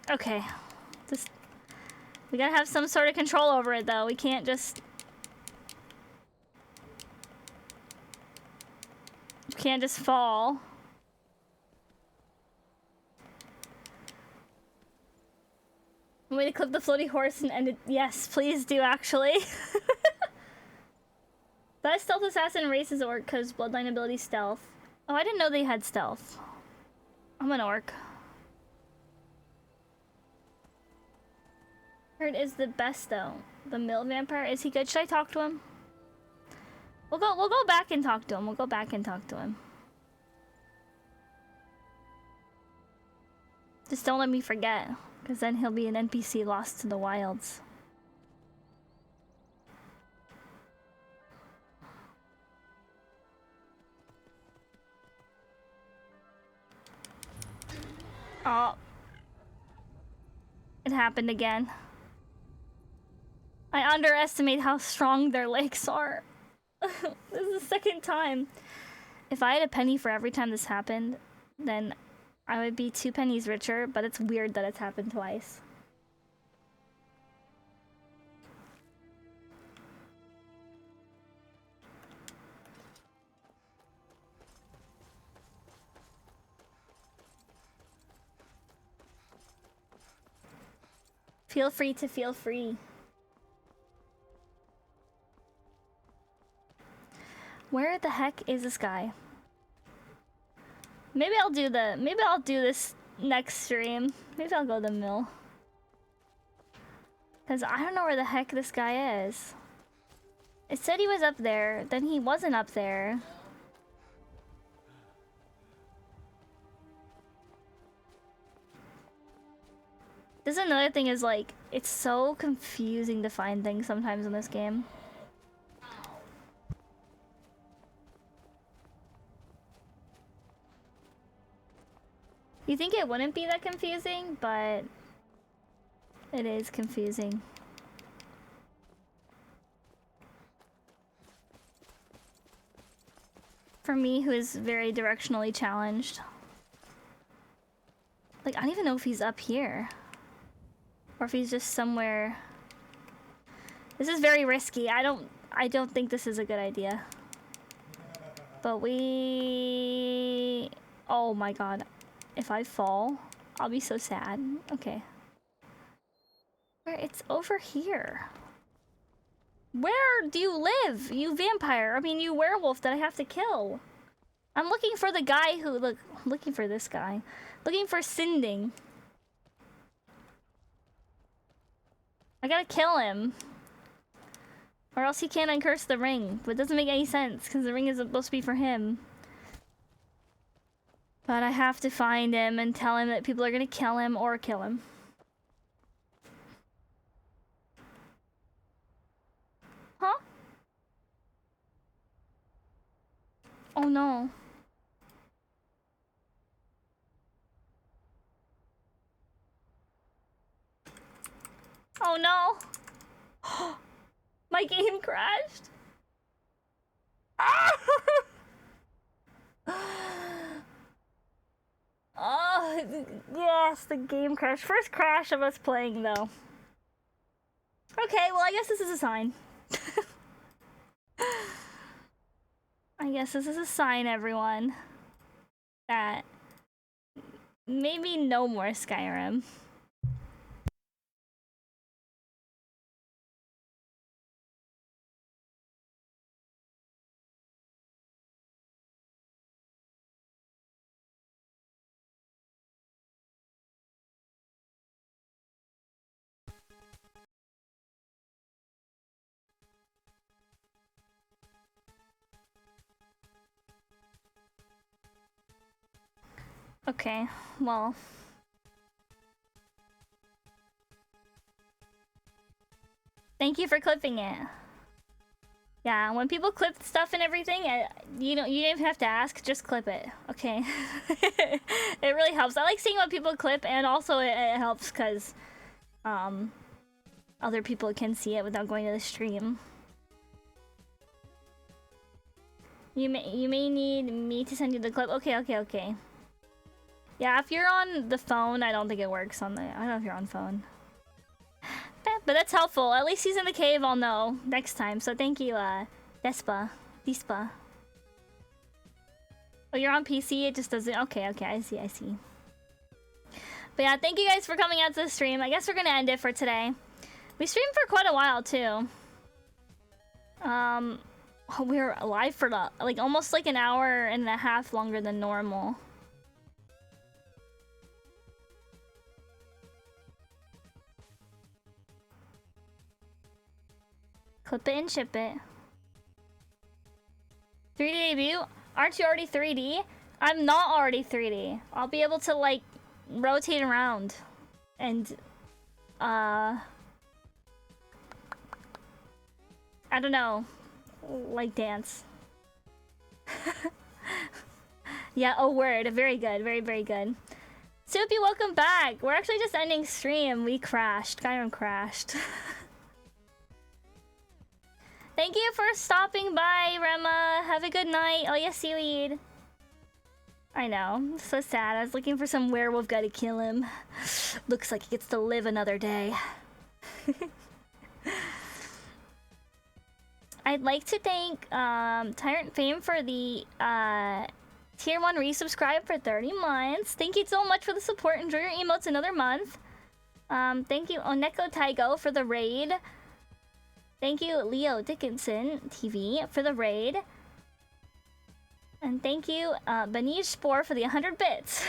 Okay. We gotta have some sort of control over it, though. We can't just... You can't just fall. Want me to clip the floaty horse and end it? Yes, please do, actually. That stealth assassin races orc because bloodline ability stealth. Oh, I didn't know they had stealth. I'm an orc. Heard is the best though. The mill vampire, is he good? Should I talk to him? We'll go back and talk to him. We'll go back and talk to him. Just don't let me forget, because then he'll be an NPC lost to the wilds. Oh. It happened again. I underestimate how strong their legs are. This is the second time. If I had a penny for every time this happened, then I would be 2 pennies richer, but it's weird that it's happened twice. Feel free to feel free. Where the heck is this guy? Maybe I'll do this next stream. Maybe I'll go to the mill. Cause I don't know where the heck this guy is. It said he was up there, then he wasn't up there. This is another thing, is like, it's so confusing to find things sometimes in this game. You think it wouldn't be that confusing, but it is confusing. For me, who is very directionally challenged. Like, I don't even know if he's up here. Or if he's just somewhere. This is very risky. I don't think this is a good idea. But we... Oh my god. If I fall, I'll be so sad. Okay. Where? It's over here. Where do you live, you vampire? I mean, you werewolf that I have to kill. I'm looking for the guy who... Look, I'm looking for this guy. Looking for Sinding. I gotta kill him. Or else he can't uncurse the ring. But it doesn't make any sense, because the ring is supposed to be for him. But I have to find him and tell him that people are gonna kill him or kill him. Huh? Oh no. Oh no! My game crashed! Ah! Oh, yes, the game crashed. First crash of us playing, though. Okay, well, I guess this is a sign. I guess this is a sign, everyone, that maybe no more Skyrim. Okay, well. Thank you for clipping it. Yeah, when people clip stuff and everything, you don't even have to ask, just clip it. Okay. It really helps. I like seeing what people clip, and also it helps because other people can see it without going to the stream. You may need me to send you the clip. Okay. Yeah, if you're on the phone, I don't think it works on the. I don't know if you're on phone. But that's helpful. At least he's in the cave, I'll know next time. So thank you, Despa. Oh, you're on PC? It just doesn't... Okay, I see. But yeah, thank you guys for coming out to the stream. I guess we're gonna end it for today. We streamed for quite a while, too. We were live for, like, almost like an hour and a half longer than normal. Clip it and ship it. 3D debut? Aren't you already 3D? I'm not already 3D. I'll be able to, like, rotate around. And, I don't know. Like, dance. Yeah, oh, word. Very good. Very good. Soupy, welcome back. We're actually just ending stream. We crashed. Skyrim crashed. Thank you for stopping by, Rema. Have a good night. Oh, yes, seaweed. I know. So sad. I was looking for some werewolf guy to kill him. Looks like he gets to live another day. I'd like to thank Tyrant Fame for the Tier 1 resubscribe for 30 months. Thank you so much for the support. Enjoy your emotes another month. Thank you, Oneko Taigo, for the raid. Thank you, Leo Dickinson TV, for the raid. And thank you, Benij Spore, for the 100 bits.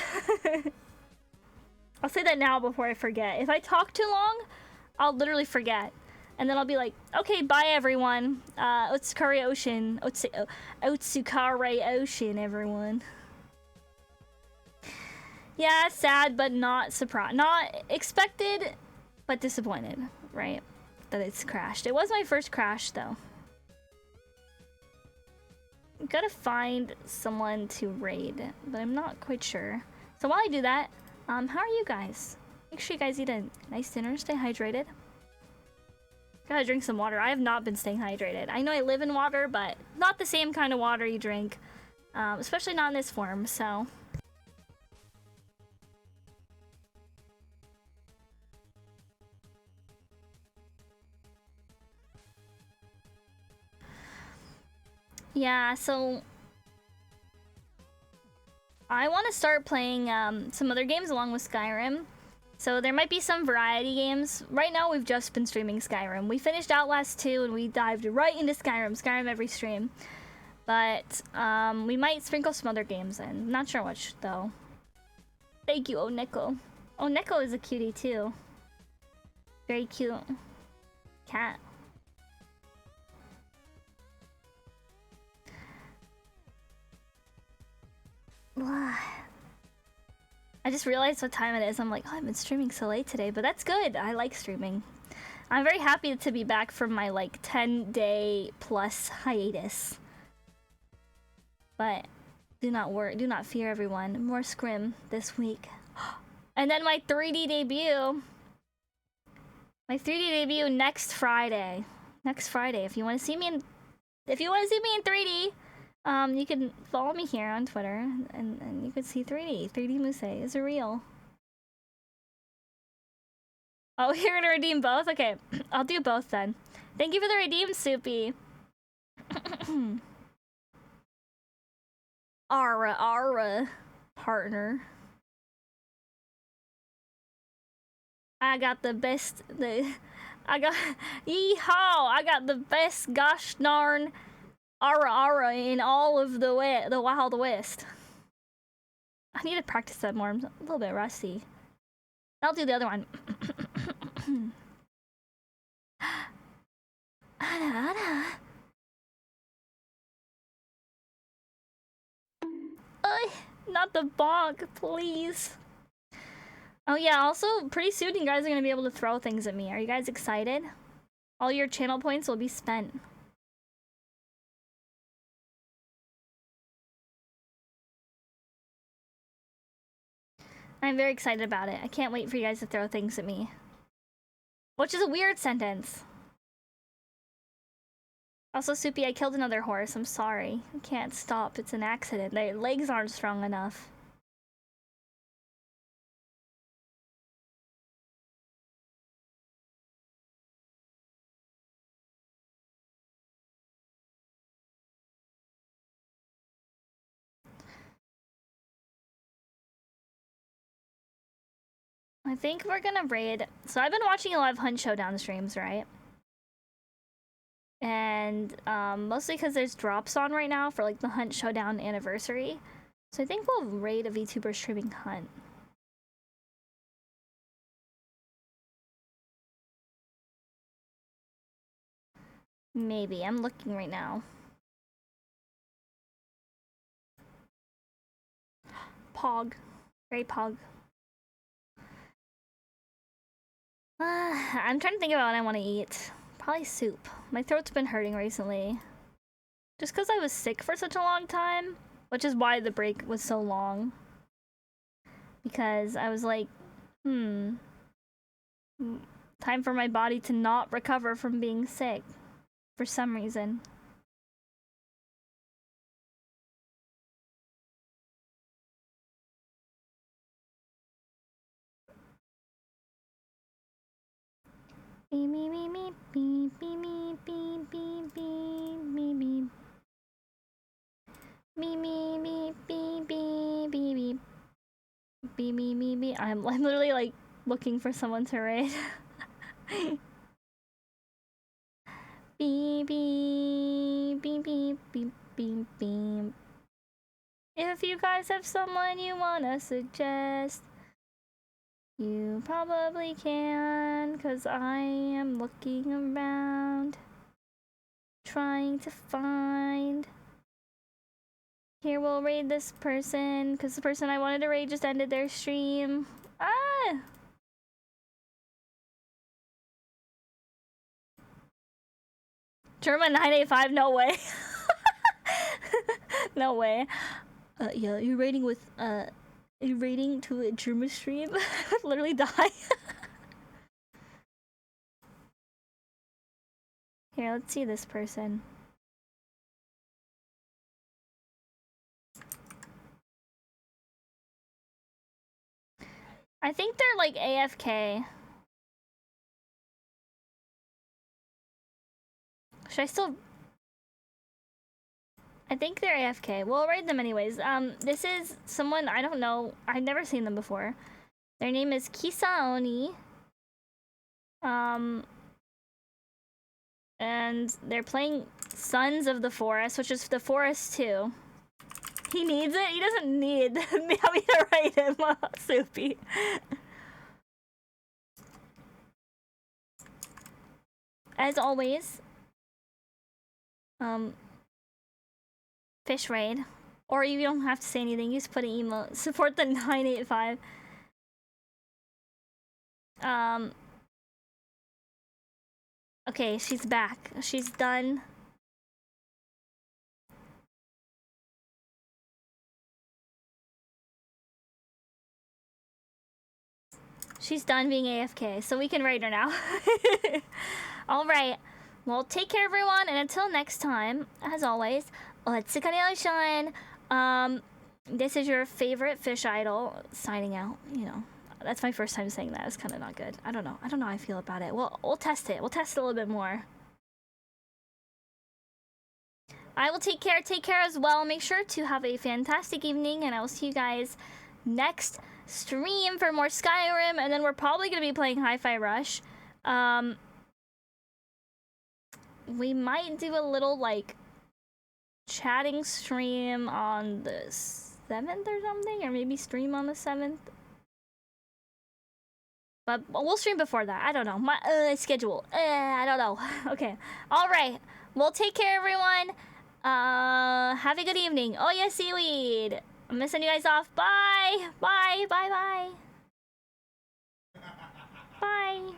I'll say that now before I forget. If I talk too long, I'll literally forget. And then I'll be like, okay, bye everyone. Otsukare Ocean. Otsukare Ocean, everyone. Yeah, sad, but not surprised. Not expected, but disappointed, right? That it's crashed. It was my first crash, though. Gotta find someone to raid, but I'm not quite sure. So while I do that, how are you guys? Make sure you guys eat a nice dinner, stay hydrated. Gotta drink some water. I have not been staying hydrated. I know I live in water, but not the same kind of water you drink. Especially not in this form, so... Yeah, so... I want to start playing some other games along with Skyrim. So there might be some variety games. Right now we've just been streaming Skyrim. We finished Outlast 2 and we dived right into Skyrim. Skyrim every stream. But we might sprinkle some other games in. Not sure which though. Thank you, Oneko. Oneko is a cutie too. Very cute. Cat. I just realized what time it is. I'm like, oh, I've been streaming so late today, but that's good. I like streaming. I'm very happy to be back from my like 10-day plus hiatus. But do not worry, do not fear, everyone. More scrim this week. And then my 3D debut. My 3D debut next Friday. Next Friday. If you want to see me in 3D, you can follow me here on Twitter, and you can see 3D. 3D Musei is real. Oh, you're gonna redeem both? Okay, I'll do both then. Thank you for the redeem, Soupy. Ara, partner. I got the best, yeehaw! I got the best gosh darn Ara in all of the Wild West. I need to practice that more. I'm a little bit rusty. I'll do the other one. Ara. Not the bonk, please. Oh yeah, also, pretty soon you guys are gonna be able to throw things at me. Are you guys excited? All your channel points will be spent. I'm very excited about it. I can't wait for you guys to throw things at me. Which is a weird sentence. Also, Soupy, I killed another horse. I'm sorry. I can't stop. It's an accident. Their legs aren't strong enough. I think we're gonna raid. So I've been watching a lot of Hunt Showdown streams, right? And mostly because there's drops on right now for like the Hunt Showdown anniversary. So I think we'll raid a VTuber streaming Hunt. Maybe. I'm looking right now. Pog. Very Pog. I'm trying to think about what I want to eat. Probably soup. My throat's been hurting recently. Just because I was sick for such a long time. Which is why the break was so long. Because I was like, time for my body to not recover from being sick. For some reason. Beep beep beep beep beep beep beep beep beep beep. Beep beep beep beep beep beep. Beep beep beep beep. I'm literally like looking for someone to raid. Beep beep beep beep beep beep beep. If you guys have someone you wanna suggest, you probably can, 'cause I am looking around, trying to find. Here, we'll raid this person, 'cause the person I wanted to raid just ended their stream. Ah! German 985, no way. No way. Yeah, you're raiding with, you're raiding to a German stream? I would literally die. Here, let's see this person. I think they're like AFK. Should I still... I think they're AFK. We'll raid them anyways. This is someone, I don't know. I've never seen them before. Their name is Kisaoni. And they're playing Sons of the Forest, which is the Forest 2. He needs it? He doesn't need me to raid him, Soupy. As always, fish raid. Or you don't have to say anything, you just put an emote. Support the 985. Okay, she's back. She's done. She's done being AFK, so we can raid her now. Alright. Well, take care, everyone, and until next time, as always, Otsukareoshon. This is your favorite fish idol signing out, you know. That's my first time saying that. It's kind of not good. I don't know. I don't know how I feel about it. Well, we'll test it. We'll test it a little bit more. I will take care. Take care as well. Make sure to have a fantastic evening, and I will see you guys next stream for more Skyrim, and then we're probably going to be playing Hi-Fi Rush. We might do a little, like, chatting stream on the 7th or something, or maybe stream on the 7th. But we'll stream before that. I don't know. My schedule. I don't know. Okay. All right. Well, take care, everyone. Have a good evening. Oh, yeah, seaweed. I'm gonna send you guys off. Bye! Bye! Bye! Bye! Bye!